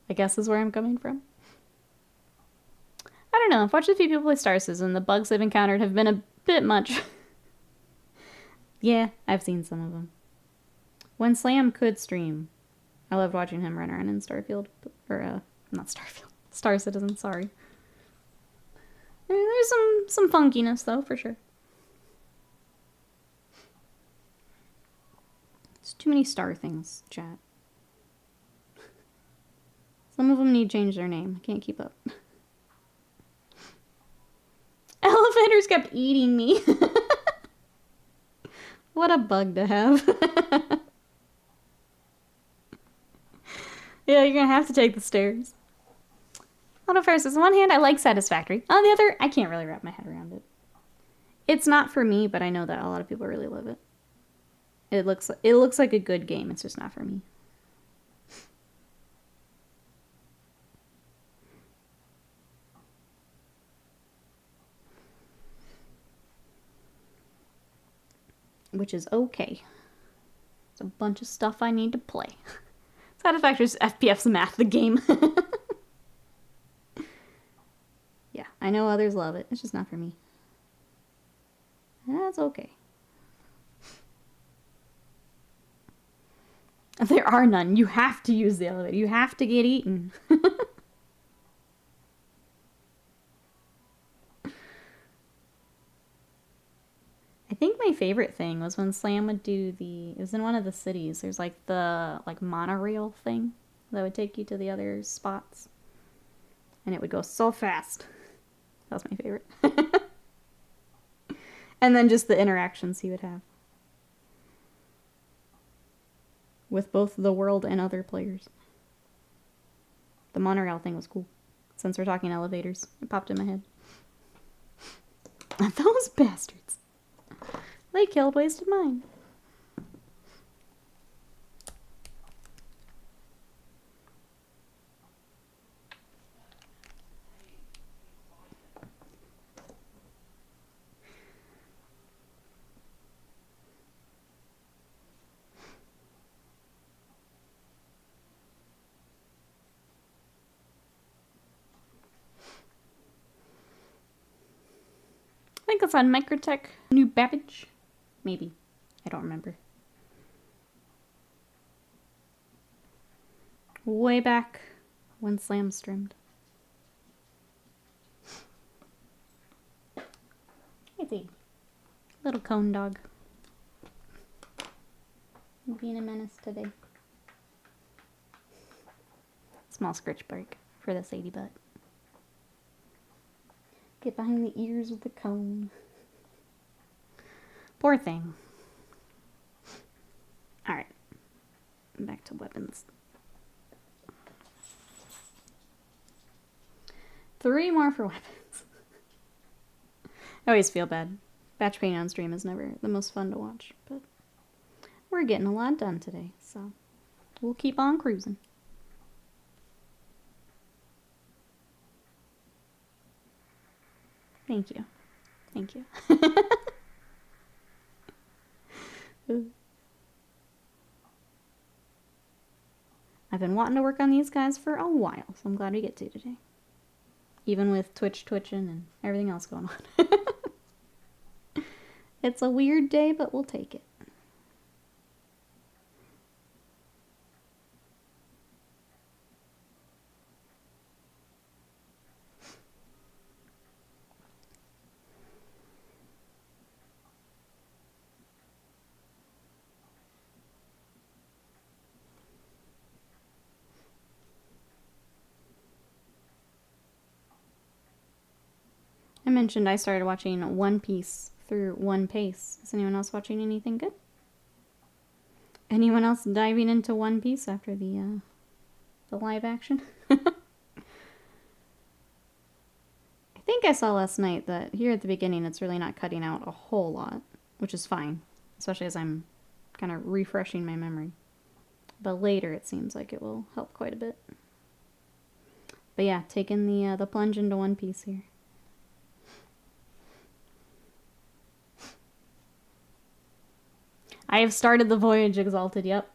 Speaker 1: I guess is where I'm coming from. I don't know. I've watched a few people play Star Citizen. The bugs they've encountered have been a bit much. Yeah, I've seen some of them. When Slam could stream, I loved watching him run around in Starfield. Or, not Starfield. Star Citizen, sorry. I mean, there's some funkiness, though, for sure. It's too many star things, chat. Some of them need to change their name. I can't keep up. Elevators kept eating me. What a bug to have. Yeah, you're gonna have to take the stairs. Autofire says, on one hand, I like Satisfactory. On the other, I can't really wrap my head around it. It's not for me, but I know that a lot of people really love it. It looks like a good game. It's just not for me. Which is okay. It's a bunch of stuff I need to play. Satisfactory's FPF's math the game. Yeah, I know others love it. It's just not for me. That's okay. There are none. You have to use the elevator. You have to get eaten. I think my favorite thing was when Slam would do it was in one of the cities. There's like the monorail thing that would take you to the other spots. And it would go so fast. That was my favorite. And then just the interactions he would have with both the world and other players. The monorail thing was cool. Since we're talking elevators, it popped in my head. Those bastards. They killed wasted mine. I think it's on Microtech New Babbage. Maybe. I don't remember. Way back when Slam streamed. Hey, Zee. Little cone dog. Being a menace today. Small scritch break for the Sadie butt. Get behind the ears with the cone. Poor thing. Alright. Back to weapons. 3 more for weapons. I always feel bad. Batch painting on stream is never the most fun to watch, but we're getting a lot done today, so we'll keep on cruising. Thank you. Thank you. I've been wanting to work on these guys for a while, so I'm glad we get to today. Even with Twitch twitching and everything else going on. It's a weird day, but we'll take it. I mentioned I started watching One Piece through One Pace. Is anyone else watching anything good? Anyone else diving into One Piece after the live action? I think I saw last night that here at the beginning it's really not cutting out a whole lot, which is fine, especially as I'm kind of refreshing my memory. But later it seems like it will help quite a bit. But yeah, taking the plunge into One Piece here. I have started the Voyage Exalted, yep.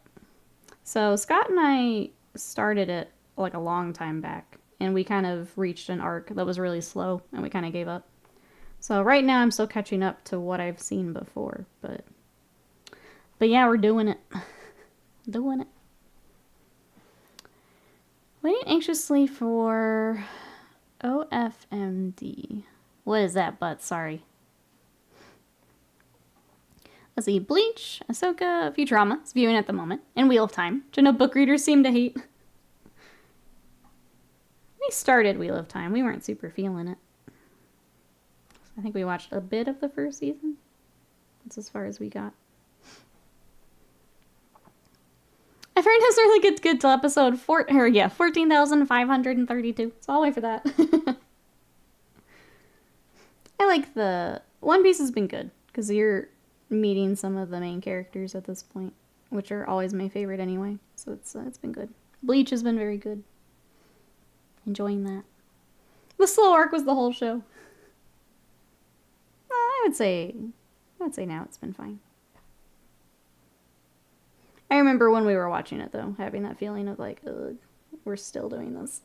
Speaker 1: So Scott and I started it like a long time back, and we kind of reached an arc that was really slow, and we kind of gave up. So right now I'm still catching up to what I've seen before, but yeah, we're doing it. Doing it. Waiting anxiously for OFMD. What is that, but sorry. Let's see, Bleach, Ahsoka, Futurama is viewing at the moment, and Wheel of Time, which I know book readers seem to hate. We started Wheel of Time, we weren't super feeling it. I think we watched a bit of the first season. That's as far as we got. I've heard this really gets good till episode 14,532, so I'll wait for that. I like the... One Piece has been good, because you're meeting some of the main characters at this point, which are always my favorite anyway, so it's been good. Bleach has been very good. Enjoying that. The slow arc was the whole show. I would say now it's been fine. I remember when we were watching it, though, having that feeling of like, ugh, we're still doing this.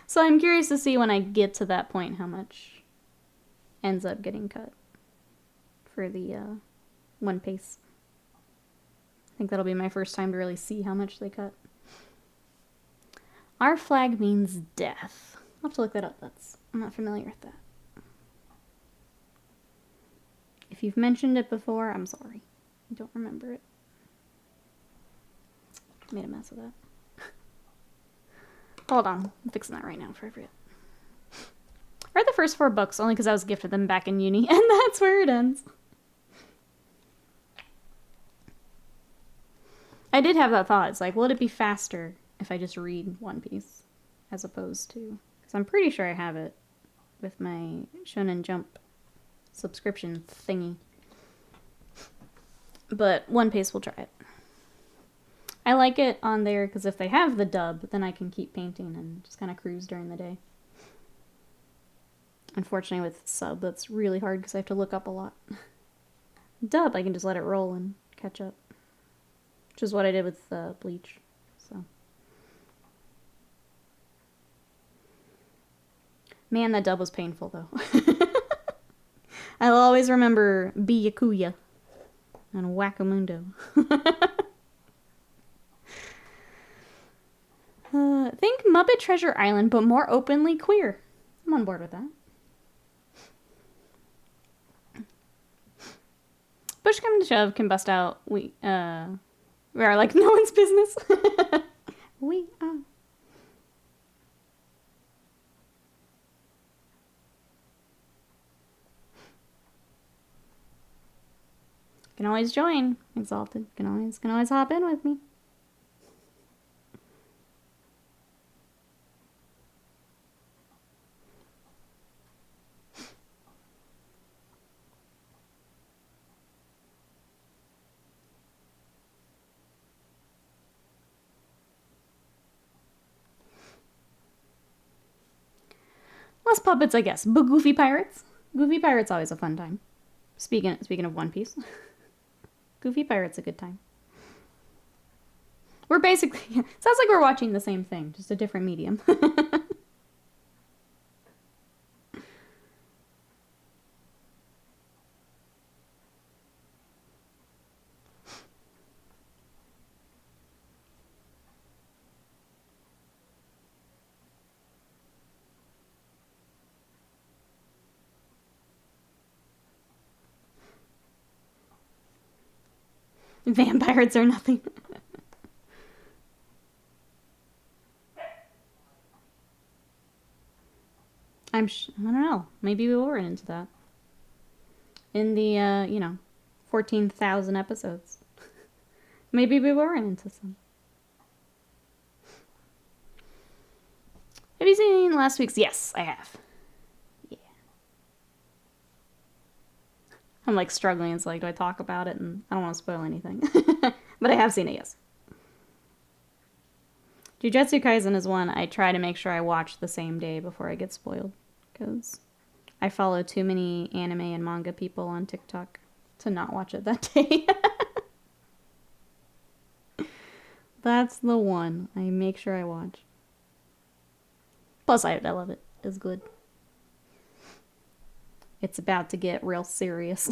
Speaker 1: So I'm curious to see when I get to that point how much ends up getting cut for the One Piece. I think that'll be my first time to really see how much they cut. Our flag means death. I'll have to look that up. I'm not familiar with that. If you've mentioned it before, I'm sorry. I don't remember it. Made a mess of that. Hold on. I'm fixing that right now for everyone. I read the first 4 books only because I was gifted them back in uni, and that's where it ends. I did have that thought. It's like, would it be faster if I just read One Piece as opposed to... Because I'm pretty sure I have it with my Shonen Jump subscription thingy. But One Piece, we'll try it. I like it on there because if they have the dub, then I can keep painting and just kind of cruise during the day. Unfortunately, with sub, that's really hard because I have to look up a lot. Dub, I can just let it roll and catch up. Which is what I did with Bleach. So, man, that dub was painful, though. I'll always remember Byakuya and Wakamundo. Think Muppet Treasure Island, but more openly queer. I'm on board with that. Push come to shove can bust out. We are like no one's business. We are. Can always join. Exalted. Can always hop in with me. Less puppets, I guess. But Goofy Pirates. Goofy Pirates always a fun time. Speaking of One Piece. Goofy Pirates a good time. We're basically... Sounds like we're watching the same thing, just a different medium. Vampires are nothing. I don't know. Maybe we will run into that. In the, 14,000 episodes. Maybe we will run into some. Have you seen last week's? Yes, I have. Yeah. I'm like struggling. It's like, do I talk about it? And I don't want to spoil anything. But I have seen it, yes. Jujutsu Kaisen is one I try to make sure I watch the same day before I get spoiled. Because I follow too many anime and manga people on TikTok to not watch it that day. That's the one I make sure I watch. Plus, I love it. It's good. It's about to get real serious.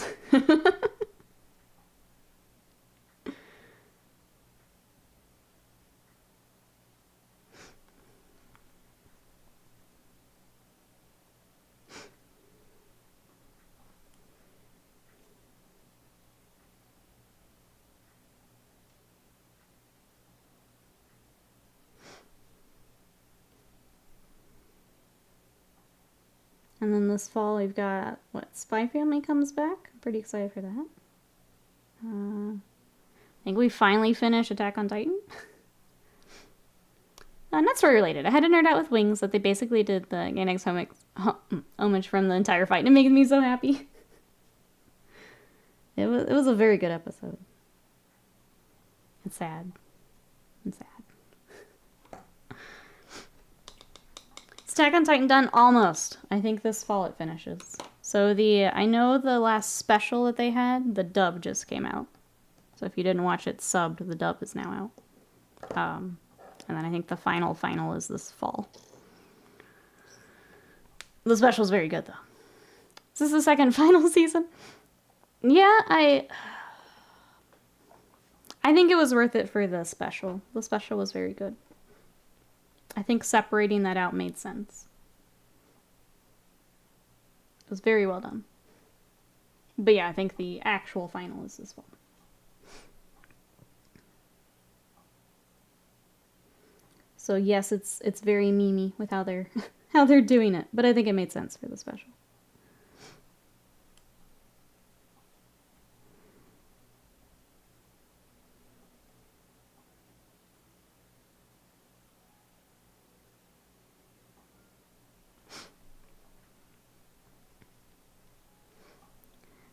Speaker 1: And then this fall we've got, Spy Family comes back? I'm pretty excited for that. I think we finally finished Attack on Titan. Not story related. I had to nerd out with Wings that they basically did the Gainax homage from the entire fight, and it makes me so happy. It was a very good episode. It's sad. It's sad. Attack on Titan done almost. I think this fall it finishes. So I know the last special that they had, the dub just came out. So if you didn't watch it subbed, the dub is now out. And then I think the final is this fall. The special's very good though. Is this the second final season? Yeah, I think it was worth it for the special. The special was very good. I think separating that out made sense. It was very well done. But yeah, I think the actual final is this fall. So yes, it's very memey with how they're doing it, but I think it made sense for the special.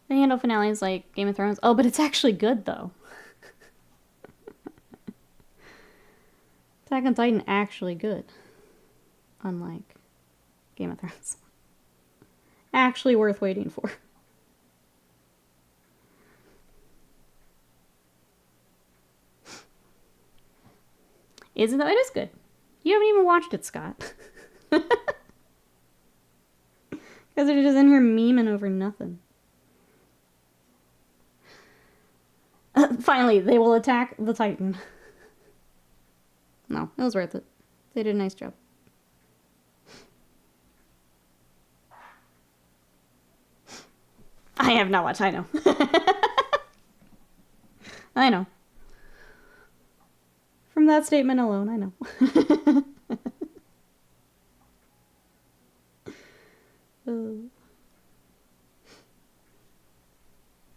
Speaker 1: The handle finale is like Game of Thrones. Oh, but it's actually good though. Attack on Titan actually good. Unlike Game of Thrones. Actually worth waiting for. Is it though? It is good. You haven't even watched it, Scott. Because they're just in here memeing over nothing. Finally, they will attack the Titan. No, it was worth it. They did a nice job. I have not watched, I know. I know. From that statement alone, I know.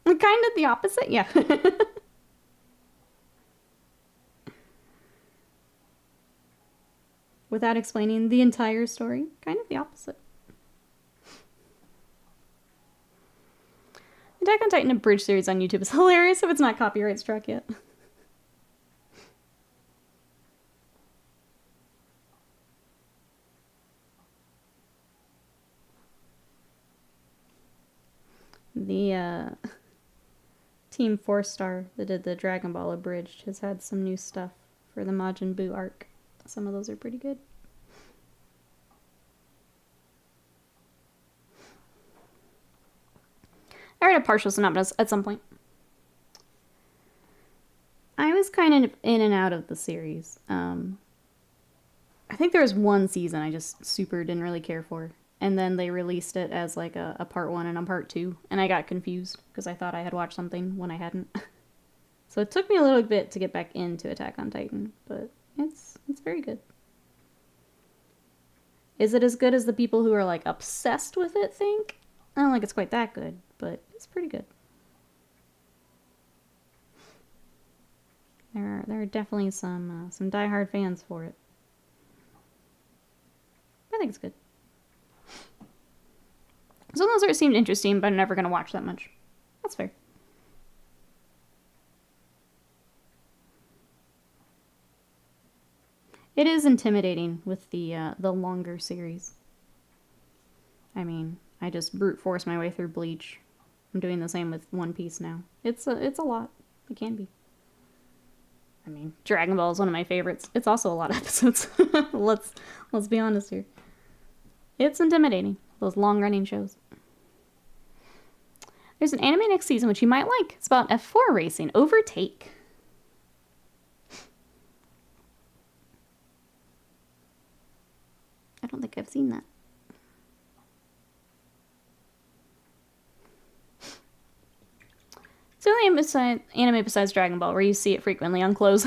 Speaker 1: Kind of the opposite, yeah. Without explaining the entire story, kind of the opposite. Attack on Titan abridged series on YouTube is hilarious if it's not copyright struck yet. The Team 4-Star that did the Dragon Ball abridged has had some new stuff for the Majin Buu arc. Some of those are pretty good. I read a partial synopsis at some point. I was kind of in and out of the series. I think there was one season I just super didn't really care for. And then they released it as like a part 1 and a part 2. And I got confused because I thought I had watched something when I hadn't. So it took me a little bit to get back into Attack on Titan. But it's very good. Is it as good as the people who are like obsessed with it think? I don't think it's quite that good, but it's pretty good. There are definitely some diehard fans for it. I think it's good. Some of those sort seemed interesting, but I'm never going to watch that much. That's fair. It is intimidating with the longer series. I mean, I just brute force my way through Bleach. I'm doing the same with One Piece now. It's a lot. It can be. I mean, Dragon Ball is one of my favorites. It's also a lot of episodes. let's be honest here. It's intimidating, those long-running shows. There's an anime next season which you might like. It's about F4 racing. Overtake. I don't think I've seen that. It's the only anime besides Dragon Ball where you see it frequently on clothes.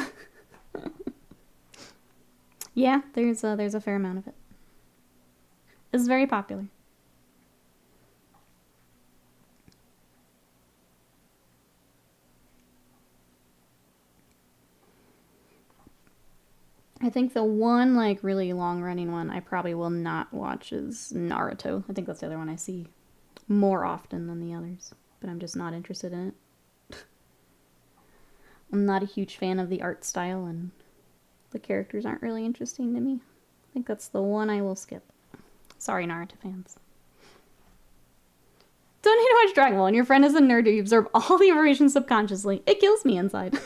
Speaker 1: Yeah, there's a fair amount of it. It's very popular. I think the one, like, really long-running one I probably will not watch is Naruto. I think that's the other one I see more often than the others. But I'm just not interested in it. I'm not a huge fan of the art style, and the characters aren't really interesting to me. I think that's the one I will skip. Sorry, Naruto fans. Don't need to watch Dragon Ball, and your friend is a nerd who you absorb all the information subconsciously. It kills me inside.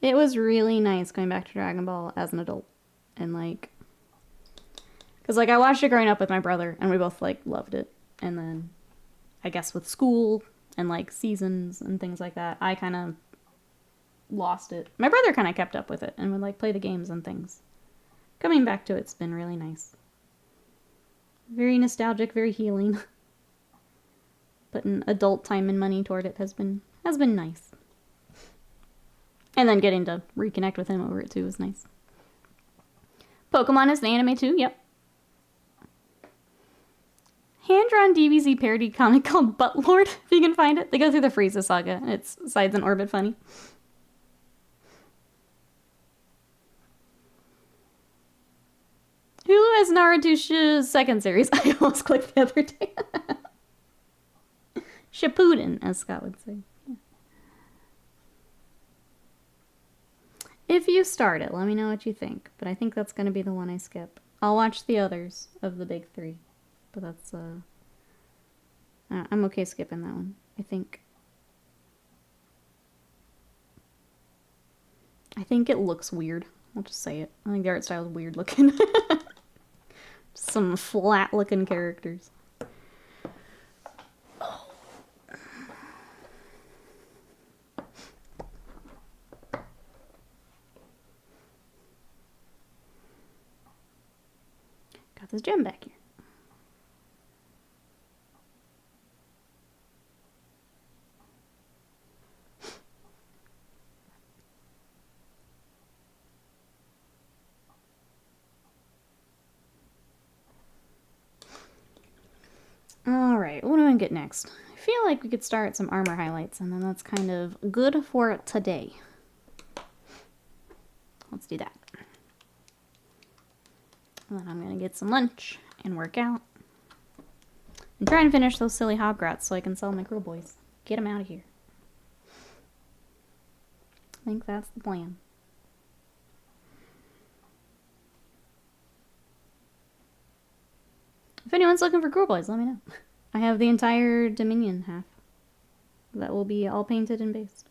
Speaker 1: It was really nice going back to Dragon Ball as an adult. And, like... Because, like, I watched it growing up with my brother, and we both, like, loved it. And then, I guess with school and, like, seasons and things like that, I kind of lost it. My brother kind of kept up with it and would, like, play the games and things. Coming back to it's been really nice. Very nostalgic, very healing. Putting adult time and money toward it has been nice. And then getting to reconnect with him over it too was nice. Pokemon is the anime too, yep. Hand-drawn DBZ parody comic called Butt Lord, if you can find it. They go through the Frieza saga. It's sides in orbit funny. Hulu has Naruto's second series. I almost clicked the other day. Shippuden, as Scott would say. Yeah. If you start it, let me know what you think. But I think that's going to be the one I skip. I'll watch the others of the big three. But that's, I'm okay skipping that one, I think. I think it looks weird. I'll just say it. I think the art style is weird looking. Some flat looking characters. Oh. Got this gem back here. Alright, what do I get next? I feel like we could start some armor highlights, and then that's kind of good for today. Let's do that. And then I'm going to get some lunch and work out. And try and finish those silly hobgrots so I can sell my girl boys. Get them out of here. I think that's the plan. If anyone's looking for girl boys, let me know. I have the entire Dominion half. That will be all painted and based.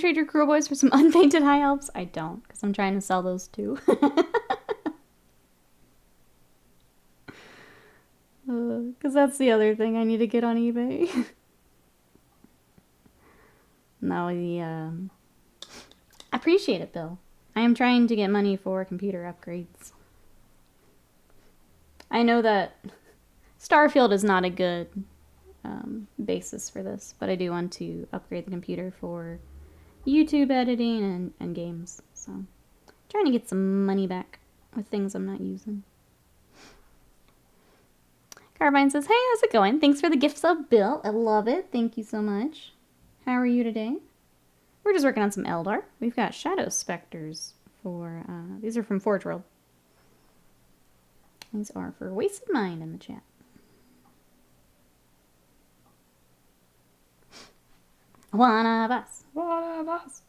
Speaker 1: trade your Cruel Boys for some unpainted High Elves? I don't, because I'm trying to sell those too. Because that's the other thing I need to get on eBay. No, I appreciate it, Bill. I am trying to get money for computer upgrades. I know that Starfield is not a good basis for this, but I do want to upgrade the computer for YouTube editing and games. So, trying to get some money back with things I'm not using. Carbine says, hey, how's it going? Thanks for the gift sub, Bill. I love it. Thank you so much. How are you today? We're just working on some Eldar. We've got Shadow Spectres for, these are from Forge World. These are for Wasted Mind in the chat. One of us. One of us.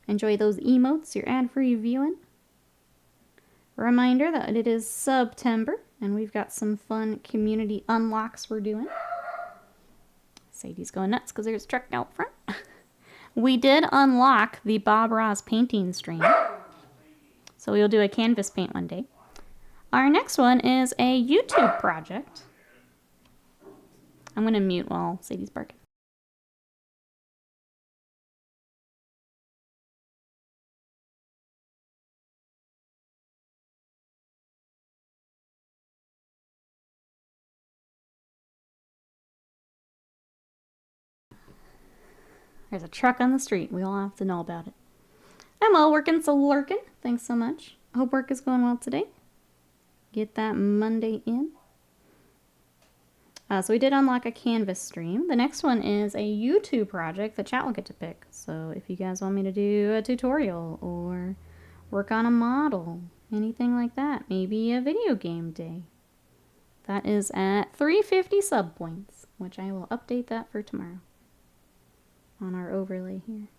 Speaker 1: Enjoy those emotes, your ad-free viewing. Reminder that it is September, and we've got some fun community unlocks we're doing. Sadie's going nuts because there's a truck out front. We did unlock the Bob Ross painting stream. So we'll do a canvas paint one day. Our next one is a YouTube project. I'm going to mute while Sadie's barking. There's a truck on the street. We all have to know about it. I'm all working, so lurking. Thanks so much. Hope work is going well today. Get that Monday in. So we did unlock a canvas stream. The next one is a YouTube project that chat will get to pick. So if you guys want me to do a tutorial or work on a model, anything like that, maybe a video game day. That is at 350 sub points, which I will update that for tomorrow on our overlay here.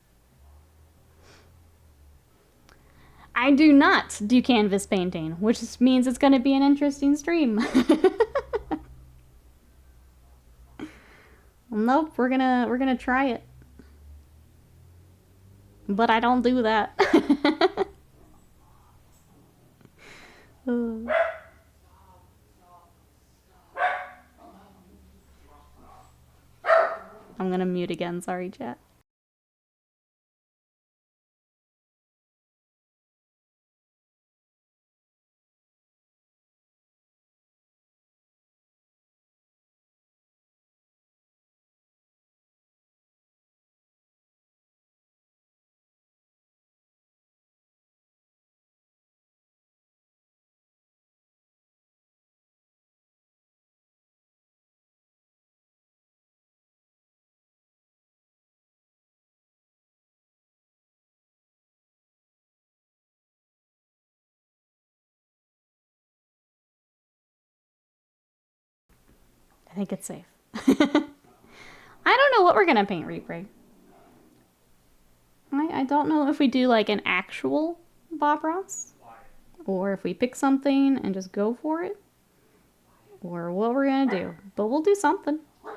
Speaker 1: I do not do canvas painting, which means it's going to be an interesting stream. Nope, we're gonna try it. But I don't do that. I'm gonna mute again, sorry chat. I think it's safe. I don't know what we're gonna paint, Replay. I don't know if we do like an actual Bob Ross, or if we pick something and just go for it, or what we're gonna do. But we'll do something. Are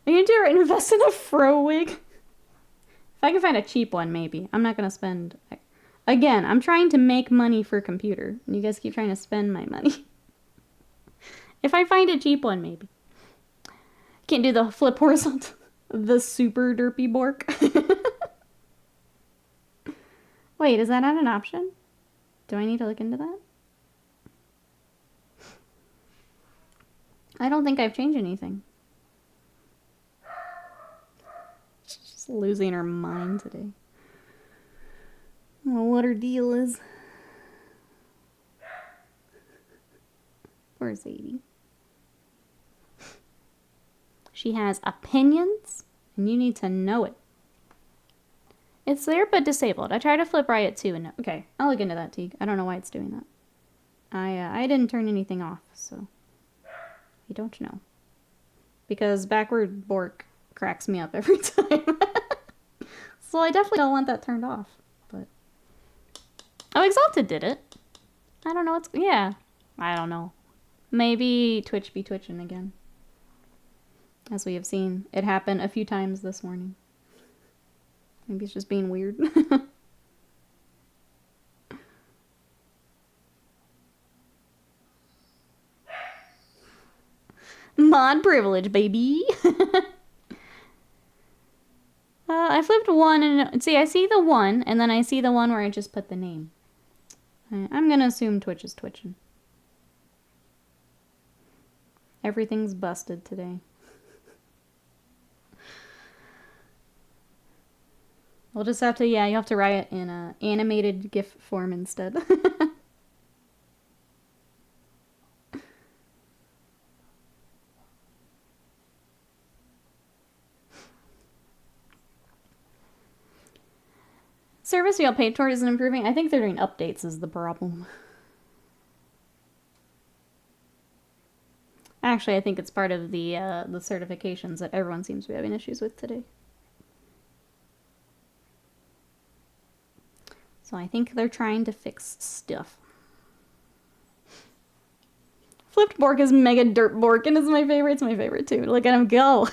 Speaker 1: you gonna do it? Invest in a fro wig? If I can find a cheap one, maybe. I'm not gonna spend. Again, I'm trying to make money for computer, and you guys keep trying to spend my money. If I find a cheap one, maybe. Can't do the flip horizontal. The super derpy bork. Wait, is that not an option? Do I need to look into that? I don't think I've changed anything. She's just losing her mind today. I don't know what her deal is. Poor Sadie. She has opinions, and you need to know it. It's there, but disabled. I tried to flip riot too, and no. Okay, I'll look into that, Teague. I don't know why it's doing that. I didn't turn anything off, so I don't know. Because backward bork cracks me up every time. So I definitely don't want that turned off. But oh, Exalted did it. I don't know what's yeah. I don't know. Maybe Twitch be twitching again. as we have seen it happen a few times this morning. Maybe it's just being weird. Mod privilege, baby. I flipped one and see, I see the one, and then I see the one where I just put the name. I'm gonna assume Twitch is twitching. Everything's busted today. We'll just have to, yeah, you have to write it in a animated GIF form instead. Service we all paid toward isn't improving. I think they're doing updates is the problem. Actually, I think it's part of the certifications that everyone seems to be having issues with today. So I think they're trying to fix stuff. Flipped Bork is mega dirt Bork, and it's my favorite. It's my favorite too. Look at him go.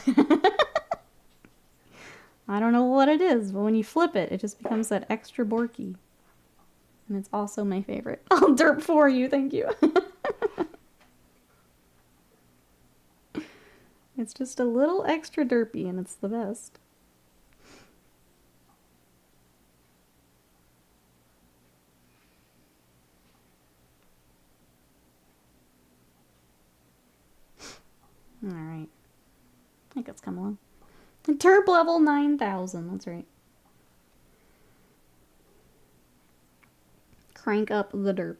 Speaker 1: I don't know what it is, but when you flip it, it just becomes that extra Borky. And it's also my favorite. I'll derp for you, thank you. It's just a little extra derpy, and it's the best. Alright. I think it's come along. Derp level 9,000, that's right. Crank up the derp.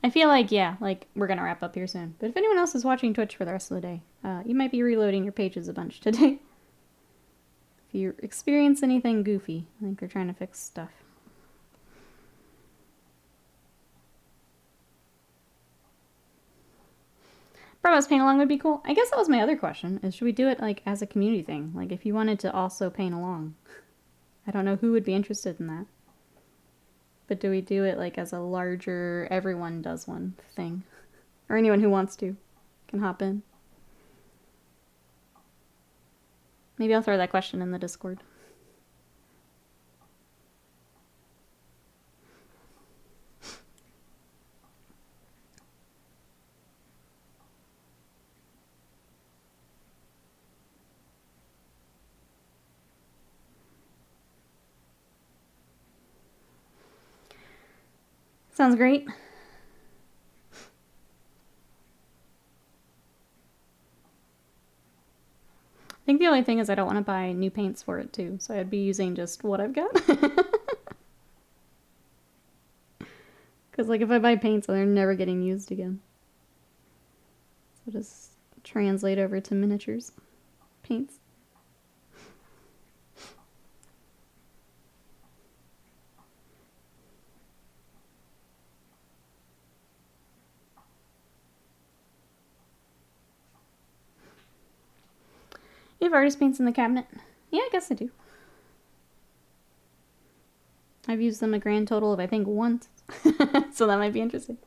Speaker 1: I feel like, yeah, like, we're gonna wrap up here soon. But if anyone else is watching Twitch for the rest of the day, you might be reloading your pages a bunch today. If you experience anything goofy, I think they're trying to fix stuff. Bravo's paint along would be cool. I guess that was my other question, is should we do it, like, as a community thing? Like, if you wanted to also paint along. I don't know who would be interested in that. But do we do it, like, as a larger, everyone does one thing? Or anyone who wants to can hop in. Maybe I'll throw that question in the Discord. Sounds great. I think the only thing is I don't want to buy new paints for it too, so I'd be using just what I've got. Because like if I buy paints, they're never getting used again. So just translate over to miniatures. Paints. You have artist paints in the cabinet? Yeah, I guess I do. I've used them a grand total of, I think, once. So that might be interesting.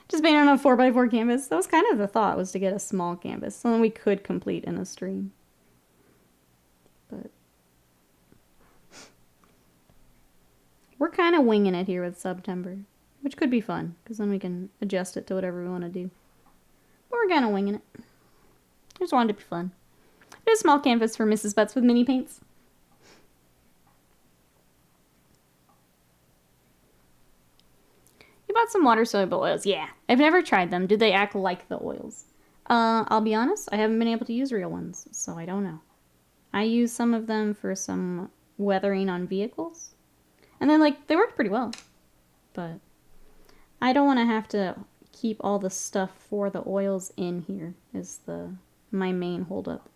Speaker 1: Just paint on a 4x4 canvas. That was kind of the thought, was to get a small canvas. So then we could complete in a stream. But we're kind of winging it here with September. Which could be fun, because then we can adjust it to whatever we want to do. But we're kind of winging it. I just wanted it to be fun. I did a small canvas for Mrs. Butts with mini paints. You bought some water-soluble oils. Yeah. I've never tried them. Do they act like the oils? I'll be honest, I haven't been able to use real ones, so I don't know. I used some of them for some weathering on vehicles. And then, like, they worked pretty well. But I don't want to have to keep all the stuff for the oils in here is my main holdup.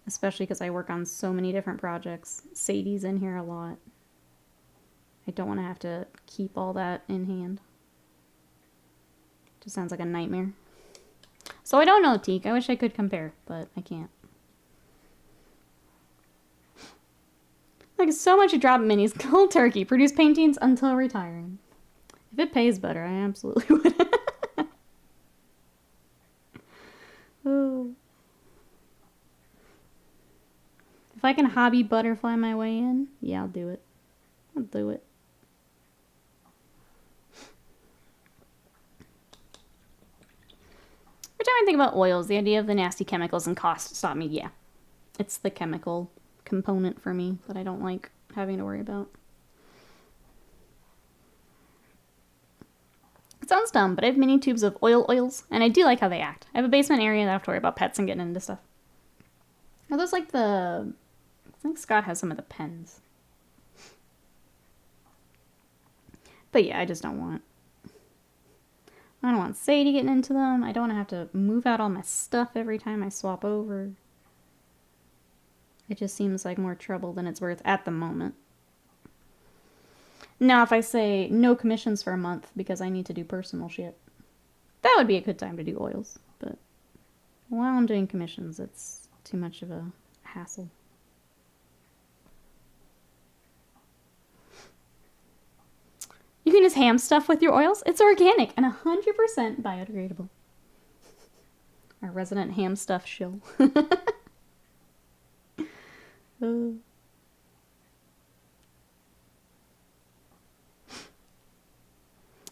Speaker 1: Especially because I work on so many different projects. Sadie's in here a lot. I don't want to have to keep all that in hand. Just sounds like a nightmare. So I don't know, Teak. I wish I could compare, but I can't. Like so much drop minis. Cold turkey. Produce paintings until retiring. If it pays better, I absolutely would. Oh. If I can hobby butterfly my way in, yeah, I'll do it. I'll do it. Every time I think about oils, the idea of the nasty chemicals and cost stop me. Yeah, it's the chemical component for me that I don't like having to worry about. It sounds dumb, but I have mini tubes of oils, and I do like how they act. I have a basement area that I have to worry about pets and getting into stuff. Are those like the... I think Scott has some of the pens. But yeah, I just don't want... I don't want Sadie getting into them. I don't want to have to move out all my stuff every time I swap over. It just seems like more trouble than it's worth at the moment. Now, if I say no commissions for a month because I need to do personal shit, that would be a good time to do oils. But while I'm doing commissions, it's too much of a hassle. You can just ham stuff with your oils. It's organic and 100% biodegradable. Our resident ham stuff shill.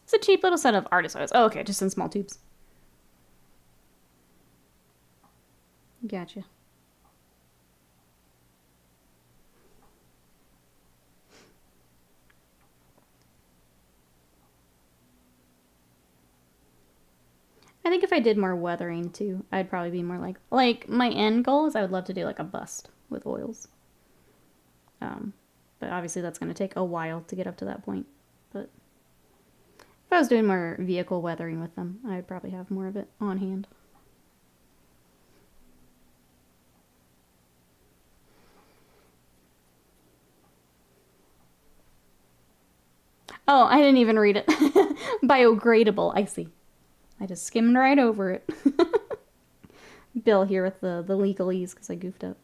Speaker 1: It's a cheap little set of artist oils. Oh, okay, just in small tubes. Gotcha. I think if I did more weathering too, I'd probably be more like my end goal is I would love to do like a bust with oils. But obviously that's going to take a while to get up to that point. But if I was doing more vehicle weathering with them, I'd probably have more of it on hand. Oh, I didn't even read it. Biogradable, I see. I just skimmed right over it. Bill here with the legalese because I goofed up.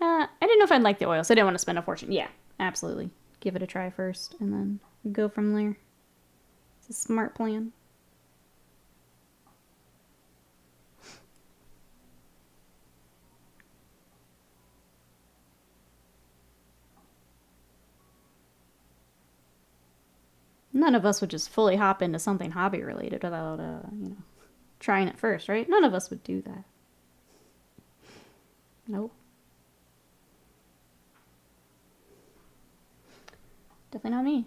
Speaker 1: I didn't know if I'd like the oil, so I didn't want to spend a fortune. Yeah, absolutely. Give it a try first and then go from there. It's a smart plan. None of us would just fully hop into something hobby related without, trying it first, right? None of us would do that. Nope. Definitely not me.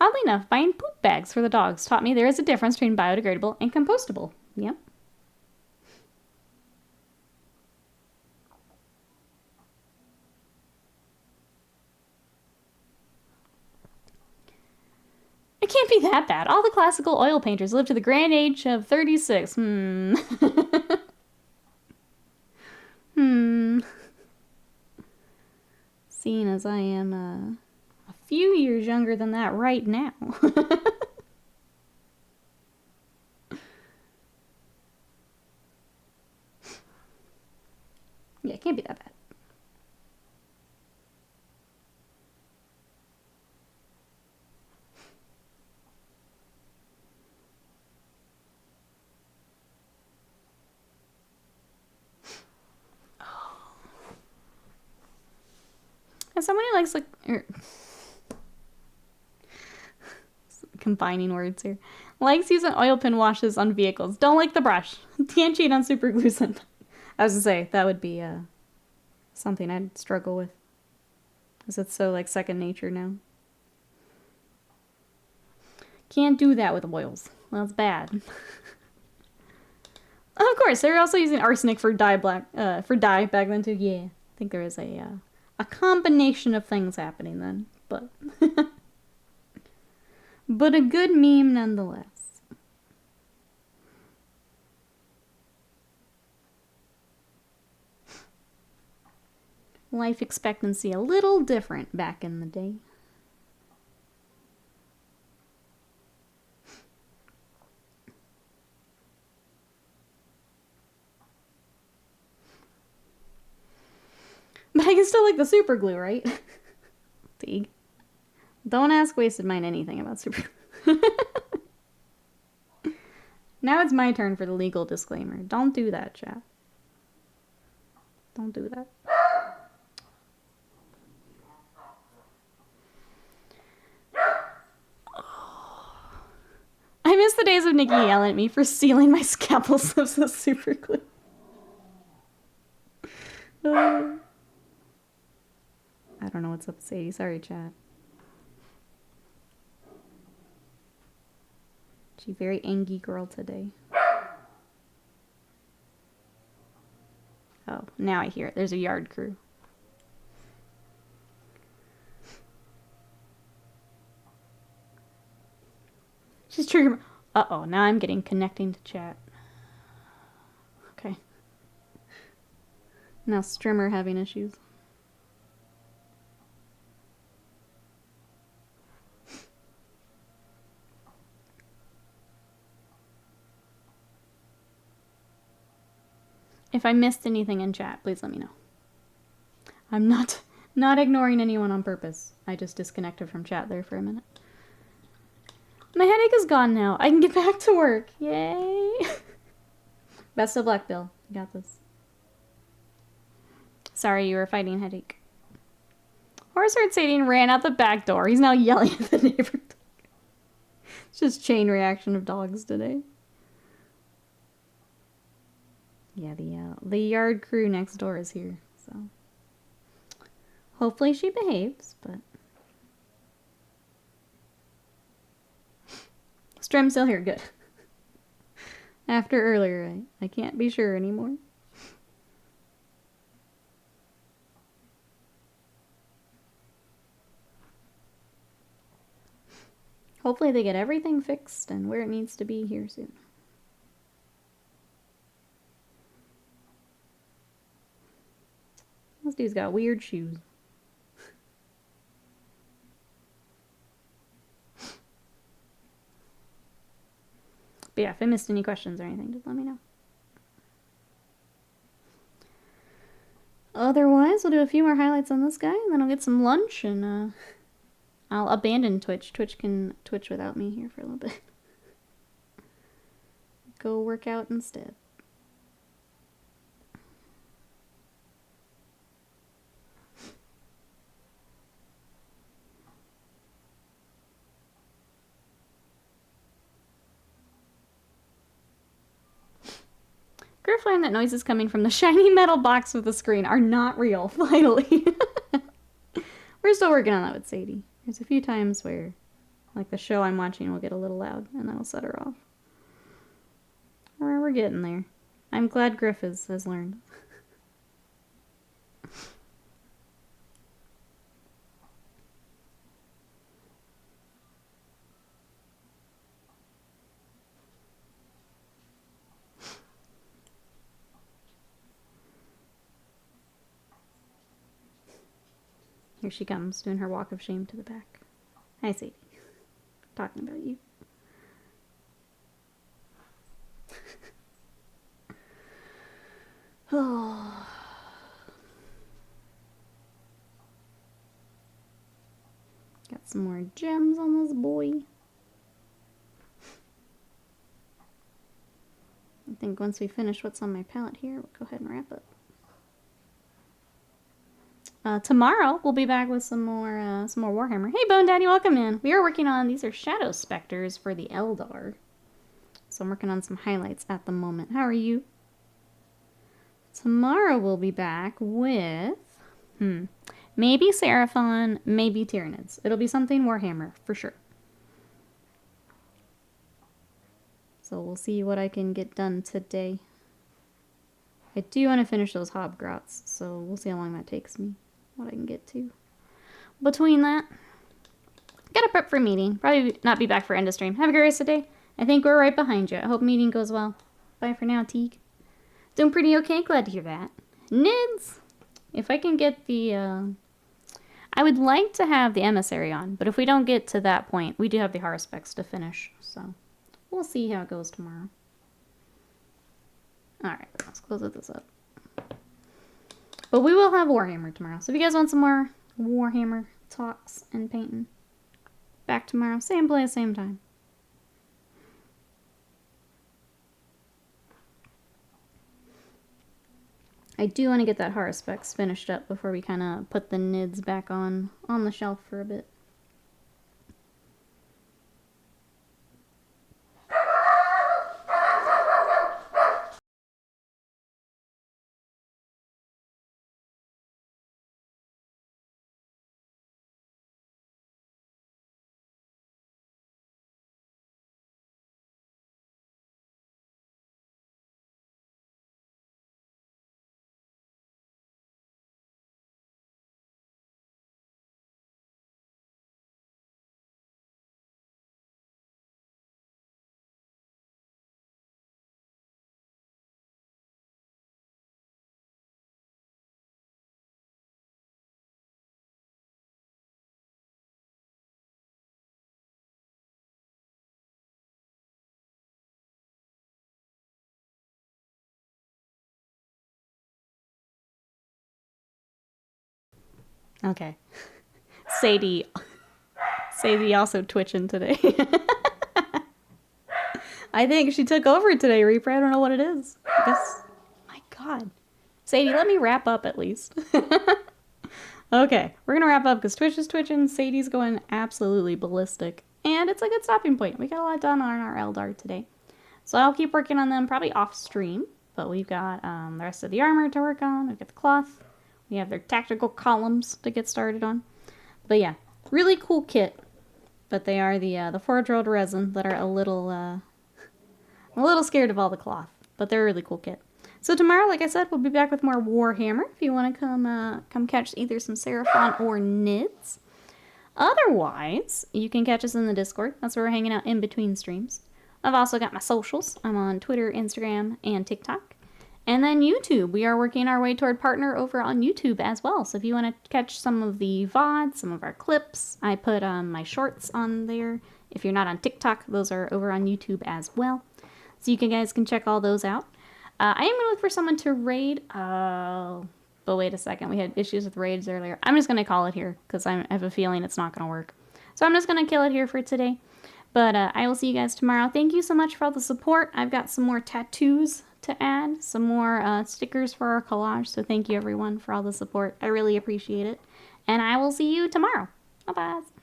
Speaker 1: Oddly enough, buying poop bags for the dogs taught me there is a difference between biodegradable and compostable. Yep. It can't be that bad. All the classical oil painters lived to the grand age of 36. Seeing as I am a few years younger than that right now. Yeah, it can't be that bad. As someone who likes combining words here, likes using oil pin washes on vehicles. Don't like the brush. Can't cheat on super glue sometimes. I was gonna say that would be something I'd struggle with, because it's so like second nature now. Can't do that with oils. Well, it's bad. Oh, of course, they were also using arsenic for dye back then too. Yeah, I think there is a combination of things happening then, but but a good meme nonetheless. Life expectancy a little different back in the day. I can still like the super glue, right? Teague. Don't ask Wasted Mind anything about super glue. Now it's my turn for the legal disclaimer. Don't do that, chat. Don't do that. I miss the days of Nikki yelling at me for stealing my scalpel slips of super glue. I don't know what's up, Sadie. Sorry, chat. She very angry girl today. Oh, now I hear it. There's a yard crew. She's triggering. Uh-oh, now I'm getting connecting to chat. Okay. Now Strimmer having issues. If I missed anything in chat, please let me know. I'm not ignoring anyone on purpose. I just disconnected from chat there for a minute. My headache is gone now. I can get back to work. Yay! Best of luck, Bill. You got this. Sorry you were fighting headache. Horseherd Sadie ran out the back door. He's now yelling at the neighbor. It's just chain reaction of dogs today. Yeah, the yard crew next door is here, so hopefully she behaves, but Strim's still here, good. After earlier, I can't be sure anymore. Hopefully they get everything fixed and where it needs to be here soon. This dude's got weird shoes. But yeah, if I missed any questions or anything, just let me know. Otherwise, we'll do a few more highlights on this guy, and then I'll get some lunch, and I'll abandon Twitch. Twitch can Twitch without me here for a little bit. Go work out instead. Griff learned that noises coming from the shiny metal box with the screen are not real, finally. We're still working on that with Sadie. There's a few times where, like, the show I'm watching will get a little loud, and that'll set her off. We're getting there. I'm glad Griff has learned. Here she comes, doing her walk of shame to the back. Hi, Sadie. Talking about you. Oh. Got some more gems on this boy. I think once we finish what's on my palette here, we'll go ahead and wrap up. Tomorrow we'll be back with some more Warhammer. Hey, Bone Daddy, welcome in. We are working on these are Shadow Spectres for the Eldar, so I'm working on some highlights at the moment. How are you? Tomorrow we'll be back with maybe Seraphon, maybe Tyranids. It'll be something Warhammer for sure. So we'll see what I can get done today. I do want to finish those Hobgrots, so we'll see how long that takes me. What I can get to. Between that, gotta prep for a meeting. Probably not be back for end of stream. Have a great rest of the day. I think we're right behind you. I hope meeting goes well. Bye for now, Teague. Doing pretty okay. Glad to hear that. Nids! If I can get the, I would like to have the Emissary on, but if we don't get to that point, we do have the Harspecs to finish, so we'll see how it goes tomorrow. Alright, let's close this up. But we will have Warhammer tomorrow. So if you guys want some more Warhammer talks and painting, back tomorrow. Same place, same time. I do want to get that horror specs finished up before we kind of put the nids back on the shelf for a bit. Okay. Sadie also twitching today. I think she took over today, Reaper. I don't know what it is. I guess. My God. Sadie, let me wrap up at least. Okay, we're gonna wrap up because Twitch is twitching. Sadie's going absolutely ballistic. And it's a good stopping point. We got a lot done on our Eldar today. So I'll keep working on them probably off stream. But we've got the rest of the armor to work on. We've got the cloth. We have their tactical columns to get started on. But yeah, really cool kit. But they are the Forge World resin that are a little scared of all the cloth. But they're a really cool kit. So tomorrow, like I said, we'll be back with more Warhammer. If you want to come catch either some Seraphon or Nids. Otherwise, you can catch us in the Discord. That's where we're hanging out in between streams. I've also got my socials. I'm on Twitter, Instagram, and TikTok. And then YouTube. We are working our way toward partner over on YouTube as well. So if you want to catch some of the VODs, some of our clips, I put my shorts on there. If you're not on TikTok, those are over on YouTube as well. So you guys can check all those out. I am going to look for someone to raid. But wait a second. We had issues with raids earlier. I'm just going to call it here because I have a feeling it's not going to work. So I'm just going to kill it here for today. But I will see you guys tomorrow. Thank you so much for all the support. I've got some more tattoos to add, some more stickers for our collage. So thank you everyone for all the support. I really appreciate it. And I will see you tomorrow. Bye-bye.